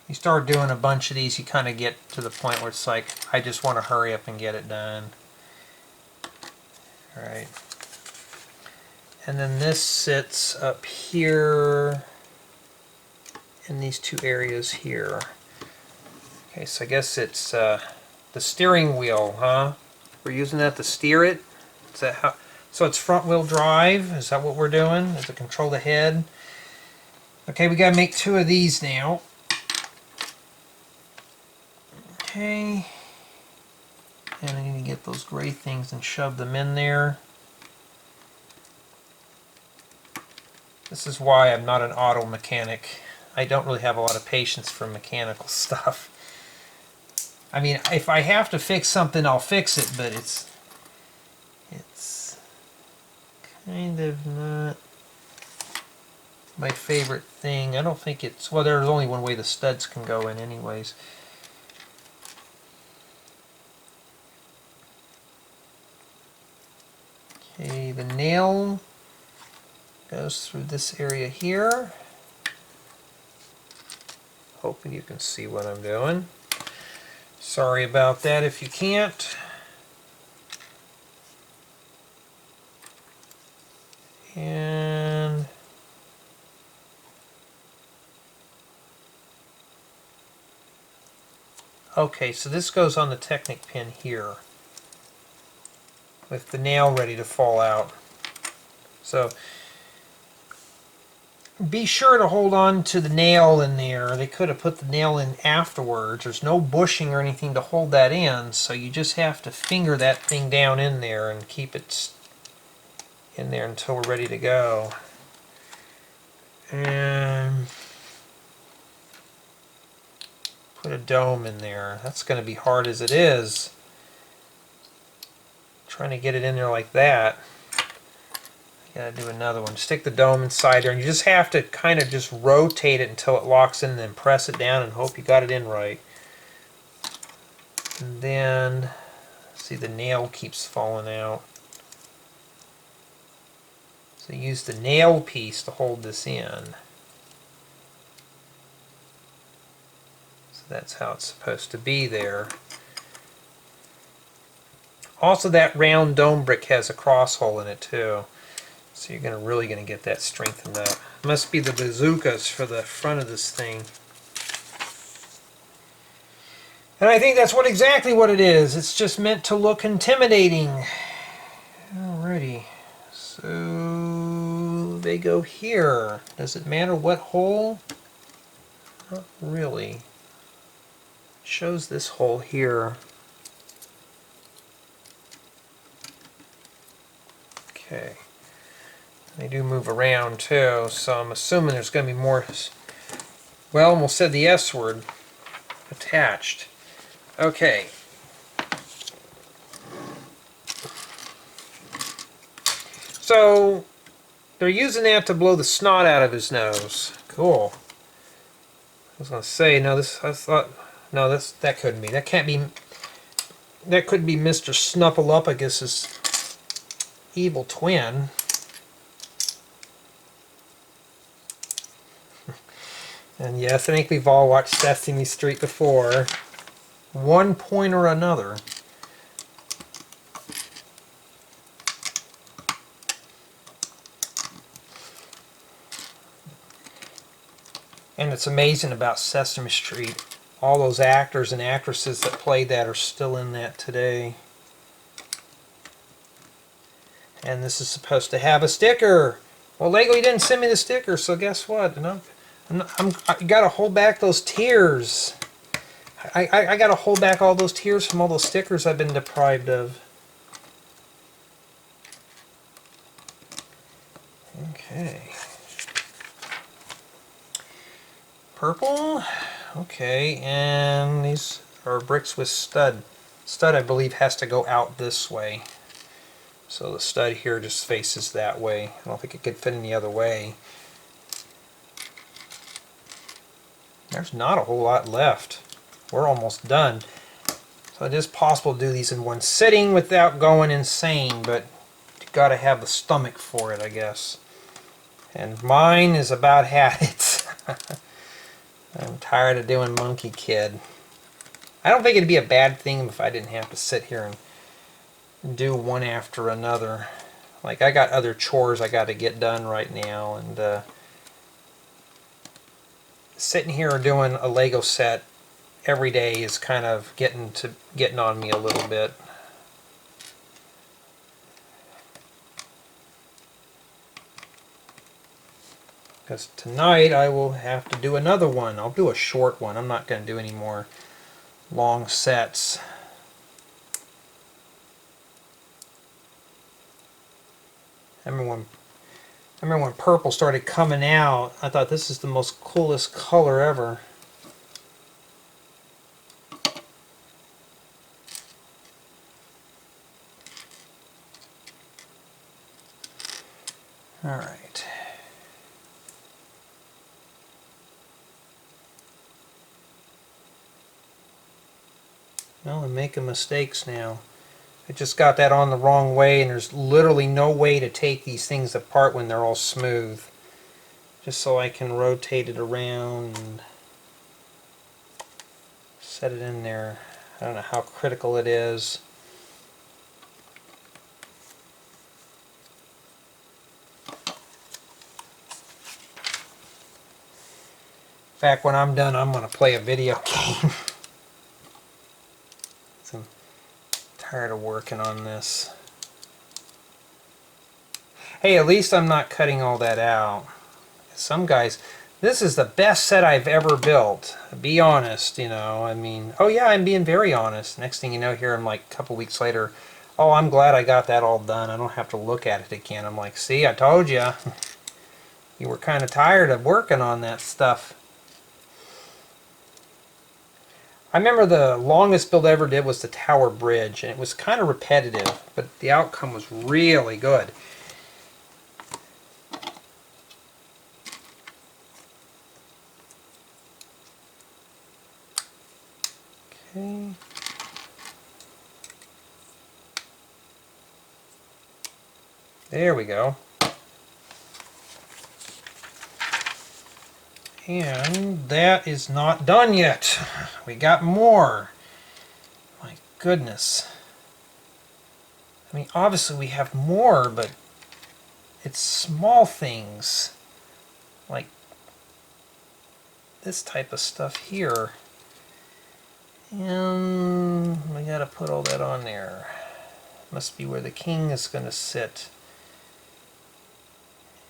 You start doing a bunch of these, you kind of get to the point where it's like, I just want to hurry up and get it done. Alright. And then this sits up here in these two areas here. Okay, so I guess it's the steering wheel, huh? We're using that to steer it? Is that how? So it's front wheel drive? Is that what we're doing? Is it control the head? Okay, we gotta make two of these now. Okay. And I'm gonna get those gray things and shove them in there. This is why I'm not an auto mechanic. I don't really have a lot of patience for mechanical stuff. I mean, if I have to fix something, I'll fix it, but it's kind of not my favorite thing. I don't think it's, well, there's only one way the studs can go in anyways. Okay, the nail goes through this area here. Hoping you can see what I'm doing. Sorry about that if you can't. And okay, so this goes on the Technic pin here with the nail ready to fall out. So be sure to hold on to the nail in there. They could have put the nail in afterwards. There's no bushing or anything to hold that in, so you just have to finger that thing down in there and keep it in there until we're ready to go. And put a dome in there. That's going to be hard as it is. Trying to get it in there like that. I gotta do another one. Stick the dome inside there, and you just have to kind of just rotate it until it locks in, and then press it down and hope you got it in right. And then, see, the nail keeps falling out. So use the nail piece to hold this in. So that's how it's supposed to be there. Also, that round dome brick has a cross hole in it too. So you're really going to get that strengthened up. Must be the bazookas for the front of this thing. And I think that's exactly what it is. It's just meant to look intimidating. Alrighty. So they go here. Does it matter what hole? Not really. It shows this hole here. Okay. They do move around too, so I'm assuming there's going to be more. Well, almost said the S word. Attached. Okay. So they're using that to blow the snot out of his nose. Cool. I was going to say, no, this. I thought, no, that couldn't be. That can't be. That could be Mr. Snuffleupagus' evil twin. And yes, I think we've all watched Sesame Street before. One point or another. And it's amazing about Sesame Street. All those actors and actresses that played that are still in that today. And this is supposed to have a sticker. Well, Lego, you didn't send me the sticker, so guess what? I gotta hold back those tears. I gotta hold back all those tears from all those stickers I've been deprived of. Okay. Purple. Okay, and these are bricks with stud. Stud, I believe, has to go out this way. So the stud here just faces that way. I don't think it could fit any other way. There's not a whole lot left. We're almost done. So it is possible to do these in one sitting without going insane, but you gotta have the stomach for it, I guess. And mine is about had it. I'm tired of doing Monkey Kid. I don't think it'd be a bad thing if I didn't have to sit here and do one after another. Like, I got other chores I got to get done right now, and sitting here doing a Lego set every day is kind of getting on me a little bit. Because tonight I will have to do another one. I'll do a short one. I'm not going to do any more long sets. I remember when purple started coming out, I thought this is the most coolest color ever. Alright. Well, I'm making mistakes now. I just got that on the wrong way, and there's literally no way to take these things apart when they're all smooth. Just so I can rotate it around and set it in there. I don't know how critical it is. In fact, when I'm done, I'm going to play a video game. I'm tired of working on this. Hey, at least I'm not cutting all that out. Some guys, this is the best set I've ever built. Be honest, you know. I mean, oh yeah, I'm being very honest. Next thing you know, here I'm like a couple weeks later, oh, I'm glad I got that all done. I don't have to look at it again. I'm like, see, I told you. You were kind of tired of working on that stuff. I remember the longest build I ever did was the Tower Bridge, and it was kind of repetitive, but the outcome was really good. Okay. There we go. And that is not done yet. We got more. My goodness. I mean, obviously we have more, but it's small things. Like this type of stuff here. And we gotta put all that on there. Must be where the king is gonna sit.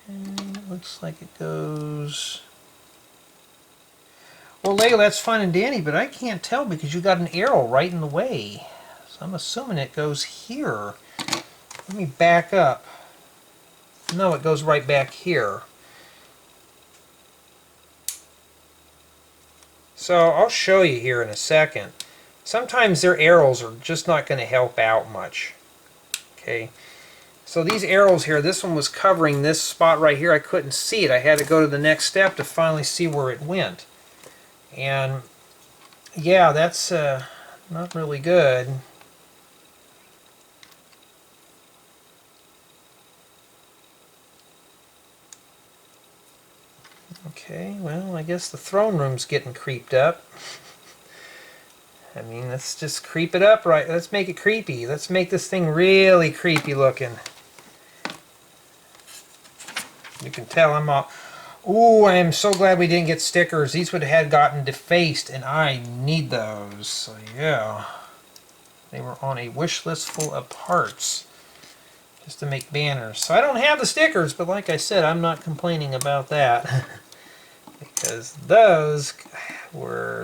And it looks like it goes... Well, Lego, that's fine and dandy, but I can't tell because you got an arrow right in the way. So I'm assuming it goes here. Let me back up. No, it goes right back here. So I'll show you here in a second. Sometimes their arrows are just not going to help out much. Okay. So these arrows here, this one was covering this spot right here. I couldn't see it. I had to go to the next step to finally see where it went. And yeah, that's not really good. Okay, well, I guess the throne room's getting creeped up. I mean, let's just creep it up right. Let's make it creepy. Let's make this thing really creepy looking. You can tell I'm all... Ooh, I am so glad we didn't get stickers. These would have gotten defaced, and I need those. So, yeah. They were on a wish list full of parts just to make banners. So I don't have the stickers, but like I said, I'm not complaining about that. Because those were...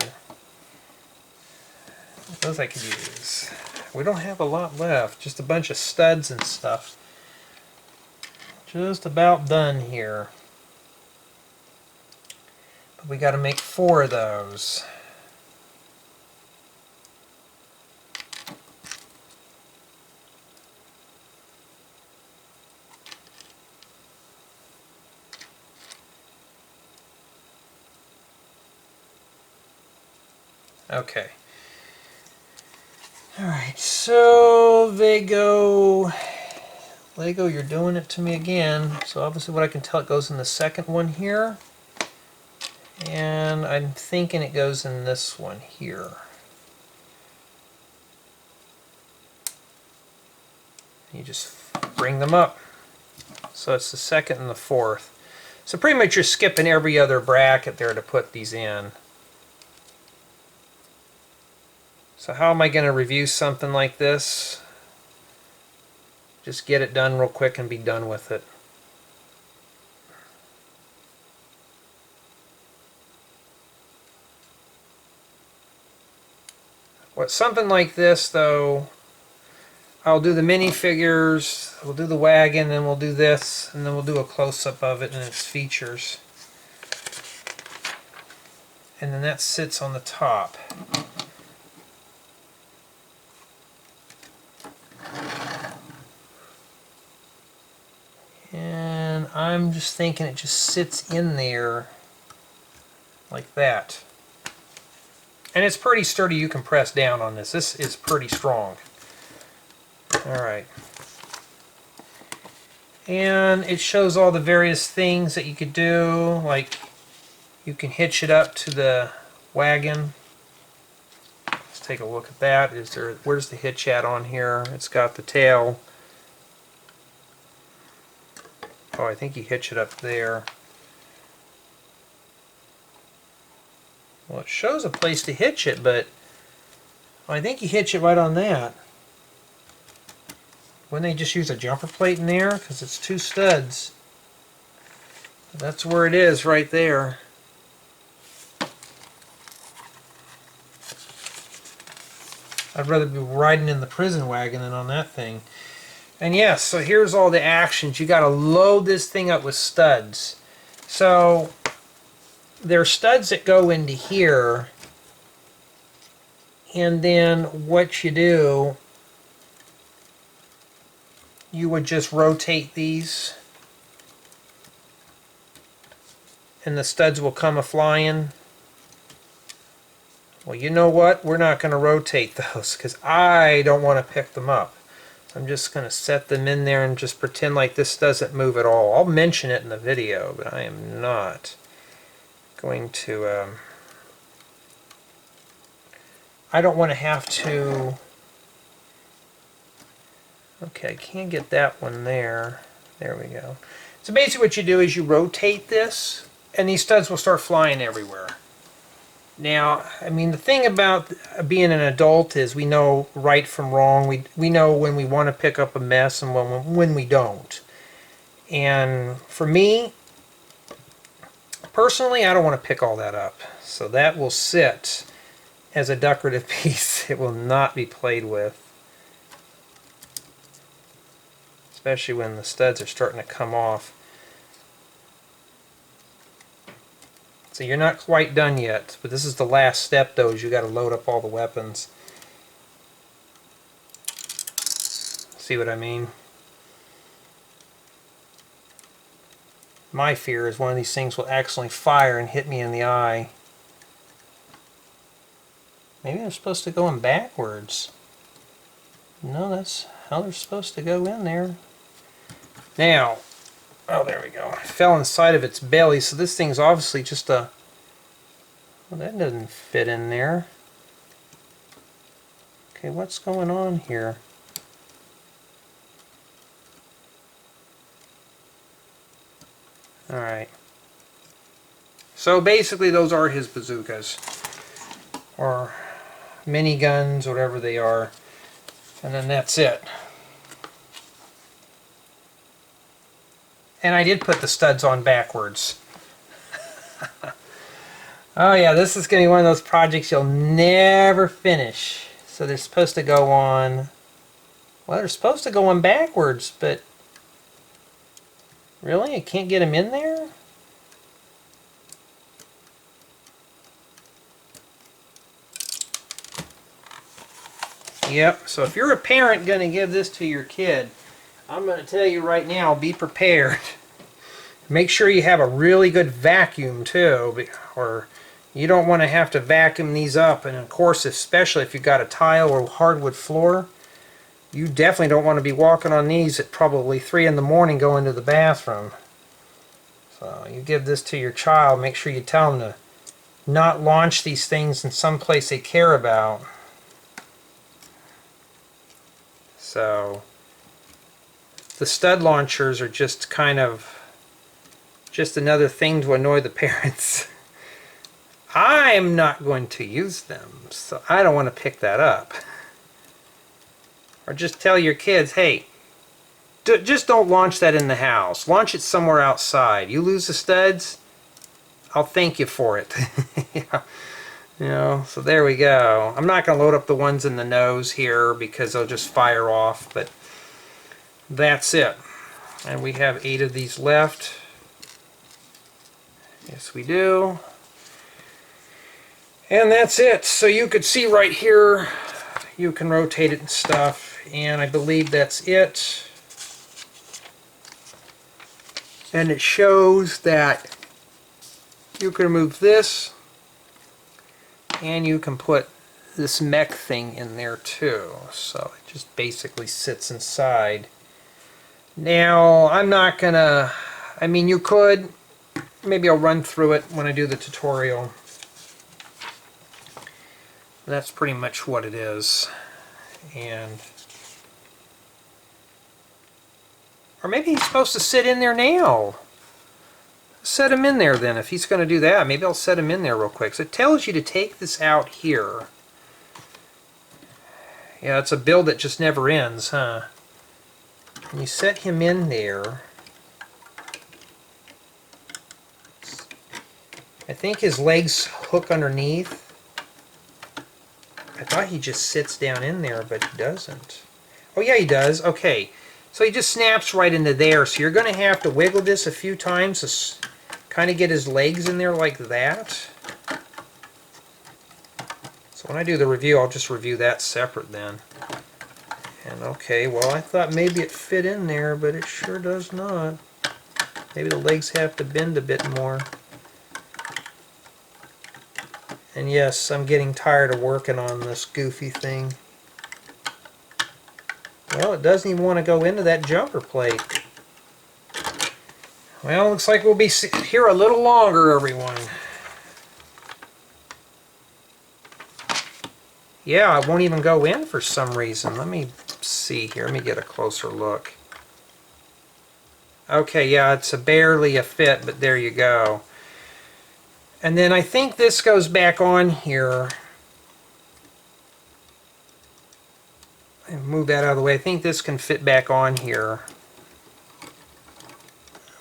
Those I could use. We don't have a lot left. Just a bunch of studs and stuff. Just about done here. But we got to make 4 of those. Okay. Alright, so Lego, you're doing it to me again. So obviously what I can tell, it goes in the second one here. And I'm thinking it goes in this one here. You just bring them up. So it's the second and the fourth. So pretty much you're skipping every other bracket there to put these in. So how am I going to review something like this? Just get it done real quick and be done with it. With something like this though, I'll do the minifigures, we'll do the wagon, and we'll do this, and then we'll do a close-up of it and its features. And then that sits on the top. And I'm just thinking it just sits in there like that. And it's pretty sturdy. You can press down on this. This is pretty strong. Alright. And it shows all the various things that you could do, like you can hitch it up to the wagon. Let's take a look at that. Where's the hitch at on here? It's got the tail. Oh, I think you hitch it up there. Well, it shows a place to hitch it, but I think you hitch it right on that. Wouldn't they just use a jumper plate in there? Because it's two studs. That's where it is, right there. I'd rather be riding in the prison wagon than on that thing. And yes, so here's all the actions. You got to load this thing up with studs. So there are studs that go into here, and then what you do, you would just rotate these and the studs will come a-flying. Well, you know what? We're not going to rotate those because I don't want to pick them up. So I'm just going to set them in there and just pretend like this doesn't move at all. I'll mention it in the video, but I am not going to... I don't want to have to... Okay, I can't get that one there. There we go. So basically what you do is you rotate this, and these studs will start flying everywhere. Now, I mean, the thing about being an adult is we know right from wrong. We know when we want to pick up a mess and when we don't. And for me, personally, I don't want to pick all that up. So that will sit as a decorative piece. It will not be played with. Especially when the studs are starting to come off. So you're not quite done yet, but this is the last step though, is you got to load up all the weapons. See what I mean? My fear is one of these things will accidentally fire and hit me in the eye. Maybe they're supposed to go in backwards. No, that's how they're supposed to go in there. Now, oh, there we go. I fell inside of its belly, so this thing's obviously just a... Well, that doesn't fit in there. Okay, what's going on here? Alright. So basically those are his bazookas. Or miniguns, whatever they are. And then that's it. And I did put the studs on backwards. Oh yeah, this is going to be one of those projects you'll never finish. So they're supposed to go on... Well, they're supposed to go on backwards, but... Really? I can't get them in there? Yep, so if you're a parent going to give this to your kid, I'm going to tell you right now, be prepared. Make sure you have a really good vacuum too, or You don't want to have to vacuum these up, and of course, especially if you've got a tile or hardwood floor, you definitely don't want to be walking on these at probably 3 in the morning going to the bathroom. So you give this to your child, make sure you tell them to not launch these things in some place they care about. So the stud launchers are just kind of just another thing to annoy the parents. I'm not going to use them, so I don't want to pick that up. Or just tell your kids, hey, just don't launch that in the house. Launch it somewhere outside. You lose the studs, I'll thank you for it. Yeah. You know, so there we go. I'm not going to load up the ones in the nose here because they'll just fire off, but that's it. And we have 8 of these left. Yes, we do. And that's it. So you could see right here, you can rotate it and stuff, and I believe that's it. And it shows that you can remove this, and you can put this mech thing in there too. So it just basically sits inside. Now, I'm not gonna, I mean, you could, maybe I'll run through it when I do the tutorial. That's pretty much what it is. And or maybe he's supposed to sit in there now. Set him in there then, if he's going to do that. Maybe I'll set him in there real quick. So it tells you to take this out here. Yeah, it's a build that just never ends, huh? And you set him in there. I think his legs hook underneath. I thought he just sits down in there, but he doesn't. Oh yeah, he does. Okay. So he just snaps right into there. So you're going to have to wiggle this a few times to kind of get his legs in there like that. So when I do the review, I'll just review that separate then. And okay, well I thought maybe it fit in there, but it sure does not. Maybe the legs have to bend a bit more. And yes, I'm getting tired of working on this goofy thing. Well, it doesn't even want to go into that jumper plate. Well, looks like we'll be here a little longer, everyone. Yeah, it won't even go in for some reason. Let me see here. Let me get a closer look. Okay, yeah, it's barely a fit, but there you go. And then I think this goes back on here. And move that out of the way. I think this can fit back on here.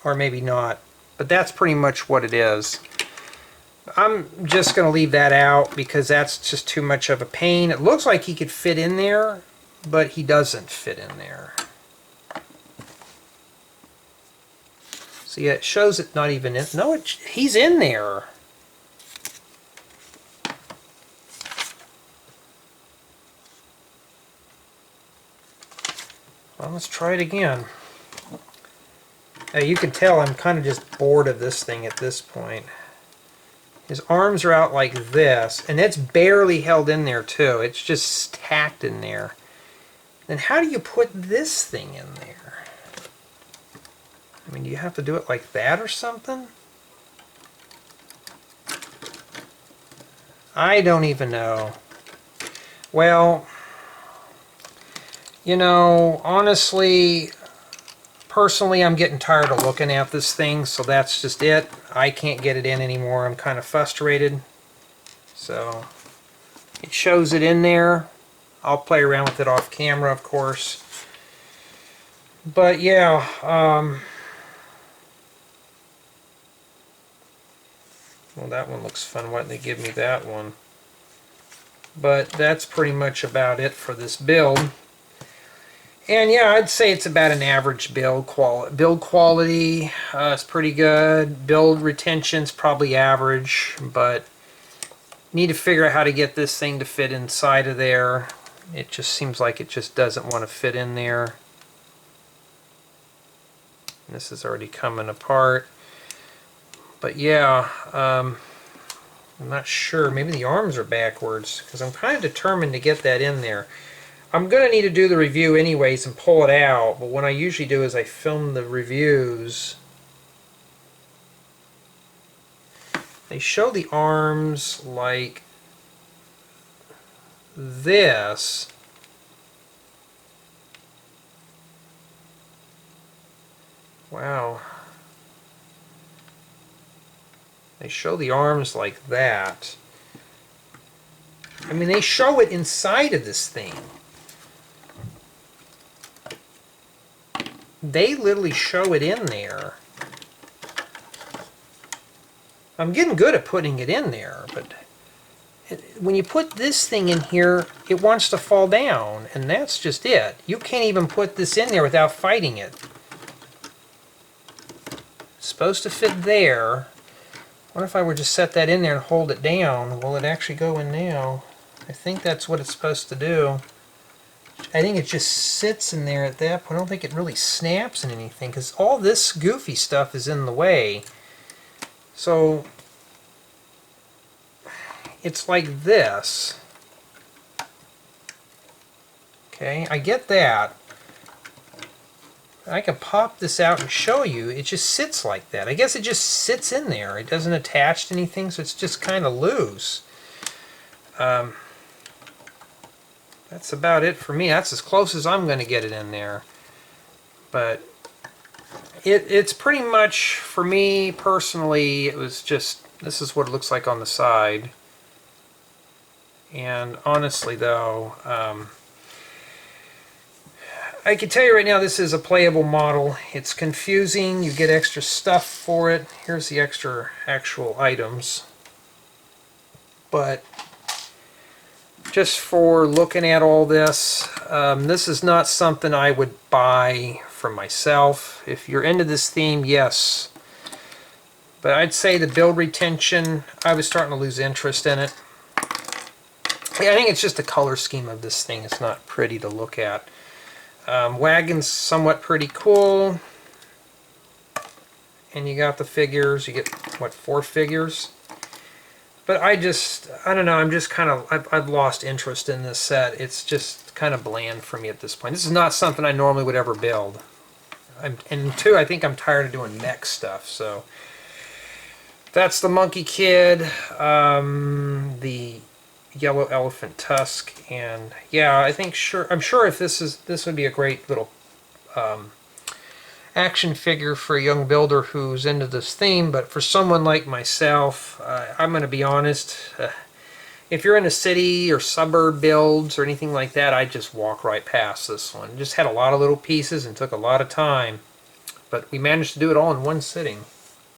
Or maybe not. But that's pretty much what it is. I'm just going to leave that out because that's just too much of a pain. It looks like he could fit in there, but he doesn't fit in there. So yeah, it shows it not even in. No, he's in there. Well, let's try it again. Now you can tell I'm kind of just bored of this thing at this point. His arms are out like this, and it's barely held in there too. It's just tacked in there. Then how do you put this thing in there? I mean, do you have to do it like that or something? I don't even know. Well, you know, honestly, personally, I'm getting tired of looking at this thing, so that's just it. I can't get it in anymore. I'm kind of frustrated. So, it shows it in there. I'll play around with it off camera, of course. But yeah, well, that one looks fun. Why didn't they give me that one? But that's pretty much about it for this build. And yeah, I'd say it's about an average build quality. Build quality is pretty good. Build retention's probably average, but need to figure out how to get this thing to fit inside of there. It just seems like it just doesn't want to fit in there. This is already coming apart. But yeah, I'm not sure. Maybe the arms are backwards because I'm kind of determined to get that in there. I'm going to need to do the review anyways and pull it out, but what I usually do is I film the reviews. They show the arms like this. Wow. They show the arms like that. I mean, they show it inside of this thing. They literally show it in there. I'm getting good at putting it in there, but when you put this thing in here, it wants to fall down, and that's just it. You can't even put this in there without fighting it. It's supposed to fit there. What if I were to set that in there and hold it down? Will it actually go in now? I think that's what it's supposed to do. I think it just sits in there at that point. I don't think it really snaps in anything because all this goofy stuff is in the way. So it's like this. Okay, I get that. I can pop this out and show you. It just sits like that. I guess it just sits in there. It doesn't attach to anything, so it's just kind of loose. That's about it for me. That's as close as I'm going to get it in there. But it's pretty much, for me personally, it was just, this is what it looks like on the side. And honestly though, I can tell you right now this is a playable model. It's confusing. You get extra stuff for it. Here's the extra actual items. But just for looking at all this, this is not something I would buy for myself. If you're into this theme, yes. But I'd say the build retention, I was starting to lose interest in it. Yeah, I think it's just the color scheme of this thing. It's not pretty to look at. Wagon's somewhat pretty cool. And you got the figures. You get, what, 4 figures? But I don't know, I'm just kind of, I've lost interest in this set. It's just kind of bland for me at this point. This is not something I normally would ever build. And two, I think I'm tired of doing mech stuff, so. That's the Monkey Kid, the Yellow Elephant Tusk, and yeah, I'm sure if this would be a great little action figure for a young builder who's into this theme, but for someone like myself, I'm going to be honest, if you're in a city or suburb builds or anything like that, I just walk right past this one. It just had a lot of little pieces and took a lot of time, but we managed to do it all in one sitting.